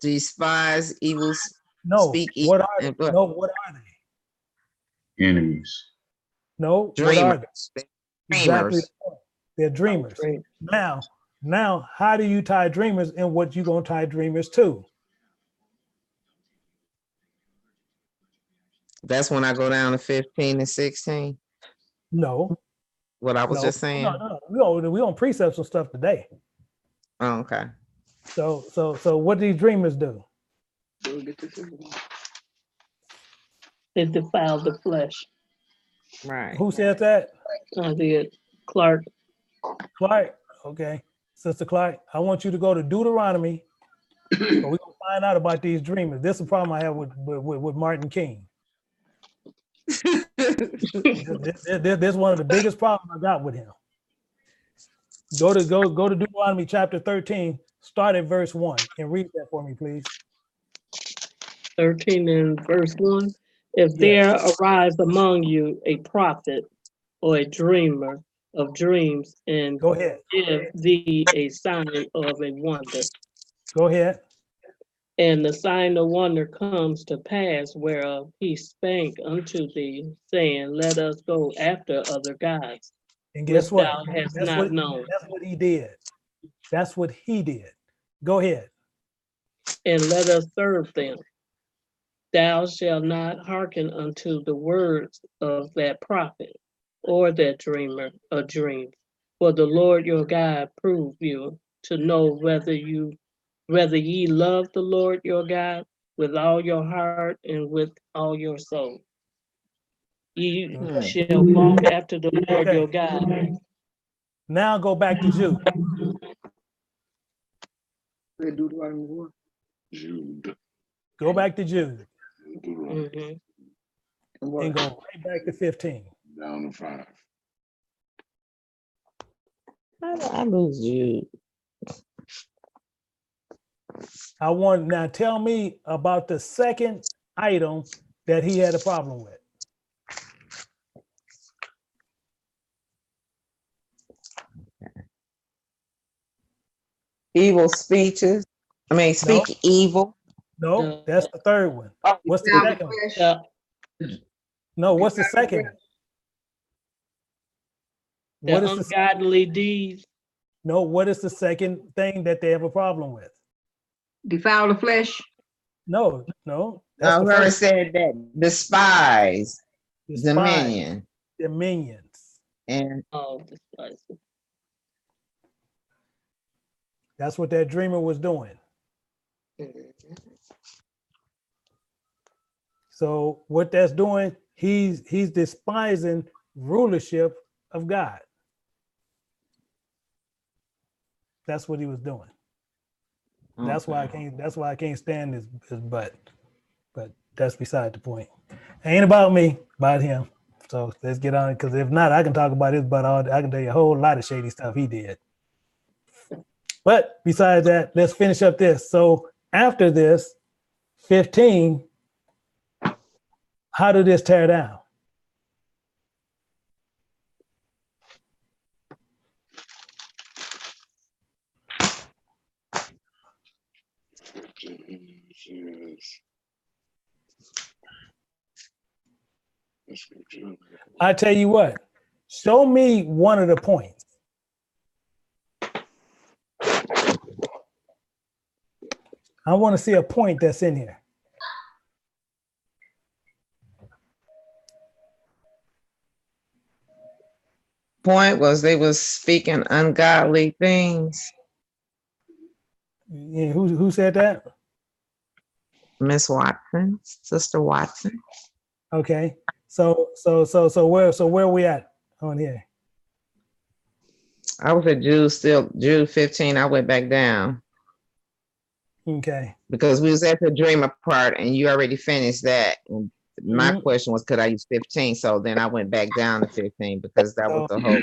Despise evils. No. Speak What evil. are they? No. What are they? Enemies. No. What are Dreamers. they? Exactly. They're dreamers. Dream. Now, how do you tie dreamers and what you gonna tie dreamers to? That's when I go down to 15 and 16. No. What I was No. just saying. No. We on precepts and stuff today. Oh, okay. So what do these dreamers do? They defile the flesh. Right. Who said that? I did. Clark. Clark. Okay. Sister Clark, I want you to go to Deuteronomy. So we're gonna find out about these dreamers. This is a problem I have with Martin King. This is one of the biggest problems I got with him. Go to Deuteronomy chapter 13, start at verse 1 and read that for me, please. 13 and verse 1. If there arise among you a prophet or a dreamer of dreams, and Go ahead. give thee a sign of a wonder. Go ahead. And the sign of wonder comes to pass, whereof he spake unto thee, saying, Let us go after other gods, And guess what? thou hast not known. That's what he did. That's what he did. Go ahead. And let us serve them. Thou shalt not hearken unto the words of that prophet or that dreamer of dreams. For the Lord your God prove you to know whether ye love the Lord your God with all your heart and with all your soul. Ye shall walk after the Lord your God. Now go back to Jude. Jude. Go back to Jude. Mm-hmm. And go right back to 15. Down to 5. I lose you. I want now tell me about the second item that he had a problem with. Evil speeches. I mean, speak evil. No, that's the third one. What's the second one? No, what's the second one? What is ungodly deeds? No, what is the second thing that they have a problem with? Defile the flesh. No. I've already said that. Despise. Dominion. Dominions. And despise. That's what that dreamer was doing. So what that's doing, he's despising rulership of God. That's what he was doing. Okay. That's why I can't stand his butt. But that's beside the point. It ain't about me, about him. So let's get on it, because if not, I can talk about his butt all day. I can tell you a whole lot of shady stuff he did. But besides that, let's finish up this. So after this, 15, how did this tear down? I tell you what, show me one of the points. I want to see a point that's in here. Point was they was speaking ungodly things. Yeah, who said that? Miss Watson, Sister Watson. Okay. So where are we at on here? I was at Jude 15. I went back down. Okay. Because we was at the dreamer part and you already finished that. And my question was, could I use 15? So then I went back down to 15 because that was the whole.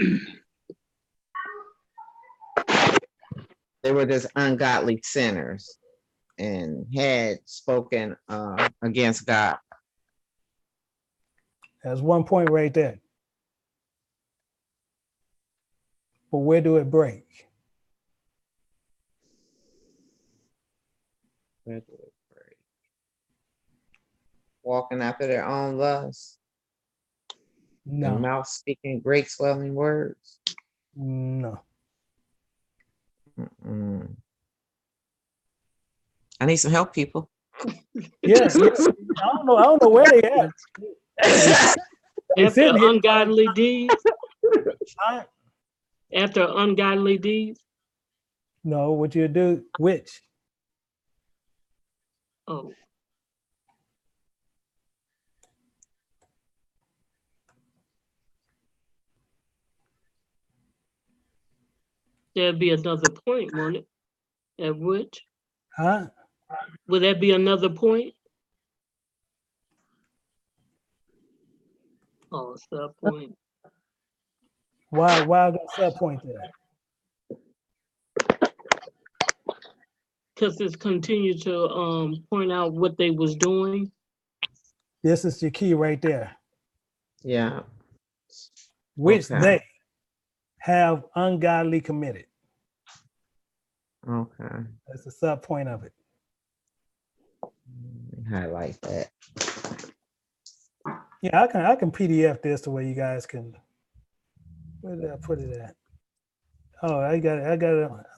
they were just ungodly sinners and had spoken against God. That's one point right there. But where do it break? Where do it break? Walking after their own lusts. No. And mouth speaking great swelling words. No. Mm-mm. I need some help, people. Yes. I don't know where they at. After sitting here. ungodly deeds, I- after ungodly deeds. No, what you do? Which? Oh, there'd be another point, won't it? At which? Huh? Would that be another point? Oh, sub point. Why I got sub point there? Because it's continued to point out what they was doing. This is your key right there. Yeah. Which Okay. they have ungodly committed. Okay. That's the sub point of it. Highlight that. Yeah, I can PDF this the way you guys can. Where did I put it at? Oh, I got it. I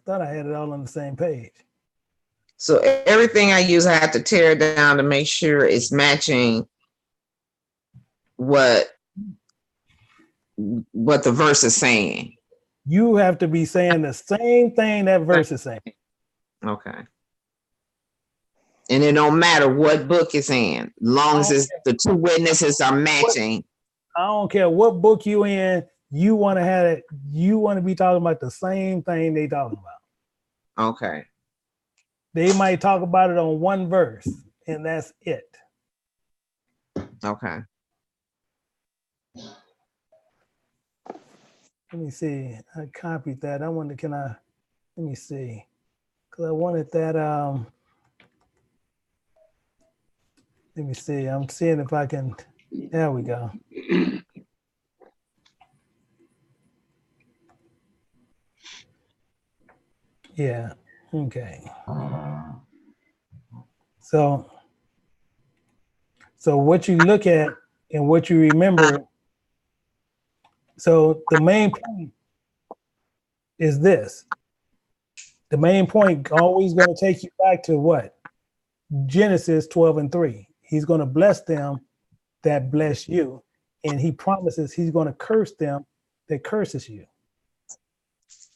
thought I had it all on the same page. So everything I use, I have to tear it down to make sure it's matching what the verse is saying. You have to be saying the same thing that verse is saying. Okay. And it don't matter what book it's in, long as it's, the two witnesses are matching. I don't care what book you in. You want to have it. You want to be talking about the same thing they talking about. Okay. They might talk about it on one verse, and that's it. Okay. Let me see. I copied that. I wonder, let me see. Because I wanted that, let me see. I'm seeing if I can, there we go. Yeah, okay. So what you look at and what you remember, so the main point is this. The main point always going to take you back to what? Genesis 12:3. He's going to bless them that bless you, and he promises he's going to curse them that curses you.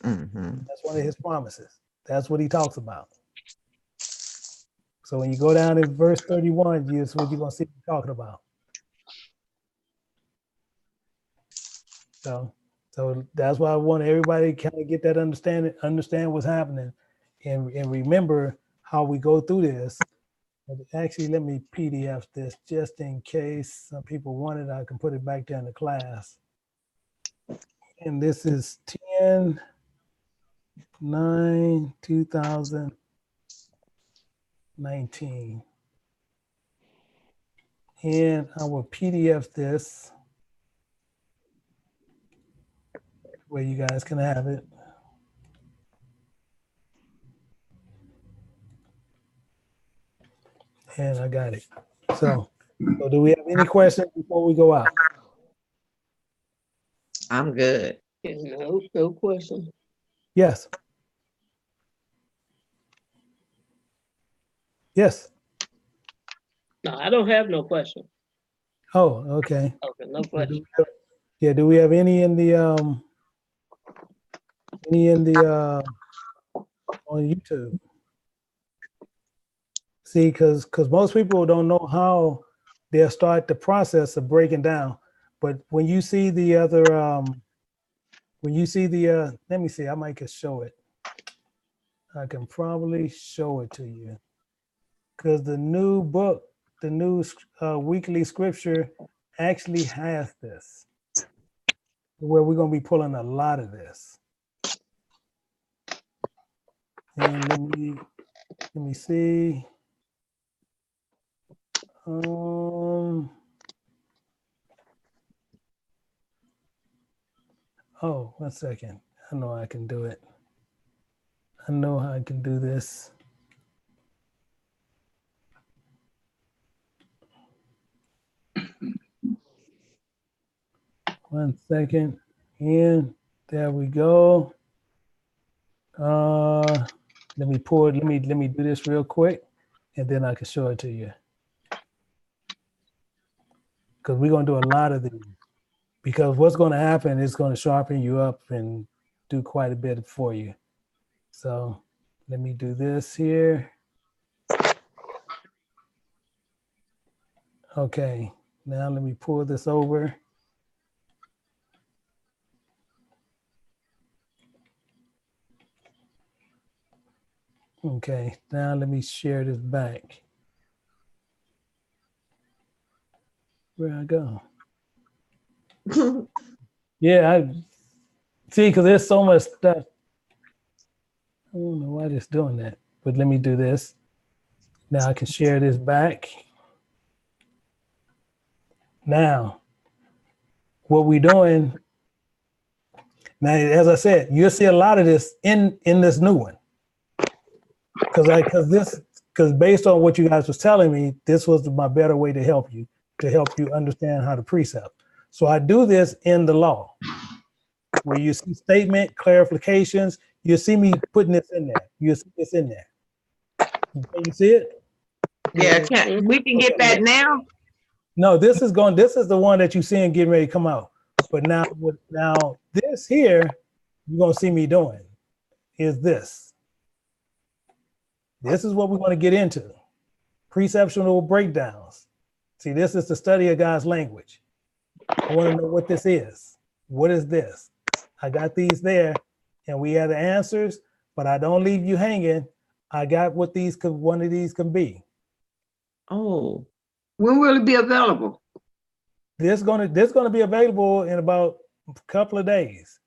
Mm-hmm. That's one of his promises. That's what he talks about. So when you go down to verse 31, that's what you're going to see him talking about. So that's why I want everybody to kind of get that understand what's happening, and remember how we go through this. But actually, let me PDF this just in case some people want it. I can put it back down to class. And this is 10/9/2019. And I will PDF this where you guys can have it. And I got it. So do we have any questions before we go out? I'm good. No question. Yes. Yes. No, I don't have no question. Oh, okay. Okay, no question. Yeah, do we have any in the on YouTube? See, because most people don't know how they'll start the process of breaking down. But when you see the other let me see, I might just show it. I can probably show it to you. Because the new book, the new weekly scripture actually has this, where we're going to be pulling a lot of this. And let me see. Oh, 1 second. I know I can do it. I know how I can do this. One second. And there we go. Let me pour it. Let me do this real quick, and then I can show it to you. Because we're gonna do a lot of these. Because what's gonna happen is gonna sharpen you up and do quite a bit for you. So let me do this here. Okay, now let me pull this over. Okay, now let me share this back. Where I go? Yeah, I see, because there's so much stuff. I don't know why it's doing that, but let me do this. Now I can share this back. Now, what we're doing, now, as I said, you'll see a lot of this in this new one. Because based on what you guys was telling me, this was my better way to help you understand how to precept. So I do this in the law, where you see statement, clarifications, you see me putting this in there. You see this in there. Can you see it? Yeah, we can get that now? No, this is the one that you seeing getting ready to come out. But now this here, you're gonna see me doing is this. This is what we're going to get into. Preceptional breakdowns. See, this is the study of God's language. I want to know what this is. What is this? I got these there, and we have the answers, but I don't leave you hanging. I got what one of these can be. Oh. When will it be available? This gonna be available in about a couple of days.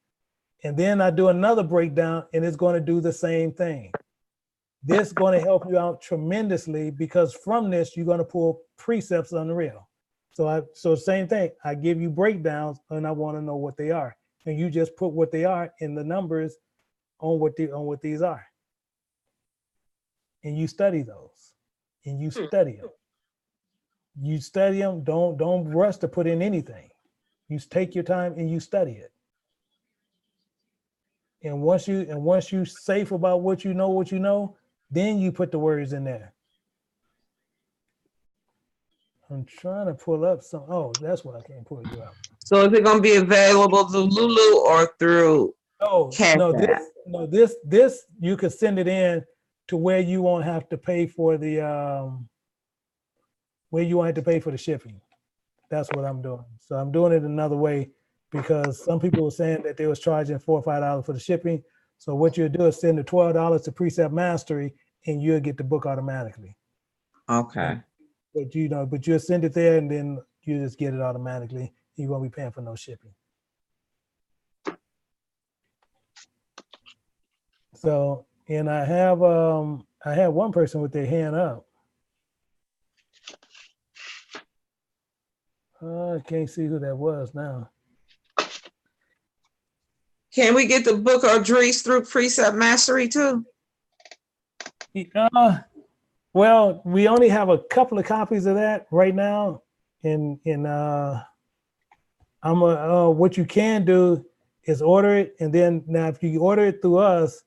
And then I do another breakdown, and it's going to do the same thing. This is going to help you out tremendously, because from this, you're going to pull precepts on the real. So same thing. I give you breakdowns, and I want to know what they are. And you just put what they are in the numbers on what these are. And you study those. And you study them. You study them. Don't rush to put in anything. You take your time and you study it. And once you're safe about what you know, then you put the words in there. I'm trying to pull up some. Oh, that's why I can't pull you up. So is it going to be available through Lulu or through? This you could send it in to where you won't have to pay for the shipping. That's what I'm doing. So I'm doing it another way, because some people were saying that they was charging $4 or $5 for the shipping. So what you'll do is send the $12 to Precept Mastery, and you'll get the book automatically. Okay. But you'll send it there, and then you just get it automatically. You won't be paying for no shipping. So, and I have one person with their hand up. I can't see who that was now. Can we get the book or Idris through Precept Mastery too? Well, we only have a couple of copies of that right now. What you can do is order it, and then now if you order it through us,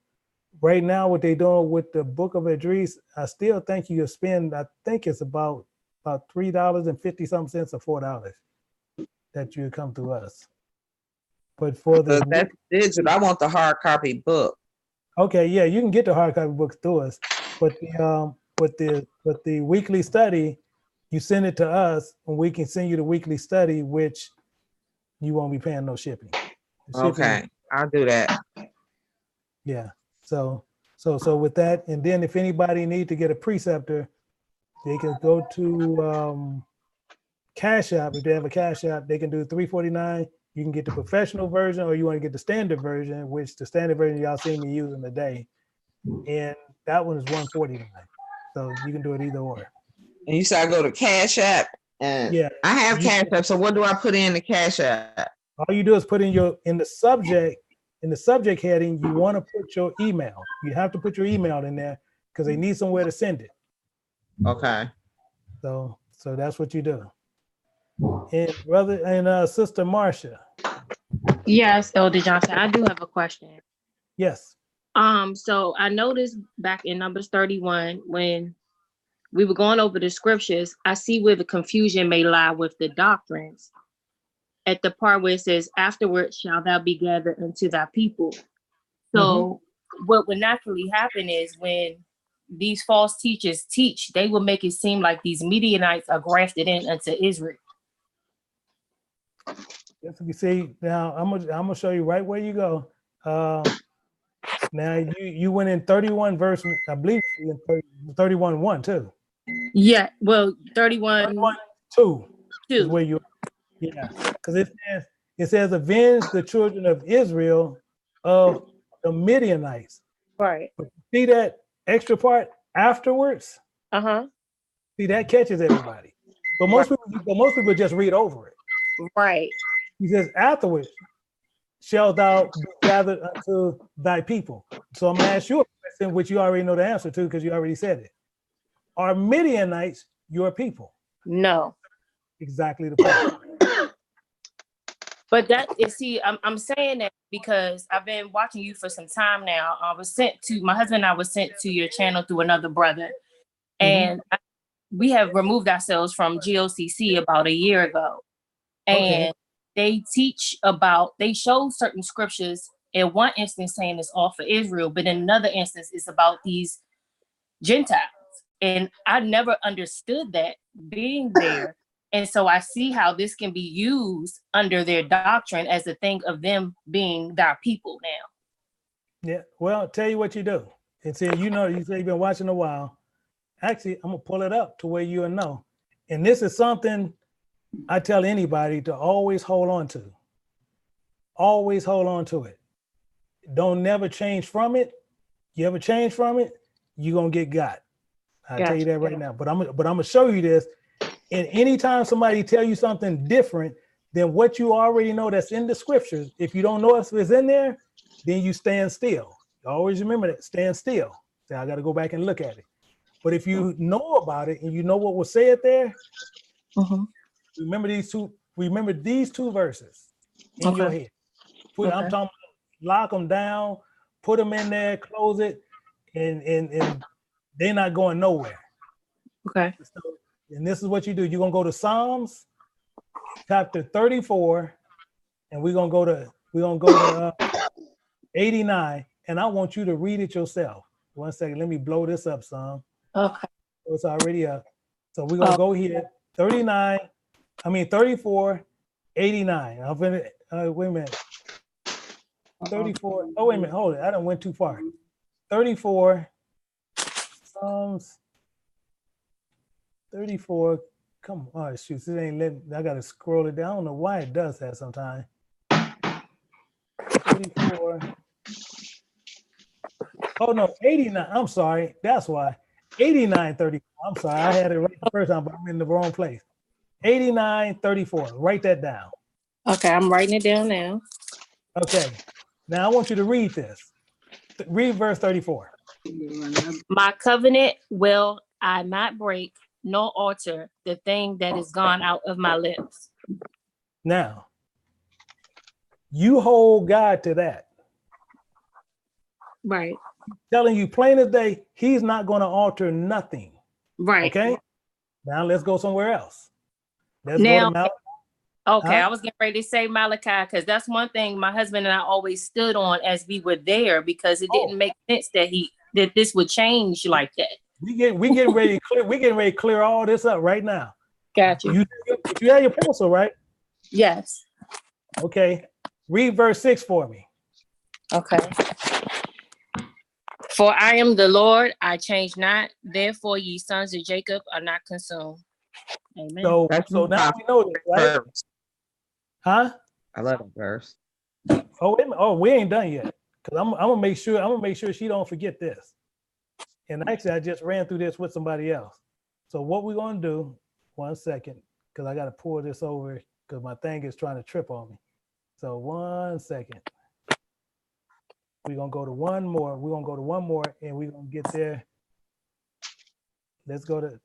right now what they're doing with the Book of Idris, I still think you spend, I think it's about $3.50 or $4 that you come through us. But for that's digital. I want the hard copy book. Okay, yeah, you can get the hard copy books through us, but the weekly study, you send it to us, and we can send you the weekly study, which you won't be paying no shipping. Okay, I'll do that. Yeah. So with that, and then if anybody need to get a preceptor, they can go to Cash App. If they have a Cash App, they can do $3.49. You can get the professional version, or you want to get the standard version, which the standard version y'all see me using today. and that one is 149. So you can do it either or. And you said I go to Cash App, and Yeah, I have Cash App. So what do I put in the Cash App? all you do is put in the subject heading, you want to put your email. You have to put your email in there because they need somewhere to send it. Okay. So that's what you do. And brother and sister Marcia. Yes, Elder Johnson, I do have a question. Yes. So I noticed back in Numbers 31, when we were going over the scriptures, I see where the confusion may lie with the doctrines. At the part where it says, afterwards shall thou be gathered unto thy people. So what would naturally happen is when these false teachers teach, they will make it seem like these Midianites are grafted in unto Israel. Yes, you see, now I'm gonna show you right where you go. Now you went in 31 verse, I believe in 31:1 too. Yeah, well, 31:2 is where you, yeah, because it says avenge the children of Israel of the Midianites. Right. But see that extra part afterwards? See, that catches everybody. But most people just read over it. Right. He says, afterwards shall thou be gathered unto thy people. So I'm gonna ask you a question, which you already know the answer to because you already said it. Are Midianites your people? No. Exactly the point. But that is, see, I'm saying that because I've been watching you for some time now. My husband and I was sent to your channel through another brother. And we have removed ourselves from GOCC about a year ago. And they show certain scriptures in one instance saying it's all for Israel, but in another instance it's about these Gentiles. And I never understood that being there. And so I see how this can be used under their doctrine as a thing of them being their people now. Yeah, well, I'll tell you what you do. And see, you say you've been watching a while. Actually, I'm gonna pull it up to where you'll know. And this is something I tell anybody to always hold on to. Always hold on to it. Don't never change from it. You ever change from it, you're gonna get got. I'll tell you that right now. But I'm gonna show you this. And anytime somebody tell you something different than what you already know that's in the scriptures, if you don't know if it's in there, then you stand still. Always remember that, stand still. Say, I gotta go back and look at it. But if you know about it and you know what was said there, remember these two verses in your head. I'm talking about lock them down, put them in there, close it, and they're not going nowhere. Okay. So, and this is what you do. You're gonna go to Psalms chapter 34, and we're gonna go to 89, and I want you to read it yourself. 1 second, let me blow this up some. Okay. So it's already up. So we're gonna go here, 34, 89. I'm gonna wait a minute. 34. Oh, wait a minute, hold it. I done went too far. 34, Psalms 34. Come on, shoot, it ain't letting. I gotta scroll it down. I don't know why it does that sometimes. 34. Oh no, 89. I'm sorry. That's why. 89:34. I'm sorry. I had it right the first time, but I'm in the wrong place. 89:34. Write that down. Okay, I'm writing it down now. Okay. Now I want you to read this. Read verse 34. My covenant will I not break, nor alter the thing that is gone out of my lips. Now, you hold God to that. Right. Telling you plain as day, he's not going to alter nothing. Right. Okay. Now let's go somewhere else. Let's now, go to Malachi. Okay, I was getting ready to say Malachi because that's one thing my husband and I always stood on as we were there because it didn't make sense that this would change like that. We getting ready to clear all this up right now. Got you. You have your pencil, right? Yes. Okay. Read verse 6 for me. Okay. For I am the Lord, I change not. Therefore, ye sons of Jacob are not consumed. Amen. So now we know this, right? Huh? I love that verse. Oh, wait a minute. Oh, we ain't done yet. because I'm gonna make sure she don't forget this. And actually, I just ran through this with somebody else. So what we're gonna do? 1 second, because I got to pull this over because my thing is trying to trip on me. So 1 second. We're gonna go to one more. We're gonna go to one more, and we're gonna get there. Let's go to.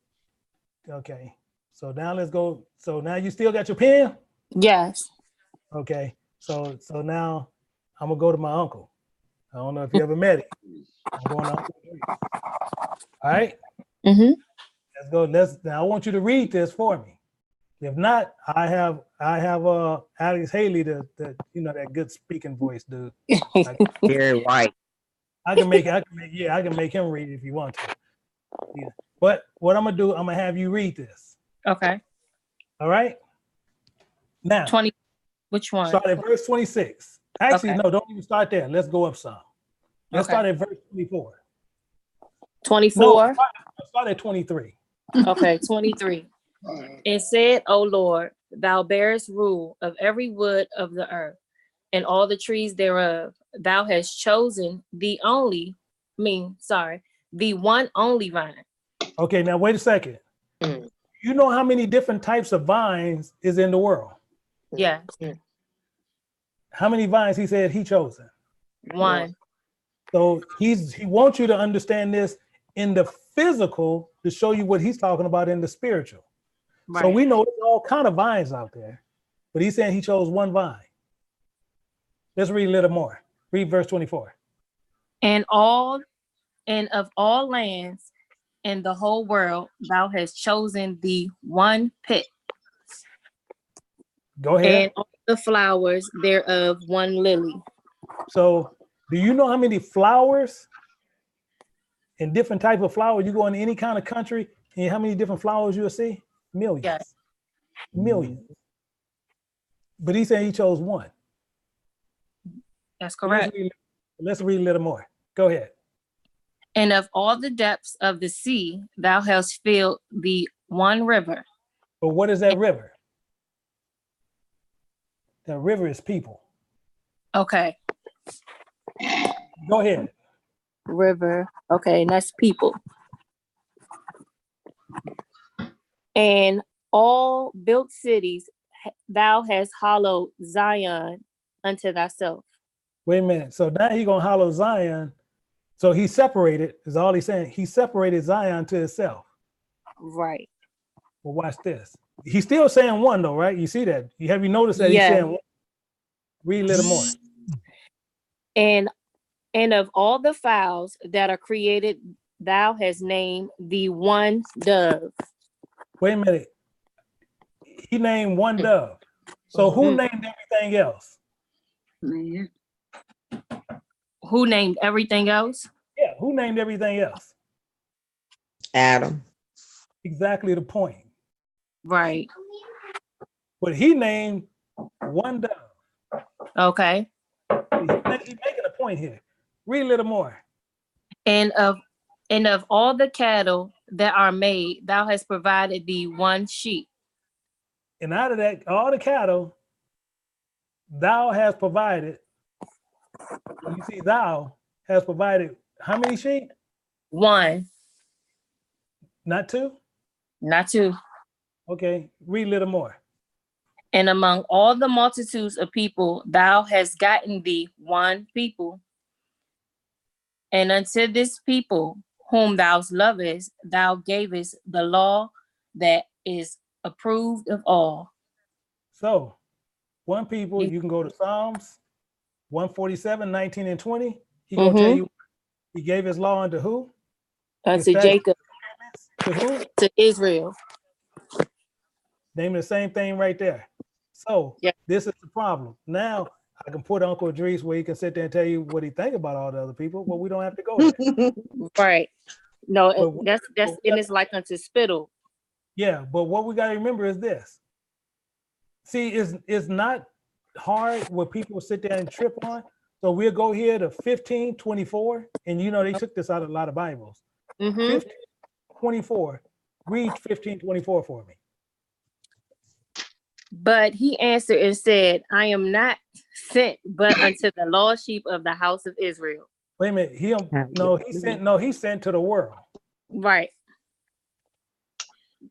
Okay. So now let's go. So now you still got your pen? Yes. Okay. So now I'm gonna go to my uncle. I don't know if you ever met him. I'm going to Uncle Idris. All right. Mm-hmm. Let's go. Now I want you to read this for me. If not, I have Alex Haley, the that good speaking voice dude. Very white. I can make him read it if you want to. Yeah. But what I'm gonna do, I'm gonna have you read this. Okay. All right. Now 20. Which one? Start at verse 26. Actually, Okay. no, don't even start there. Let's go up some. Let's Okay. start at verse 24. 24. No, start at 23. Okay, 23. And said, O Lord, thou bearest rule of every wood of the earth, and all the trees thereof. Thou hast chosen the one only vine. Okay, now wait a second. You know how many different types of vines is in the world? Yes. How many vines he said he chosen? One. So he wants you to understand this in the physical to show you what he's talking about in the spiritual. Right. So we know there's all kind of vines out there, but he's saying he chose one vine. Let's read a little more. Read verse 24. And of all lands in the whole world, thou hast chosen the one pit. Go ahead. And all the flowers thereof one lily. So do you know how many flowers and different type of flowers you go in any kind of country and how many different flowers you'll see? Millions. Yes. Millions. But he said he chose one. That's correct. Let's read a little more. Go ahead. And of all the depths of the sea, thou hast filled the one river. But what is that river? That river is people. Okay. Go ahead. River. Okay, and that's people. And all built cities, thou hast hollowed Zion unto thyself. Wait a minute. So now he's gonna hollow Zion. So he separated, is all he's saying. He separated Zion to itself. Right. Well, watch this. He's still saying one though, right? You see that? Have you noticed that he's saying one? Read a little more. And of all the fowls that are created, thou hast named the one dove. Wait a minute. He named one dove. So who named everything else? Man. Who named everything else? Yeah, who named everything else? Adam. Exactly the point. Right. But he named one dove. Okay. He's making a point here. Read a little more. And of all the cattle that are made, thou hast provided the one sheep. And out of that, all the cattle, thou hast provided. You see, thou has provided how many sheep? One. Not two? Not two. Okay, read a little more. And among all the multitudes of people, thou hast gotten thee one people. And unto this people, whom thou lovest, thou gavest the law that is approved of all. So, one people, you can go to Psalms 147, 19 and 20. He gonna tell you he gave his law unto who? Unto Jacob. To who? To Israel. Name the same thing right there. So this is the problem. Now I can put Uncle Idris where he can sit there and tell you what he think about all the other people, but we don't have to go there. Right. No, But that's and it's like unto spittle. Yeah, but what we got to remember is this. See, it's not hard what people sit there and trip on. So we'll go here to 15:24, and you know they took this out of a lot of Bibles. 15:24. Read 15:24 for me. But he answered and said, I am not sent but unto the lost sheep of the house of Israel. Wait a minute. He sent to the world. Right.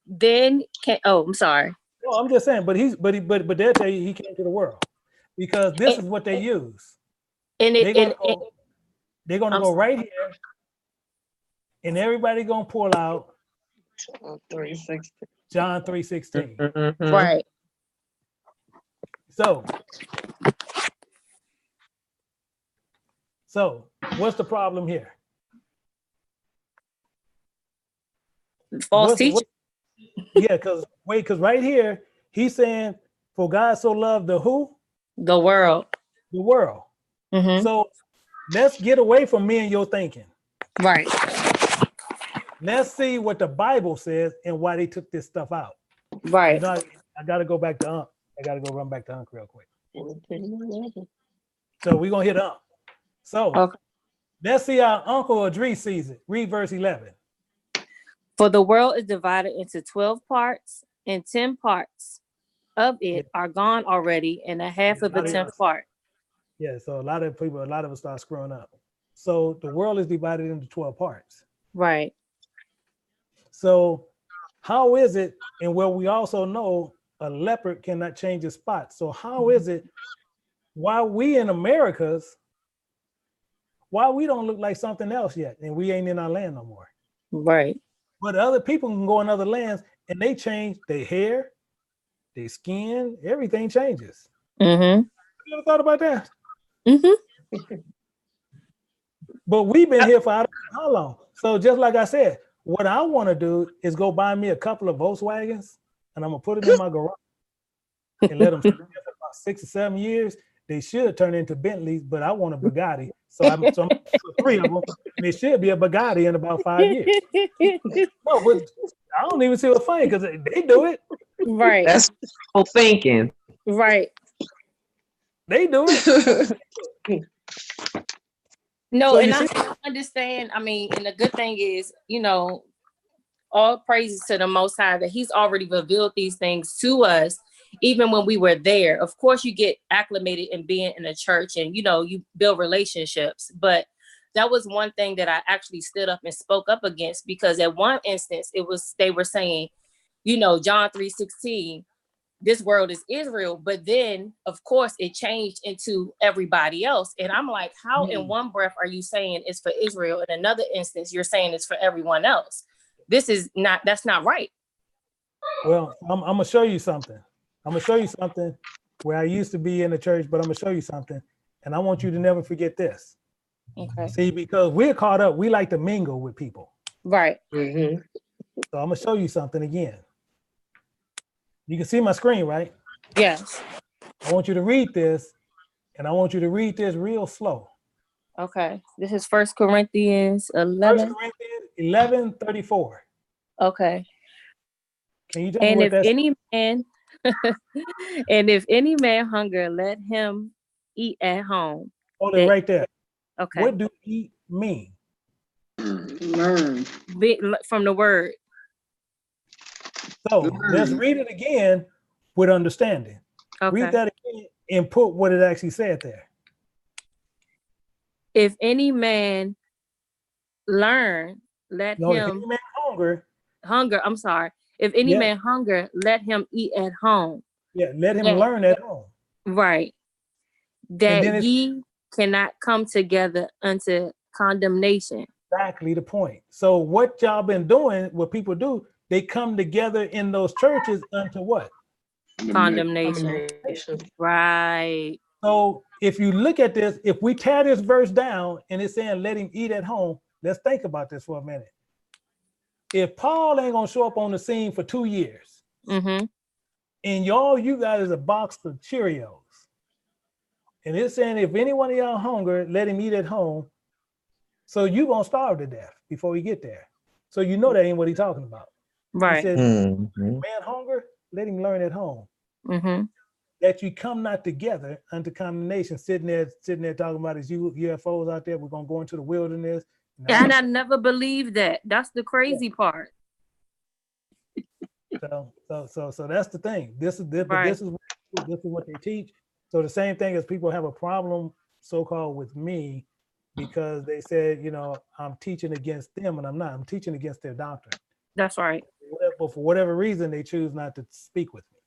Then I'm sorry. No, I'm just saying, but they'll tell you he came to the world because this is what they use. And they're gonna go right here, and everybody gonna pull out John 3:16. Mhm. Right. So what's the problem here? False teaching. Yeah, because right here he's saying, "For God so loved the who? The world. The world." Mm-hmm. So let's get away from me and your thinking. Right. Let's see what the Bible says and why they took this stuff out. Right. You know, I got to go back to Unc. I got to go run back to Unc real quick. So we're going to hit Unc. So okay. Let's see how Uncle Idris sees it. Read verse 11. For the world is divided into 12 parts, and 10 parts of it are gone already, and a half of the 10th part. Yeah, so a lot of us start screwing up. So the world is divided into 12 parts. Right. So how is it, and well, we also know a leopard cannot change its spot. So how is it, why we in Americas, why we don't look like something else yet, and we ain't in our land no more? Right. But other people can go in other lands and they change their hair, their skin, everything changes. Mm-hmm. You ever thought about that? Mm-hmm. But we've been here for I don't know how long. So just like I said, what I want to do is go buy me a couple of Volkswagens and I'm gonna put them in my garage and let them sit there for about 6 or 7 years. They should turn into Bentleys, but I want a Bugatti. So I'm 3 of them, and it should be a Bugatti in about 5 years. No, but I don't even see what's funny because they do it. Right. That's whole thinking. Right. They do it. No, So and I understand. I mean, and the good thing is, all praises to the Most High that He's already revealed these things to us, even when we were there. Of course, you get acclimated in being in a church and, you build relationships. But that was one thing that I actually stood up and spoke up against, because at one instance, they were saying, John 3:16, this world is Israel. But then, of course, it changed into everybody else. And I'm like, how in one breath are you saying it's for Israel? In another instance, you're saying it's for everyone else. That's not right. Well, I'm going to show you something. I'm going to show you something where I used to be in the church, but I'm going to show you something. And I want you to never forget this. Okay. See, because we're caught up, we like to mingle with people. Right. Mm-hmm. So I'm going to show you something again. You can see my screen, right? Yes. I want you to read this, and I want you to read this real slow. Okay. This is 1 Corinthians 11. 1 Corinthians 11:34. Okay. Can you tell me what that's? And if any man hunger, let him eat at home. Hold it right there. Okay. What do eat mean? Learn. From the word. So let's read it again with understanding. Okay. Read that again and put what it actually said there. If any man learn, let him. If any man hunger. I'm sorry. If any man hunger, let him eat at home. Yeah, let him learn at home. Right. That ye cannot come together unto condemnation. Exactly the point. So what y'all been doing, what people do, they come together in those churches unto what? Condemnation. Right. So if you look at this, if we tear this verse down and it's saying let him eat at home, let's think about this for a minute. If Paul ain't gonna show up on the scene for 2 years, mm-hmm. and you guys is a box of Cheerios, and it's saying if any one of y'all hunger, let him eat at home. So you gonna starve to death before we get there. So that ain't what he's talking about. Right. He said, man hunger, let him learn at home. Mm-hmm. That you come not together unto condemnation, sitting there talking about his UFOs out there. We're gonna go into the wilderness. And I never believed that. That's the crazy part. So that's the thing. But Right. this is what they teach. So the same thing as people have a problem, so-called, with me, because they said, I'm teaching against them, and I'm not. I'm teaching against their doctrine. That's right. But for whatever reason, they choose not to speak with me.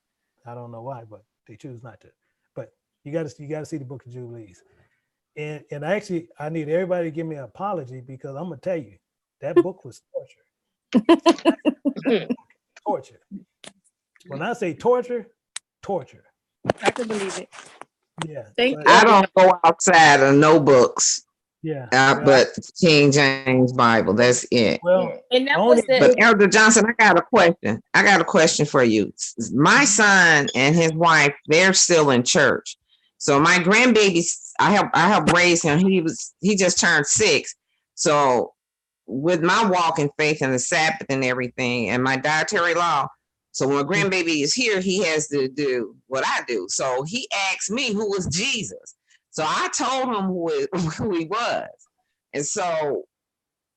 I don't know why, but they choose not to. But you got to see the Book of Jubilees. And actually, I need everybody to give me an apology, because I'm gonna tell you that book was torture. Torture. When I say torture, torture. I can believe it. Yeah. Thank but- you. I don't go outside of no books, Yeah. but King James Bible. That's it. Well, And that only- was the But Elder Johnson, I got a question. I got a question for you. My son and his wife, they're still in church. So my grandbabies, I help raise him. He just turned 6. So with my walk in faith and the Sabbath and everything and my dietary law, so when a grandbaby is here, he has to do what I do. So he asked me who was Jesus. So I told him who he was. And so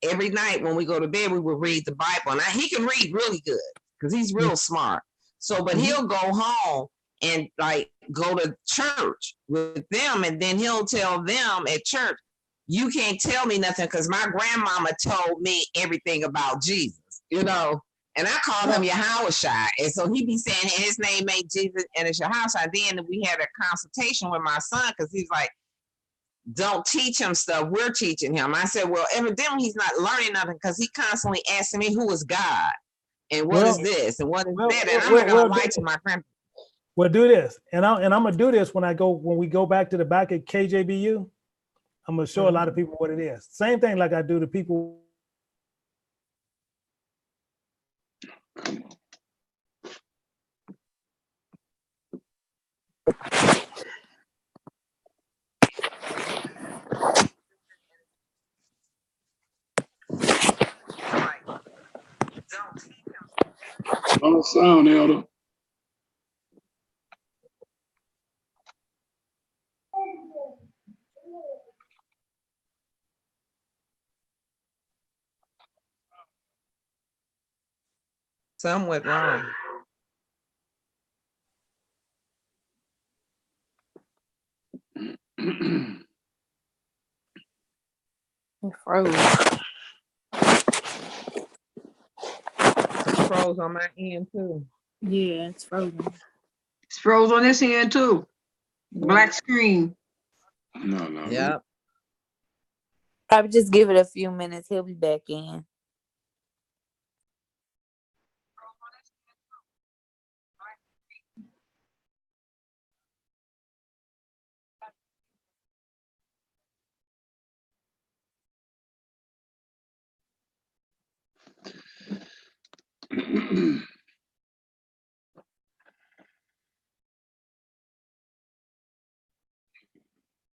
every night when we go to bed, we will read the Bible. And he can read really good because he's real smart. So, but he'll go home and like go to church with them. And then he'll tell them at church, you can't tell me nothing because my grandmama told me everything about Jesus, And I called him Yahushua. And so he be saying his name ain't Jesus and it's Yahushua. Then we had a consultation with my son because he's like, don't teach him stuff. We're teaching him. I said, well, evidently he's not learning nothing because he constantly asking me who is God and what is this and what is that. And I'm not gonna lie to my friend. Well, do this, and I'm gonna do this when we go back to the back at KJBU. I'm gonna show a lot of people what it is. Same thing like I do to people. No sound, Elder. Something went wrong. It froze. It froze on my end too. Yeah, it's frozen. It's froze on this end too. Black screen. No. Yep. I would just give it a few minutes. He'll be back in.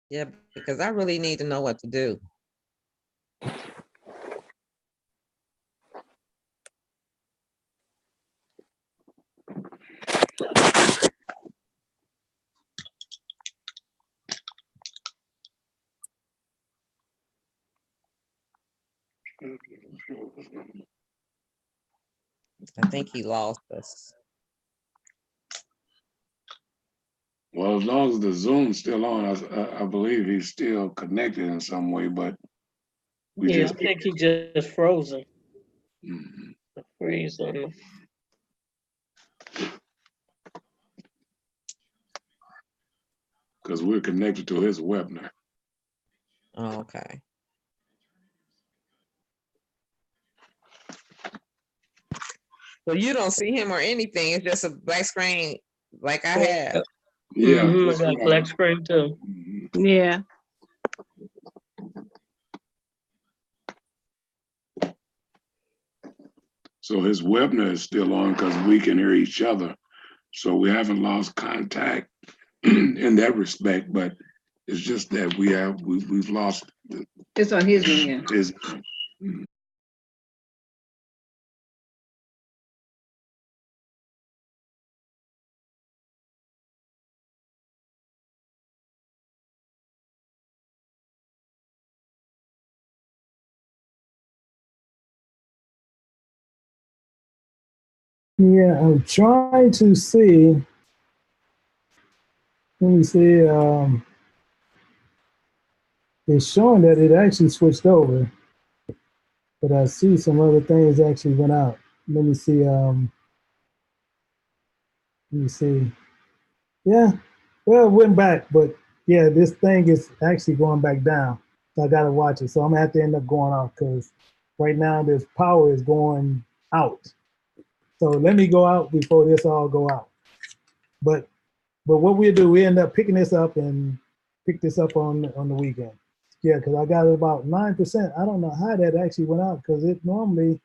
Yeah, because I really need to know what to do. I think he lost us. Well, as long as the Zoom's still on, I believe he's still connected in some way, but I think he just frozen. Mhm. Freeze on him. Because we're connected to his webinar. Oh, okay. So you don't see him or anything. It's just a black screen like I have. Yeah. I got black screen too. Yeah. So his webinar is still on because we can hear each other. So we haven't lost contact in that respect, but it's just that we've lost. It's on his end. His, Yeah, I'm trying to see. Let me see. It's showing that it actually switched over, but I see some other things actually went out. Let me see. Let me see. Yeah, well, it went back, but yeah, this thing is actually going back down. So I gotta watch it. So I'm gonna have to end up going off because right now this power is going out. So let me go out before this all go out. But what we'll do, we end up picking this up and pick this up on the weekend. Yeah, because I got it about 9%. I don't know how that actually went out because it normally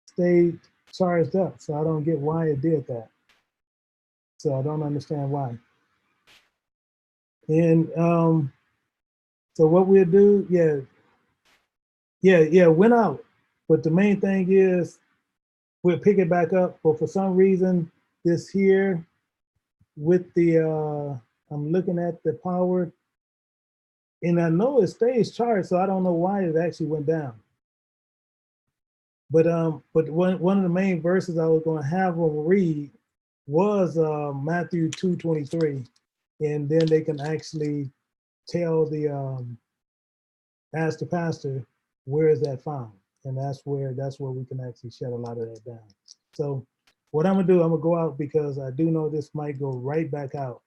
stayed charged up. So I don't get why it did that. So I don't understand why. And so what we'll do, went out. But the main thing is we'll pick it back up. But for some reason, this here with the I'm looking at the power, and I know it stays charged, so I don't know why it actually went down. But one of the main verses I was going to have them read was Matthew 2:23, and then they can actually tell the ask the pastor where is that found, and that's where we can actually shed a lot of that down. So what I'm gonna do, I'm gonna go out because I do know this might go right back out,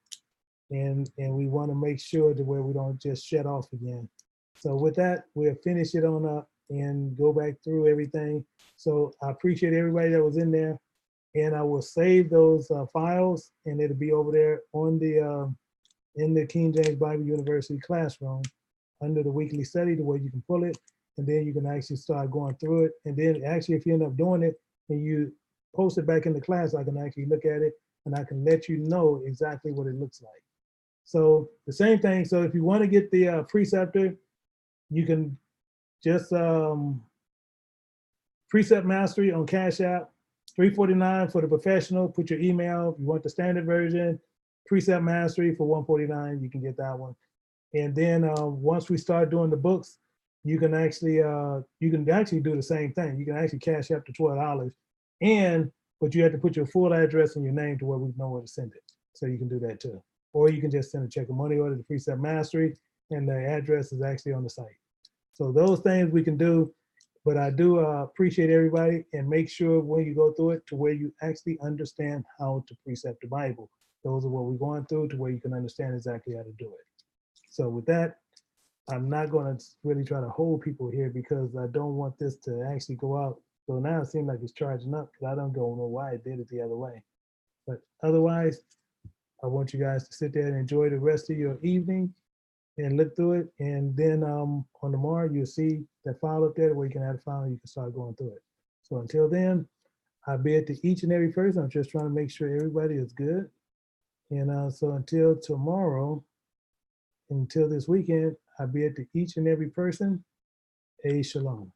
and we want to make sure to where we don't just shut off again. So with that, we'll finish it on up and go back through everything. So I appreciate everybody that was in there, and I will save those files, and it'll be over there on the in the King James Bible University classroom under the weekly study, the way you can pull it, and then you can actually start going through it. And then actually, if you end up doing it and you post it back in the class, I can actually look at it and I can let you know exactly what it looks like. So the same thing. So if you want to get the preceptor, you can just precept mastery on Cash App, $349 for the professional. Put your email. If you want the standard version, precept mastery for $149. You can get that one. And then once we start doing the books, you can actually do the same thing. You can actually cash up to $12, but you have to put your full address and your name to where we know where to send it. So you can do that too. Or you can just send a check of money order to Precept Mastery, and the address is actually on the site. So those things we can do, but I do appreciate everybody, and make sure when you go through it to where you actually understand how to precept the Bible. Those are what we're going through to where you can understand exactly how to do it. So with that, I'm not going to really try to hold people here because I don't want this to actually go out. So now it seems like it's charging up because I don't know why it did it the other way. But otherwise, I want you guys to sit there and enjoy the rest of your evening and look through it. And then on tomorrow, you'll see that file up there where you can add a file and you can start going through it. So until then, I bid to each and every person. I'm just trying to make sure everybody is good. And so until tomorrow, until this weekend, I bid to each and every person a shalom.